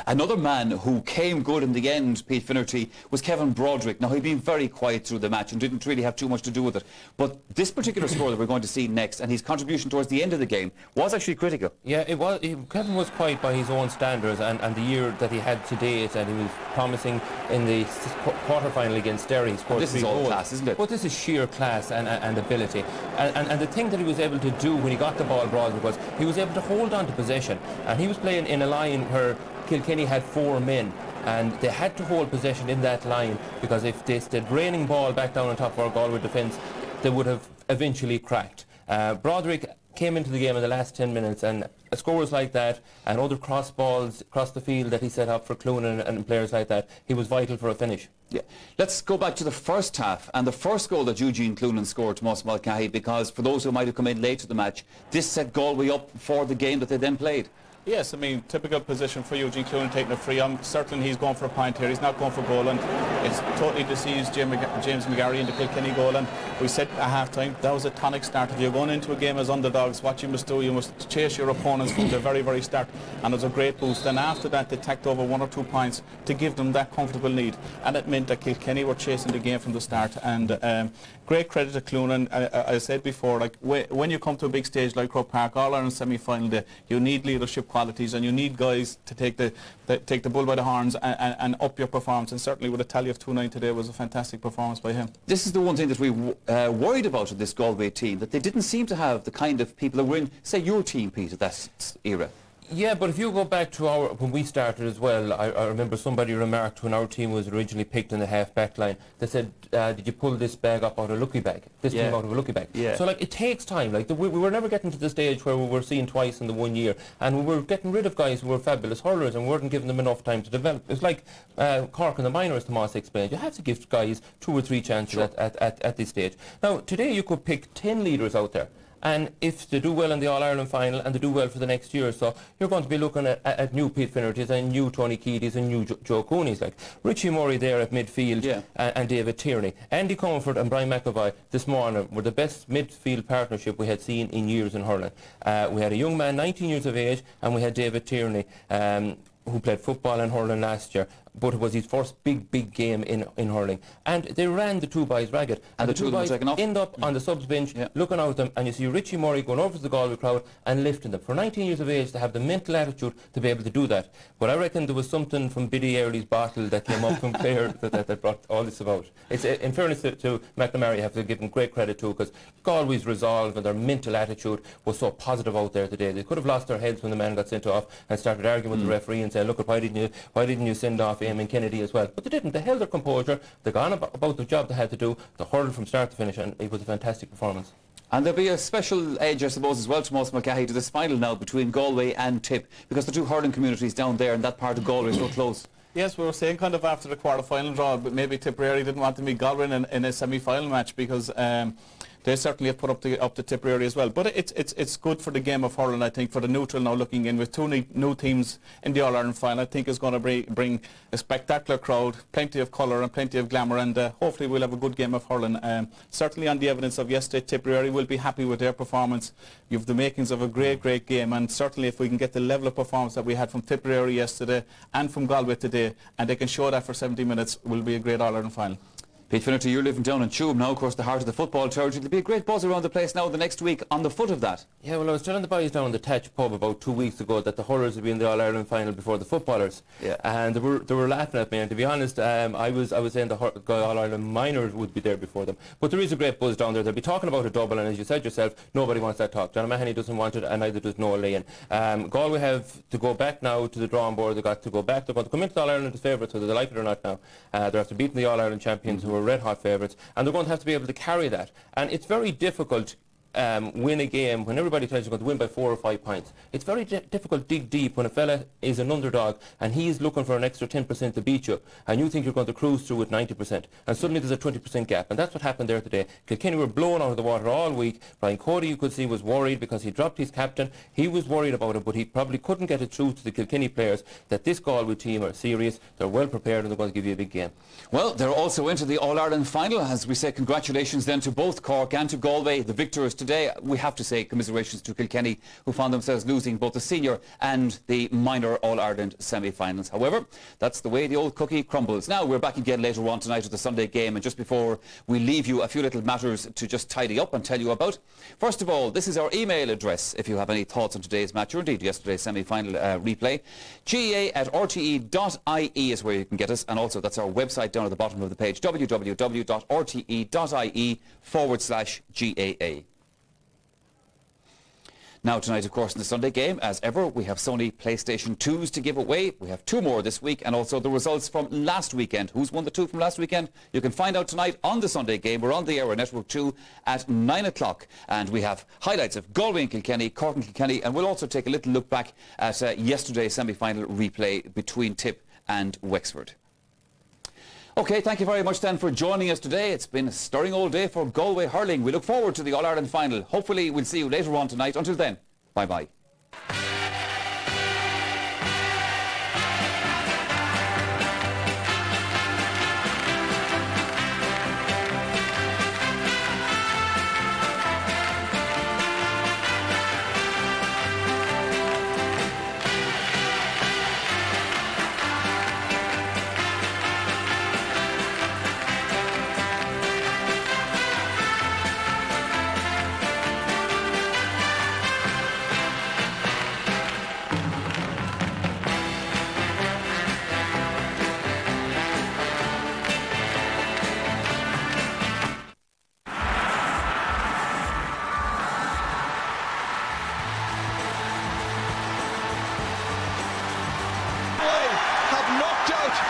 Another man who came good in the end, Pete Finnerty, was Kevin Broderick. Now, he'd been very quiet through the match and didn't really have too much to do with it. But this particular score that we're going to see next, and his contribution towards the end of the game, was actually critical. Yeah, it was. Kevin was quiet by his own standards, and the year that he had to date, and he was promising in the quarter-final against Derry. He scored this is all class, isn't it? But this is sheer class and ability. And the thing that he was able to do when he got the ball, Broderick, was he was able to hold on to possession. And he was playing in a line where Kilkenny had 4 men, and they had to hold possession in that line, because if they stayed raining ball back down on top of our Galway defence, they would have eventually cracked. Broderick came into the game in the last 10 minutes, and scores like that and other cross balls across the field that he set up for Cloonan and players like that, he was vital for a finish. Yeah. Let's go back to the first half and the first goal that Eugene Cloonan scored to Moss Mulcahy, because for those who might have come in late to the match, this set Galway up for the game that they then played. Yes, I mean, typical position for Eugene Cloonan taking a free. I'm certain he's going for a point here. He's not going for goal, and it's totally deceased James McGarry in the Kilkenny goal. And we said at half-time, that was a tonic start. If you're going into a game as underdogs, what you must do, you must chase your opponents from the very, very start. And it was a great boost. And after that, they tacked over 1 or 2 points to give them that comfortable lead. And it meant that Kilkenny were chasing the game from the start. And great credit to Cloonan. I said before, like when you come to a big stage like Croke Park, All-Ireland semi-final day, you need leadership qualities, and you need guys to take the bull by the horns and up your performance. And certainly with a tally of 2-9 today was a fantastic performance by him. This is the one thing that we worried about in this Galway team, that they didn't seem to have the kind of people that were in, say, your team, Pete, at that era. Yeah, but if you go back to when we started as well, I remember somebody remarked when our team was originally picked in the half-back line, they said, did you pull this bag up out of a lucky bag? This team out of a lucky bag. Yeah. So, like, it takes time. Like, we were never getting to the stage where we were seen twice in the 1 year, and we were getting rid of guys who were fabulous hurlers and we weren't giving them enough time to develop. It's like Cork and the minors, Tomas explained. You have to give guys 2 or 3 chances at this stage. Now, today you could pick 10 leaders out there, and if they do well in the All-Ireland final and they do well for the next year or so, you're going to be looking at new Pete Finnertys and new Tony Keady's and new Joe Cooney's, like Richie Murray there at midfield, and David Tierney. Andy Comfort and Brian McAvoy this morning were the best midfield partnership we had seen in years in hurling. We had a young man, 19 years of age, and we had David Tierney, who played football and hurling last year, but it was his first big game in hurling. And they ran the 2 boys ragged. And the 2 boys end up on the subs bench looking out at them, and you see Richie Murray going over to the Galway crowd and lifting them. For 19 years of age, to have the mental attitude to be able to do that. But I reckon there was something from Biddy Early's bottle that came up from players that brought all this about. It's in fairness to McNamara, I have to give him great credit too, because Galway's resolve and their mental attitude was so positive out there today. They could have lost their heads when the man got sent off and started arguing with the referee and saying, look, why didn't you send off Eamon Kennedy as well? But they didn't. They held their composure. They got on about the job they had to do. They hurled from start to finish, and it was a fantastic performance. And there'll be a special edge, I suppose, as well to Moss Mulcahy to this final now between Galway and Tip, because the 2 hurling communities down there in that part of Galway are so close. Yes, we were saying kind of after the quarter-final draw, but maybe Tipperary didn't want to meet Galway in a semi-final match, because they certainly have put up the Tipperary as well. But it's good for the game of hurling, I think, for the neutral now looking in with 2 new teams in the All-Ireland final. I think is going to bring a spectacular crowd, plenty of colour and plenty of glamour, and hopefully we'll have a good game of hurling. Certainly on the evidence of yesterday, Tipperary will be happy with their performance. You have the makings of a great game, and certainly if we can get the level of performance that we had from Tipperary yesterday and from Galway today, and they can show that for 70 minutes, will be a great All-Ireland final. Pete Finnerty, you're living down in Tuam now, of course, the heart of the football territory. There'll be a great buzz around the place now the next week on the foot of that. Yeah, well, I was telling the boys down in the Tatch pub about 2 weeks ago that the hurlers would be in the All-Ireland final before the footballers. Yeah. And they were laughing at me, and to be honest, I was saying the All-Ireland minors would be there before them. But there is a great buzz down there. They'll be talking about a double, and as you said yourself, nobody wants that talk. John O'Mahony doesn't want it, and neither does Noel Lane. Galway have to go back now to the drawing board. They've got to go back. They're going to come into the All-Ireland as favourites, whether they like it or not now. They're after beating the All-Ireland champions, who are red-hot favourites. And they're going to have to be able to carry that. And it's very difficult win a game when everybody tells you you're going to win by 4 or 5 points. It's very difficult to dig deep when a fella is an underdog and he's looking for an extra 10% to beat you, and you think you're going to cruise through with 90%, and suddenly there's a 20% gap. And that's what happened there today. Kilkenny were blown out of the water all week. Brian Cody, you could see, was worried because he dropped his captain. He was worried about it, but he probably couldn't get it through to the Kilkenny players that this Galway team are serious, they're well prepared, and they're going to give you a big game. Well, they're also into the All-Ireland final. As we say, congratulations then to both Cork and to Galway, the victors today. We have to say commiserations to Kilkenny, who found themselves losing both the senior and the minor All-Ireland semi-finals. However, that's the way the old cookie crumbles. Now, we're back again later on tonight at the Sunday game, and just before we leave you, a few little matters to just tidy up and tell you about. First of all, this is our email address if you have any thoughts on today's match, or indeed yesterday's semi-final replay. GEA@rte.ie is where you can get us, and also that's our website down at the bottom of the page, www.rte.ie/GAA. Now tonight, of course, in the Sunday game, as ever, we have Sony PlayStation 2s to give away. We have 2 more this week, and also the results from last weekend. Who's won the 2 from last weekend? You can find out tonight on the Sunday game. We're on the air on Network 2 at 9 o'clock, and we have highlights of Galway and Kilkenny, Cork and Kilkenny, and we'll also take a little look back at yesterday's semi-final replay between Tip and Wexford. OK, thank you very much then for joining us today. It's been a stirring old day for Galway hurling. We look forward to the All-Ireland final. Hopefully we'll see you later on tonight. Until then, bye-bye.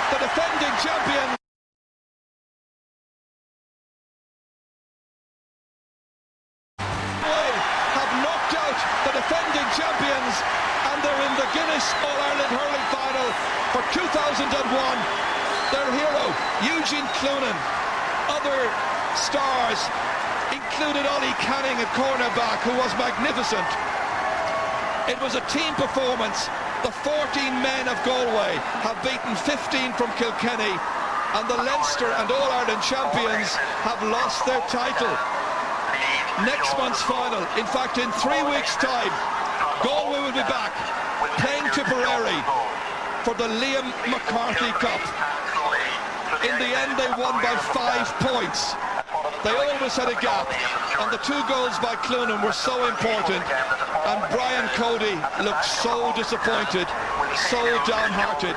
The defending champion. Have knocked out the defending champions, and they're in the Guinness All-Ireland hurling final for 2001. Their hero, Eugene Cloonan. Other stars included Ollie Canning at cornerback, who was magnificent. It was a team performance. The 14 men of Galway have beaten 15 from Kilkenny, and the Leinster and All-Ireland champions have lost their title. Next month's final, in fact in 3 weeks' time, Galway will be back playing Tipperary for the Liam McCarthy Cup. In the end they won by 5 points. They always had a gap, and the 2 goals by Cloonan were so important, and Brian Cody looked so disappointed, so downhearted.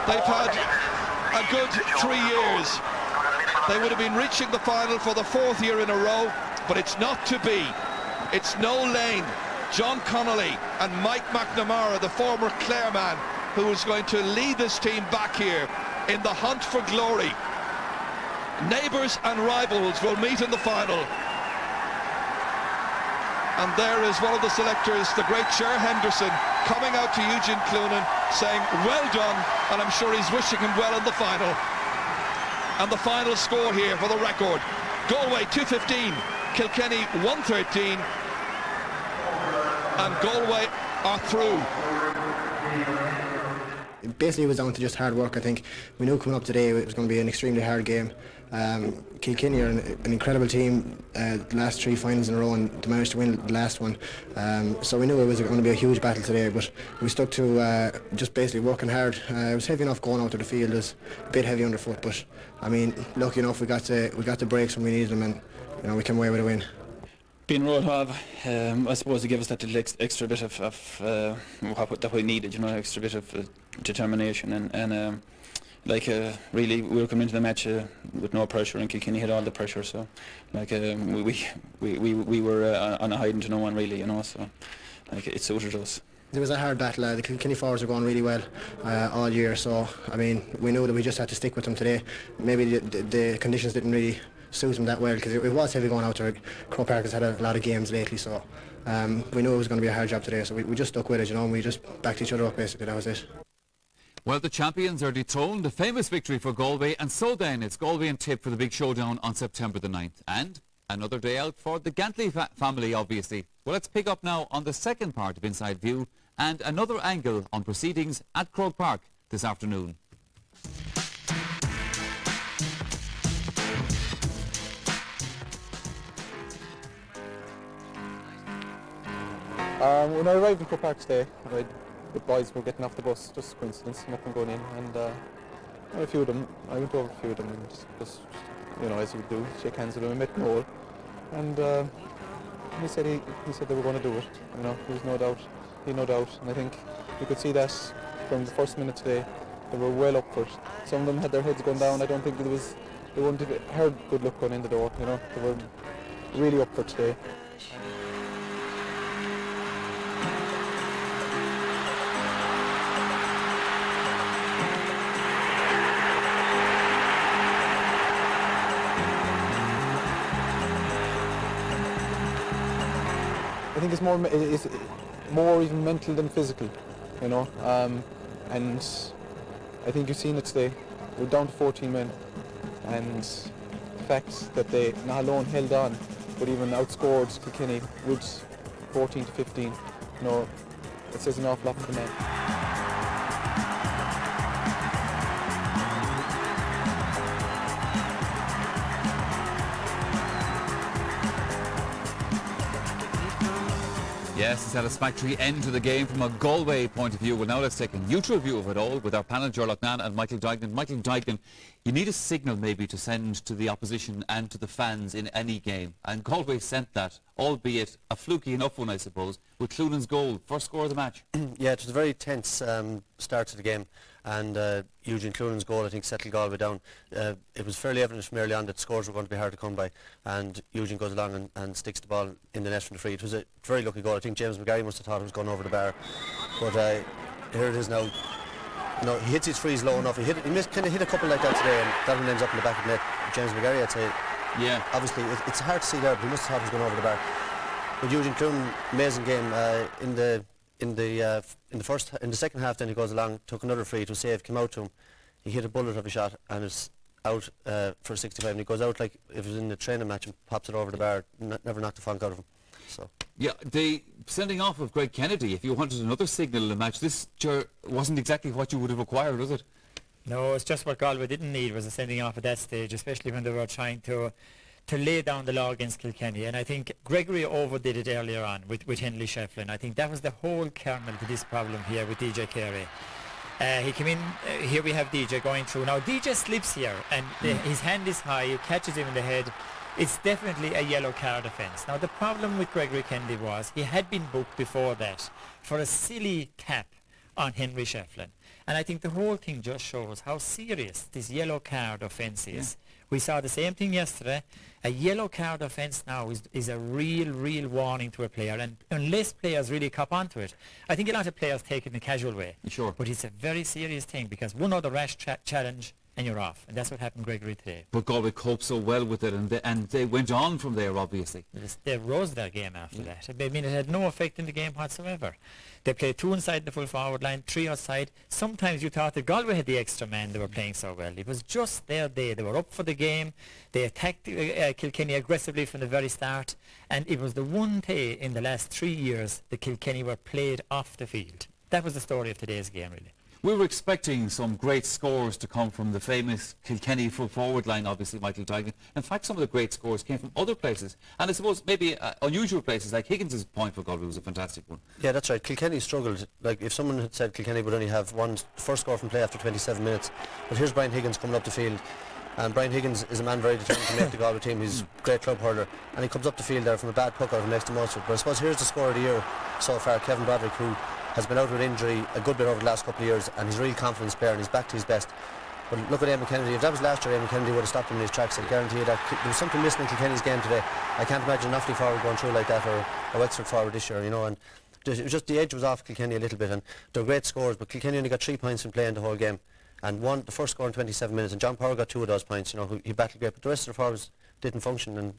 They've had a good 3 years. They would have been reaching the final for the 4th year in a row, but it's not to be. It's Noel Lane, John Connolly and Mike McNamara, the former Clare man, who is going to lead this team back here in the hunt for glory. Neighbours and rivals will meet in the final. And there is one of the selectors, the great Cher Henderson, coming out to Eugene Cloonan saying, well done, and I'm sure he's wishing him well in the final. And the final score here for the record: Galway 215, Kilkenny 113, and Galway are through. Basically it was down to just hard work. I think we knew coming up today it was going to be an extremely hard game. Kilkenny are an incredible team, last 3 finals in a row, and they managed to win the last one. So we knew it was going to be a huge battle today, but we stuck to just basically working hard. It was heavy enough going out to the field. It was a bit heavy underfoot, but I mean, lucky enough we got the breaks when we needed them, and you know, we came away with a win. Being road hog, I suppose it gave us that little extra bit of what we needed, you know, extra bit of determination, and really we were coming into the match with no pressure, and Kilkenny had all the pressure, so like we were on a hiding to no one really, you know, so like it suited us. It was a hard battle. The Kilkenny forwards are going really well all year, so I mean we knew that we just had to stick with them today. Maybe the conditions didn't really suit them that well, because it was heavy going out there. Croke has had a lot of games lately, so we knew it was going to be a hard job today, so we just stuck with it, you know, and we just backed each other up basically. That was it. Well, the champions are dethroned, a famous victory for Galway, and so then it's Galway and Tip for the big showdown on September the 9th. And another day out for the Gantley family, obviously. Well, let's pick up now on the second part of Inside View and another angle on proceedings at Croke Park this afternoon. When I arrived in Croke Park today, the boys were getting off the bus, just a coincidence, nothing going in, and a few of them, I went over a few of them and just, you know, as you do, shake hands with them. I met Noel, and he said they were going to do it, you know, there was no doubt, and I think you could see that from the first minute today. They were well up for it. Some of them had their heads going down. I don't think they wouldn't have heard good luck going in the door, you know, they were really up for today. I think it's more even mental than physical, you know. And I think you've seen it today. We're down to 14 men, and the fact that they not alone held on, but even outscored Kilkenny with 14 to 15, you know, it says an awful lot for the men. Yes, a satisfactory end to the game from a Galway point of view. Well, now let's take a neutral view of it all with our panel, Ger Loughnane and Michael Duignan. Michael Duignan, you need a signal maybe to send to the opposition and to the fans in any game. And Galway sent that, albeit a fluky enough one, I suppose, with Cloonan's goal, first score of the match. Yeah, it was a very tense start to the game. And Eugene Cloonan's goal, I think, settled Galway down. It was fairly evident from early on that scores were going to be hard to come by, and Eugene goes along and sticks the ball in the net from the free. It was a very lucky goal. I think James McGarry must have thought it was going over the bar, but here it is now. No, he hits his frees low enough. He kind of hit a couple like that today, and that one ends up in the back of the net. James McGarry, I'd say. Yeah. Obviously, it's hard to see there, but he must have thought it was going over the bar. But Eugene Cloonan, amazing game in the second half. Then he goes along, took another free to save, came out to him. He hit a bullet of a shot and it's out for 65, and he goes out like if it was in a training match and pops it over the bar. Never knocked the funk out of him. So yeah, the sending off of Greg Kennedy, if you wanted another signal in the match, this wasn't exactly what you would have required, was it? No, it's just what Galway didn't need was a sending off at that stage, especially when they were trying to lay down the law against Kilkenny. And I think Gregory overdid it earlier on with Henley Shefflin. I think that was the whole kernel to this problem here with DJ Carey. He came in, here we have DJ going through. Now DJ slips here and his hand is high, it catches him in the head. It's definitely a yellow card offence. Now the problem with Gregory Kennedy was he had been booked before that for a silly tap on Henry Shefflin. And I think the whole thing just shows how serious this yellow card offence is. Yeah. We saw the same thing yesterday. A yellow card offence now is a real warning to a player, and unless players really cop onto it, I think a lot of players take it in a casual way. Sure. But it's a very serious thing, because one other rash challenge and you're off, and that's what happened to Gregory today. But Galway coped so well with it, and they went on from there, obviously. They rose their game after that. I mean, it had no effect in the game whatsoever. They played 2 inside the full forward line, 3 outside. Sometimes you thought that Galway had the extra man, they were playing so well. It was just their day. They were up for the game. They attacked Kilkenny aggressively from the very start, and it was the one day in the last 3 years that Kilkenny were played off the field. That was the story of today's game, really. We were expecting some great scores to come from the famous Kilkenny full forward line, obviously, Michael Duignan. In fact, some of the great scores came from other places, and I suppose maybe unusual places, like Higgins' point for Galway was a fantastic one. Yeah, that's right. Kilkenny struggled. Like, if someone had said Kilkenny would only have one first score from play after 27 minutes, but here's Brian Higgins coming up the field, and Brian Higgins is a man very determined to make the Galway team. He's a great club hurler, and he comes up the field there from a bad puck out of next to Munster. But I suppose here's the score of the year so far, Kevin Broderick, who has been out with injury a good bit over the last couple of years, and he's a real confidence player and he's back to his best. But look at Eamon Kennedy. If that was last year, Eamon Kennedy would have stopped him in his tracks. I guarantee you that there was something missing in Kilkenny's game today. I can't imagine an Offaly forward going through like that, or a Wexford forward this year, you know. And it was just the edge was off Kilkenny a little bit, and they're great scores, but Kilkenny only got 3 points in play in the whole game, and the first score in 27 minutes, and John Power got 2 of those points. You know, he battled great, but the rest of the forwards didn't function, and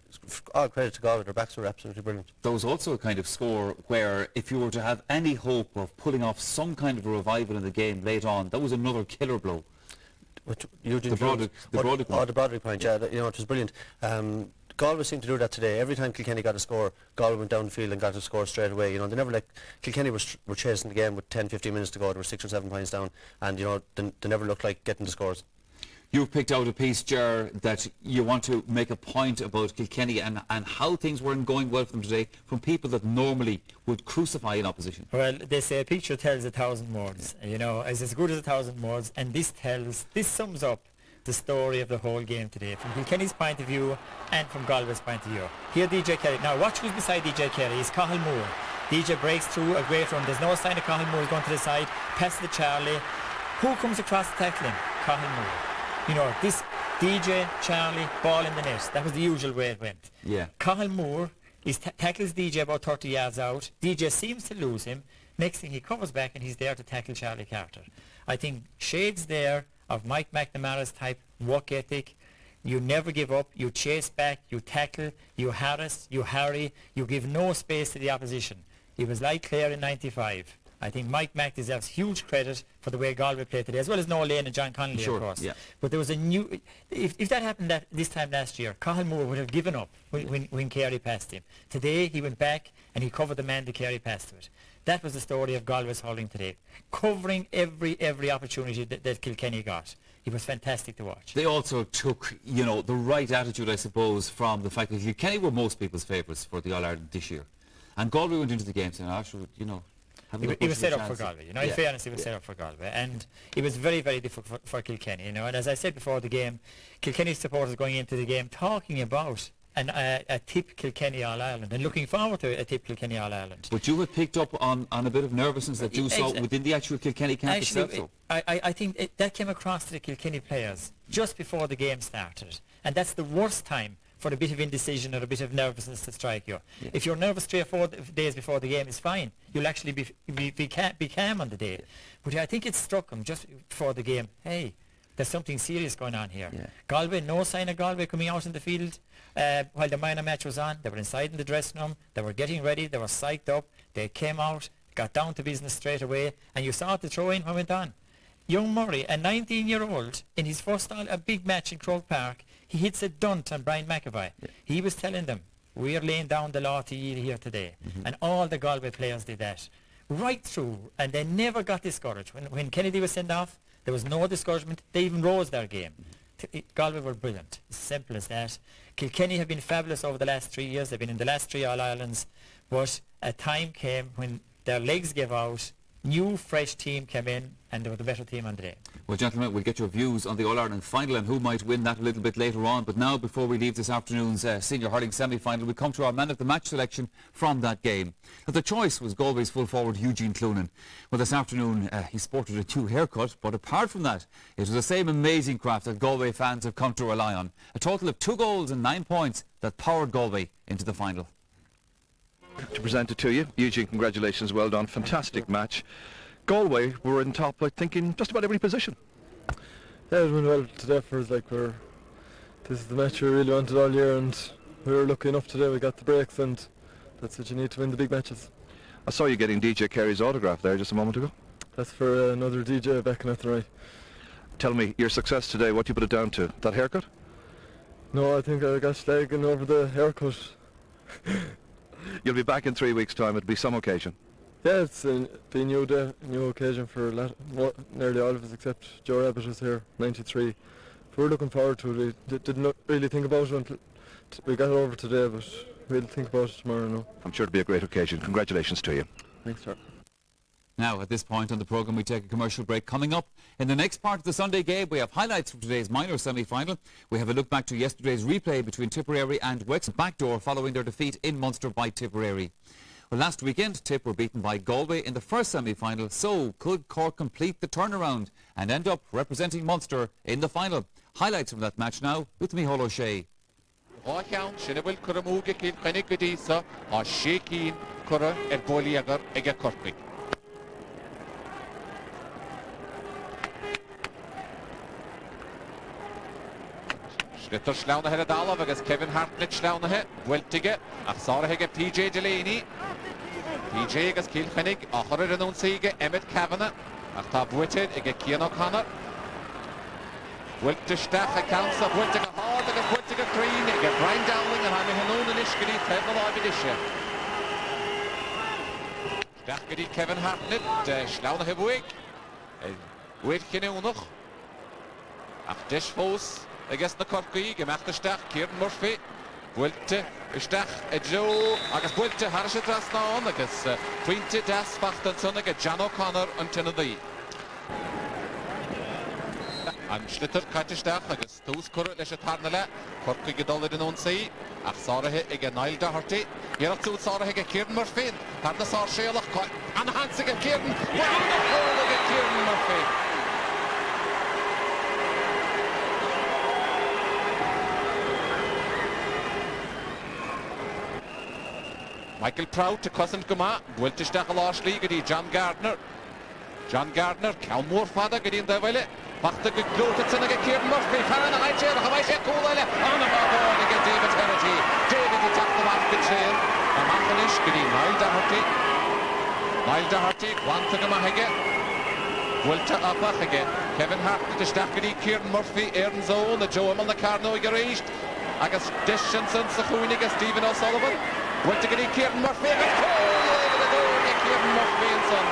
all credit to Galway, their backs were absolutely brilliant. There was also a kind of score where if you were to have any hope of pulling off some kind of a revival in the game late on, that was another killer blow. The Broderick point, yeah, you know, it was brilliant. Galway seemed to do that today. Every time Kilkenny got a score, Galway went down the field and got a score straight away. You know, they never Kilkenny were chasing the game with 10-15 minutes to go. They were 6 or 7 points down, and you know, they never looked like getting the scores. You've picked out a piece, Ger, that you want to make a point about Kilkenny and how things weren't going well for them today from people that normally would crucify an opposition. Well, they say a picture tells 1,000 words. You know, it's as good as 1,000 words, and this sums up the story of the whole game today, from Kilkenny's point of view and from Galway's point of view. Here DJ Carey. Now watch who's beside DJ Carey. It's Cathal Moore. DJ breaks through a great run. There's no sign of Cathal Moore going to the side. Passes to Charlie. Who comes across to tackle him? Cathal Moore. You know, this DJ, Charlie, ball in the net. That was the usual way it went. Yeah. Cathal Moore tackles DJ about 30 yards out. DJ seems to lose him. Next thing, he covers back and he's there to tackle Charlie Carter. I think shades there of Mike McNamara's type work ethic, You never give up, you chase back, you tackle, you harass, you harry, you give no space to the opposition. It was like Clare in 95. I think Mike Mack deserves huge credit for the way Galway played today, as well as Noel Lane and John Connolly, Sure, of course. yeah. But there was a new... If that happened this time last year, Cathal Moore would have given up when Carey passed him. Today, he went back and he covered the man that Carey passed to it. That was the story of Galway's hurling today, covering every opportunity that Kilkenny got. It was fantastic to watch. They also took, you know, the right attitude, I suppose, from the fact that Kilkenny were most people's favourites for the All-Ireland this year. And Galway went into the game saying, you know, it was set up for Galway, you know, in fairness, it was set up for Galway. And it was very, very difficult for Kilkenny, you know. And as I said before the game, Kilkenny supporters going into the game talking about a tip Kilkenny All-Ireland and looking forward to a tip Kilkenny All-Ireland. But you had picked up on a bit of nervousness that you saw within the actual Kilkenny camp itself. So. I think that came across to the Kilkenny players just before the game started. And that's the worst time for a bit of indecision or a bit of nervousness to strike you. Yeah. If you're nervous 3 or 4 days before the game, it's fine. You'll actually be calm on the day. But I think it struck them just before the game, hey, there's something serious going on here. Yeah. Galway, no sign of Galway coming out in the field while the minor match was on. They were inside in the dressing room, they were getting ready, they were psyched up, they came out, got down to business straight away, and you saw the throw-in when went on. Young Murray, a 19-year-old, in his first a big match in Croke Park, he hits a dunt on Brian McAvoy. Yeah. He was telling them, we're laying down the law to you here today. And all the Galway players did that. Right through, and they never got discouraged. When Kennedy was sent off, there was no discouragement. They even rose their game. Galway were brilliant. As simple as that. Kilkenny have been fabulous over the last 3 years. They've been in the last 3 All-Irelands. But a time came when their legs gave out, new, fresh team came in, and they were the better team on the day. Well, gentlemen, we'll get your views on the All-Ireland final and who might win that a little bit later on. But now, before we leave this afternoon's senior hurling semi-final, we come to our man of the match selection from that game. Now, the choice was Galway's full forward Eugene Cloonan. Well, this afternoon, he sported a 2 haircut, but apart from that, it was the same amazing craft that Galway fans have come to rely on. A total of 2 goals and 9 points that powered Galway into the final. To present it to you, Eugene, congratulations, well done, fantastic match. Galway were in top, I think, in just about every position. Yeah, it went well today for us. This is the match we really wanted all year, and we were lucky enough today. We got the breaks, and that's what you need to win the big matches. I saw you getting DJ Carey's autograph there just a moment ago. That's for another DJ back in at the right. Tell me, your success today, what do you put it down to? That haircut? No, I think I got slagging over the haircut. You'll be back in 3 weeks' time. It'll be some occasion. Yeah, it's been a new day, a new occasion for nearly all of us except Joe Rabbit was here, 93. We're looking forward to it. We didn't really think about it until we got over today, but we'll think about it tomorrow now. I'm sure it'll be a great occasion. Congratulations to you. Thanks, sir. Now, at this point on the programme, we take a commercial break. Coming up in the next part of the Sunday game, we have highlights from today's minor semi-final. We have a look back to yesterday's replay between Tipperary and Wexford backdoor following their defeat in Munster by Tipperary. Well, last weekend, Tip were beaten by Galway in the first semi-final, so could Cork complete the turnaround and end up representing Munster in the final? Highlights from that match now with Micheál O'Shea. Ritter slauna her Dalav agus Kevin Hartnett slauna he Weltige ach Sara hege PJ Delaney PJ agus Kilkenny achar yr anwn sige Emmett Kavanagh ach ta Bwyted ege Cian O'Connor Welte stach a cansa Bwytige hard agus Bwytige green ege Brian Dowling and hame hanwn yn isgri tefn o lafi dishe stach gyda Kevin Hartnett slauna he Bwyg Bwyg Cynnewnwch ach Dishfos agus na Corcaí gemacht stach Kieran Murphy Bwylte stach Joe agus Bwylte harsha trasnaon agus Twinte das fachtan son agus John O'Connor an Tennessee an Schlitter kaite stach agus tos cur leis tarnala Corcaí gedolid in onsei ach Sarah ige Niall Doherty hier at Sarah ige Kieran Murphy har na Sar Sheilach an Hansige Kieran Kieran Murphy Michael Prout to cousin Guma, Bwylte stach a Lars Lee gyda John Gardner. John Gardner, cael mor fada gyda'n ddefele. Bachta go glúta tanaga Kieran Murphy Farana Aicher Hawaii Coolele on a ball against David Herity. David attacked the back the trail. A Machanish Giddy Mild Doherty Quantaga Mahige Wilta Apach again. Kevin Hart the Stackedy Kieran Murphy Aaron Zone the Joe on the Carno Garaged. Agus Dishanson Sahunig Stephen O'Sullivan. Wilta Giddy Kieran Murphy Kieran Murphy and son.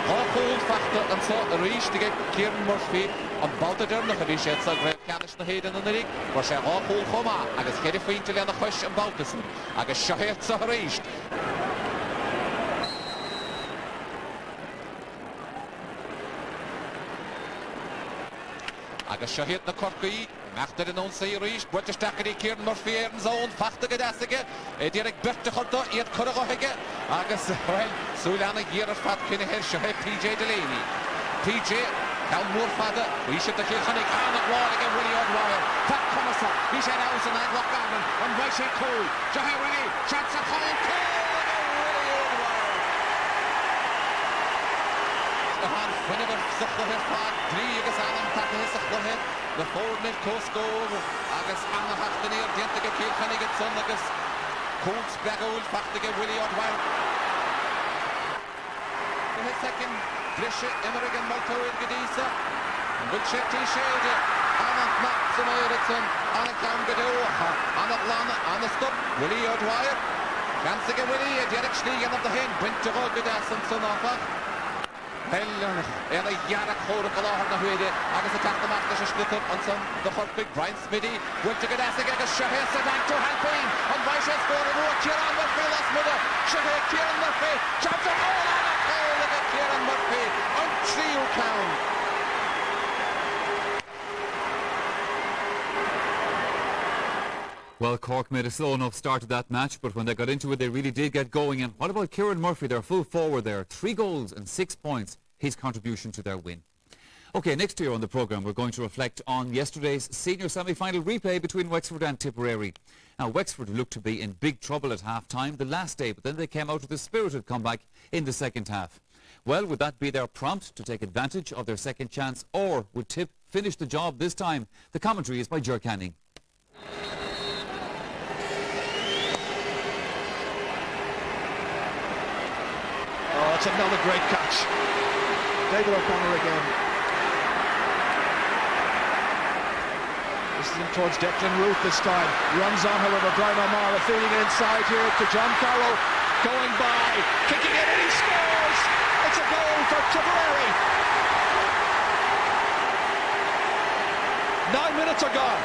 Hall factor and so a reach to get Kieran Murphy on Balta Derna Hadisha so great Canish the head in the league. Was a Hall Homa, Agus Heddy Fintel and the Hush and Baltison. Agus Shahet so reached. Agus Shahet the Corky. After the non-say reached, what is Stackedy Kieran Murphy Aaron Zone, Fachtaga Dassiga, Derek Bertahorto, Ian Kurahohiga, Agus, well, Sulana Gira Fat Kinneher, Shahet PJ Delaney. PJ, Cal Moore Father, we should the Kilkenny, Anna Wall again, Willie O'Dwyer, Fat Commissar, he said House and Rock Garden, and Vice Cole, Jahir Ray, Chance of Hall, Willie O'Dwyer. Whenever Sukhler Fat, 3 Agus Alan Packer Sukhler. The forward net coast go over. Agus Anna Haftanir, Dientiga Kilkenny gets on Agus Colts Baggold, Fachtiga Willie O'Dwyer. In his second, Brisha, Emmerich and Maltoid Gadisa. And Wilchetti Shade, Anna Maxim Eriksson, Anna Kamgadoha, Anna Lana, Anna Stubb, Willie O'Dwyer. Gansiga Willie, Derek Schneegan of the Hen, Winter Gadas and Sonafa. Helen, and a Yana Koda Galahar Nahuede, Agus attack the Master Splitter on some the Hortwig, Brian Smitty, went to Gadasig, Shahir Sadak to Halpine, on Vice scored a row, Kieran Murphy last minute, Shahir Kieran Murphy, Johnson, all on a goal, look at Kieran Murphy, on 3 count. Well, Cork made a slow enough start to that match, but when they got into it, they really did get going. And what about Kieran Murphy, their full forward there? 3 goals and 6 points, his contribution to their win. OK, next year on the programme, we're going to reflect on yesterday's senior semi-final replay between Wexford and Tipperary. Now, Wexford looked to be in big trouble at half-time the last day, but then they came out with a spirited comeback in the second half. Well, would that be their prompt to take advantage of their second chance, or would Tip finish the job this time? The commentary is by Ger Canning. Oh, it's another great catch. David O'Connor again. This is in towards Declan Ruth this time. Runs on, however, Brian O'Mara feeding inside here to John Carroll. Going by, kicking it, and he scores! It's a goal for Tipperary. 9 minutes are gone.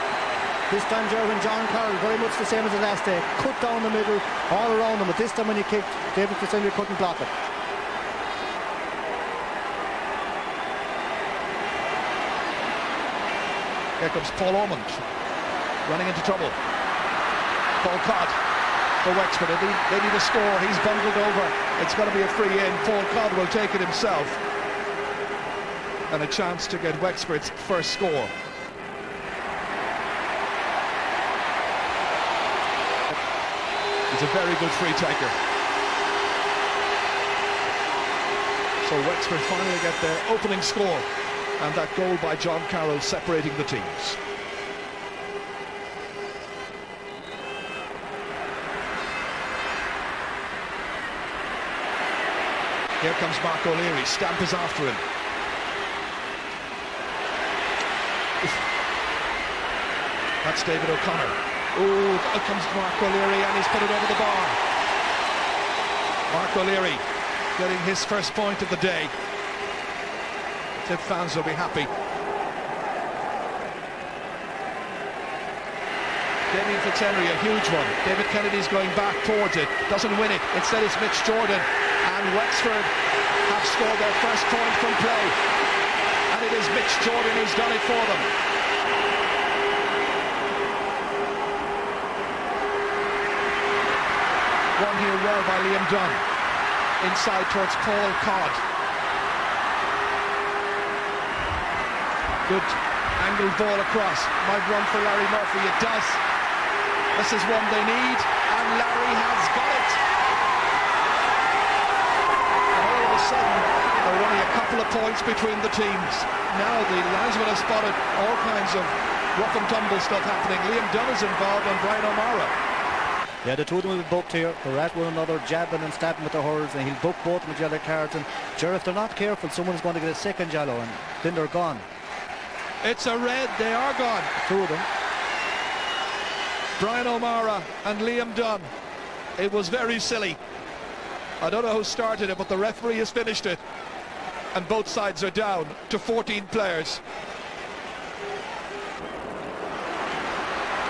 This time, Gerwin, John Carroll, very much the same as the last day. Cut down the middle, all around him. But this time when he kicked, David Fitzhenry couldn't block it. Here comes Paul Ormond, running into trouble. Paul Codd for Wexford. They need a score. He's bundled over. It's going to be a free in. Paul Codd will take it himself. And a chance to get Wexford's first score. He's a very good free taker. So Wexford finally get their opening score. And that goal by John Carroll separating the teams. Here comes Mark O'Leary. Stamp is after him. That's David O'Connor. Oh, out comes Mark O'Leary, and he's put it over the bar. Mark O'Leary getting his first point of the day. Tip fans will be happy. Damien Fitzhenry, a huge one. David Kennedy's going back towards it, doesn't win it. Instead it's Mitch Jordan, and Wexford have scored their first point from play. And it is Mitch Jordan who's done it for them. Won here well by Liam Dunn. Inside towards Paul Codd. Good angled ball across. Might run for Larry Murphy. It does. This is one they need, and Larry has got it. And all of a sudden, There were only a couple of points between the teams. Now the linesmen have spotted all kinds of rough and tumble stuff happening. Liam Dunn is involved and Brian O'Mara. Yeah, the two of them will be booked here. They're at one another, jabbing and stabbing with the hurls, and he'll book both with yellow cards. And sure, if they're not careful, someone's going to get a second yellow, and then they're gone. It's a red, they are gone. Two of them. Brian O'Mara and Liam Dunn. It was very silly. I don't know who started it, but the referee has finished it. And both sides are down to 14 players.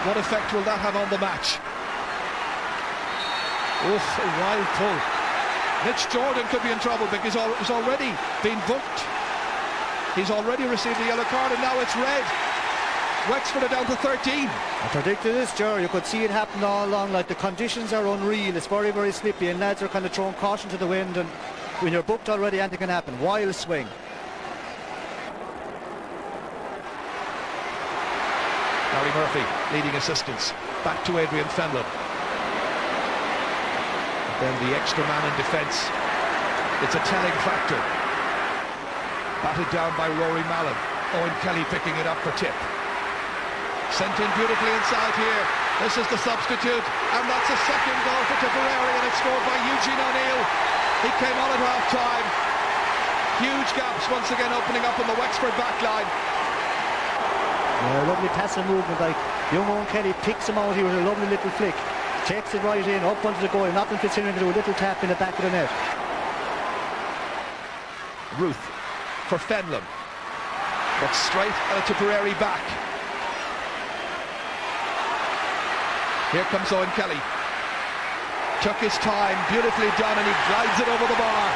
What effect will that have on the match? Oof, a wild pull. Mitch Jordan could be in trouble because he's already been booked. He's already received a yellow card and now it's red. Wexford are down to 13. I predicted this, Ger. You could see it happen all along. Like, the conditions are unreal. It's very, very slippy, and lads are kind of throwing caution to the wind. And when you're booked already, anything can happen. Wild swing. Larry Murphy, leading assistants. Back to Adrian Fenlon. Then the extra man in defence. It's a telling factor. Batted down by Rory Mallon. Owen Kelly picking it up for tip. Sent in beautifully inside here. This is the substitute, and that's a second goal for Tipperary, and it's scored by Eugene O'Neill. He came on at half-time. Huge gaps once again opening up in the Wexford back line. Yeah, lovely pass and movement. Like, young Owen Kelly picks him out here with a lovely little flick. Takes it right in, up onto the goal. Nothing Fitzgerald to do a little tap in the back of the net. Ruth for Fenlon. But straight at a Tipperary back. Here comes Owen Kelly. Took his time, beautifully done, and he glides it over the bar.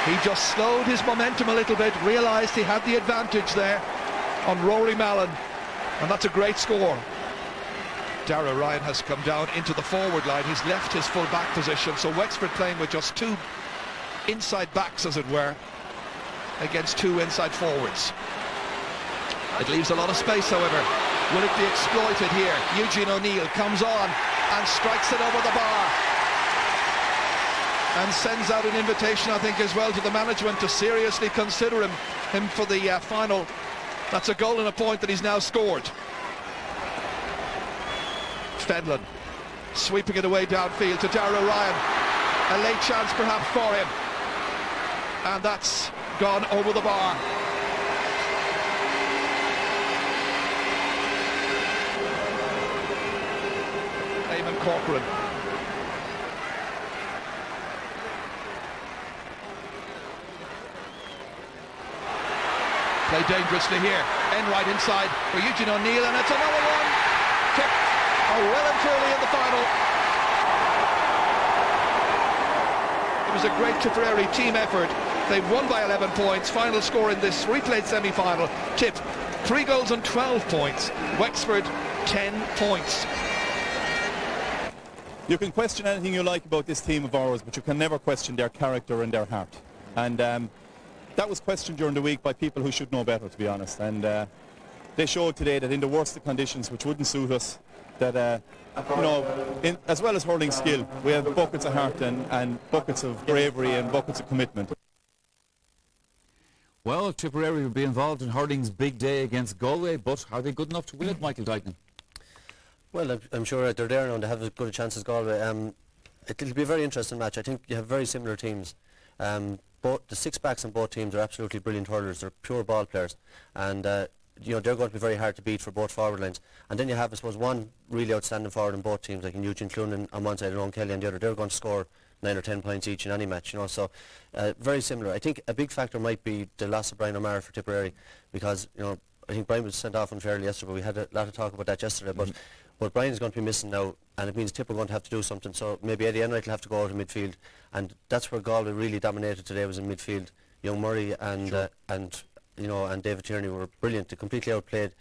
He just slowed his momentum a little bit, realised he had the advantage there on Rory Mallon, and that's a great score. Darragh Ryan has come down into the forward line. He's left his full back position, so Wexford playing with just two inside backs, as it were, against two inside forwards. It leaves a lot of space, however. Will it be exploited here? Eugene O'Neill comes on and strikes it over the bar and sends out an invitation, I think, as well to the management to seriously consider him for the final. That's a goal and a point that he's now scored. Fenlon sweeping it away downfield to Darragh Ryan. A late chance perhaps for him, and that's gone over the bar. Eamon Corcoran. Play dangerously here. Enright inside for Eugene O'Neill, and it's another one. Tipped well and truly in the final. It was a great Tipperary team effort. They've won by 11 points. Final score in this replayed semi-final. Tip, 3 goals and 12 points. Wexford, 10 points. You can question anything you like about this team of ours, but you can never question their character and their heart. And that was questioned during the week by people who should know better, to be honest. And they showed today that in the worst of conditions, which wouldn't suit us, that as well as hurling skill, we have buckets of heart and buckets of bravery and buckets of commitment. Well, Tipperary will be involved in hurling's big day against Galway, but are they good enough to win it, Michael Dykeman? Well, I'm sure they're there now and they have as good a chance as Galway. It'll be a very interesting match. I think you have very similar teams. Both the six backs on both teams are absolutely brilliant hurlers. They're pure ball players, and they're going to be very hard to beat for both forward lines. And then you have, I suppose, one really outstanding forward in both teams, like in Eugene Cloonan on one side and Owen Kelly on the other. They're going to score 9 or 10 points each in any match, so very similar. I think a big factor might be the loss of Brian O'Mara for Tipperary, because I think Brian was sent off unfairly yesterday, but we had a lot of talk about that yesterday. But Brian is going to be missing now, and it means Tip are going to have to do something. So maybe Eddie Enright will have to go out in midfield, and that's where Galway really dominated today, was in midfield. Young Murray and David Tierney were brilliant. They completely outplayed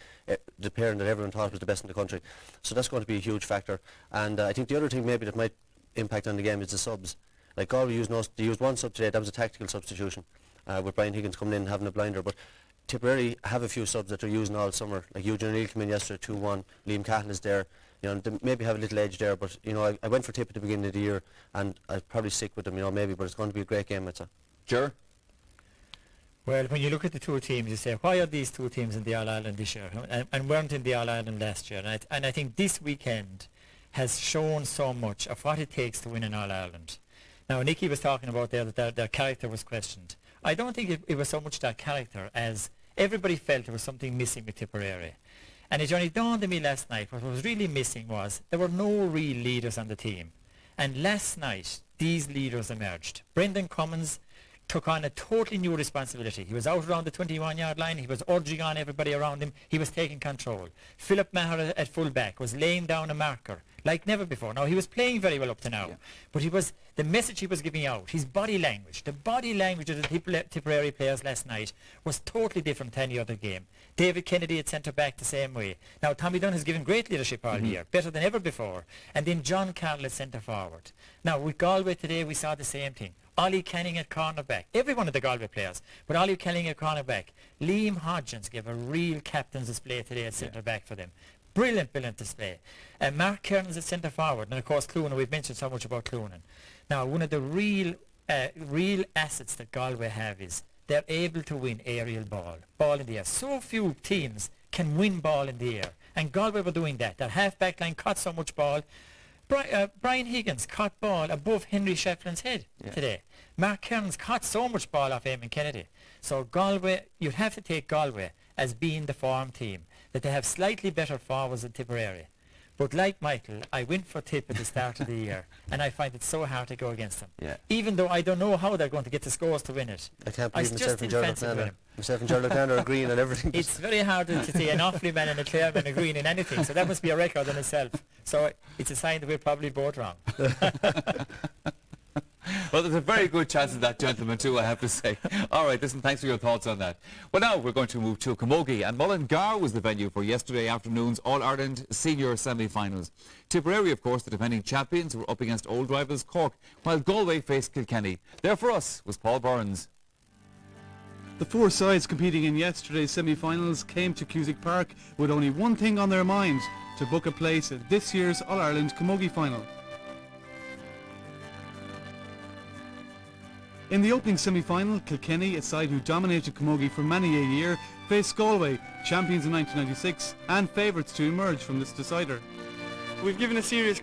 the pairing that everyone thought was the best in the country. So that's going to be a huge factor. And I think the other thing maybe that might impact on the game is the subs. Like Galway used one sub today. That was a tactical substitution, with Brian Higgins coming in and having a blinder. But Tipperary have a few subs that they're using all summer. Like Eugene O'Neill came in yesterday, 2-1. Liam Cahill is there. You know, they maybe have a little edge there, but you know, I went for Tip at the beginning of the year, and I'd probably stick with them. You know, maybe, but it's going to be a great game, I'd say. Sure. Well, when you look at the two teams, you say, why are these two teams in the All-Ireland this year and weren't in the All-Ireland last year? And I think this weekend has shown so much of what it takes to win an All-Ireland. Now, Nicky was talking about there that their character was questioned. I don't think it was so much that character as everybody felt there was something missing with Tipperary. And it only dawned on me last night, what was really missing was there were no real leaders on the team. And last night, these leaders emerged. Brendan Cummins took on a totally new responsibility. He was out around the 21-yard line. He was urging on everybody around him. He was taking control. Philip Maher at full-back was laying down a marker like never before. Now, he was playing very well up to now, but the message he was giving out, his body language, the body language of the Tipperary players last night was totally different to any other game. David Kennedy at centre-back the same way. Now, Tommy Dunn has given great leadership all year, better than ever before. And then John Carroll at centre-forward. Now, with Galway today, we saw the same thing. Ollie Canning at cornerback. Every one of the Galway players, but Ollie Canning at cornerback. Liam Hodgins gave a real captain's display today at centre-back for them. Brilliant display. Mark Kearns at centre-forward. And, of course, Cloonan. We've mentioned so much about Cloonan. Now, one of the real assets that Galway have is they're able to win aerial ball in the air. So few teams can win ball in the air. And Galway were doing that. Their half-back line caught so much ball. Brian Higgins caught ball above Henry Shefflin's head today. Mark Kearns caught so much ball off Eamon Kennedy. So Galway, you'd have to take Galway as being the form team, that they have slightly better forwards than Tipperary. But like Michael, I went for Tip at the start of the year, and I find it so hard to go against them. Even though I don't know how they're going to get the scores to win it. I can't believe myself and Gerald O'Connor are green and everything. It's very hard to see an Offaly man and a Clare man agreeing in anything, so that must be a record in itself. So it's a sign that we're probably both wrong. Well, there's a very good chance of that, gentlemen, too, I have to say. All right, listen, thanks for your thoughts on that. Well, now we're going to move to Camogie, and Mullingar was the venue for yesterday afternoon's All-Ireland Senior Semi-Finals. Tipperary, of course, the defending champions, were up against old rivals Cork, while Galway faced Kilkenny. There for us was Paul Burns. The four sides competing in yesterday's semi-finals came to Cusack Park with only one thing on their minds: to book a place at this year's All-Ireland Camogie final. In the opening semi-final, Kilkenny, a side who dominated Camogie for many a year, faced Galway, champions in 1996 and favourites to emerge from this decider. We've given a serious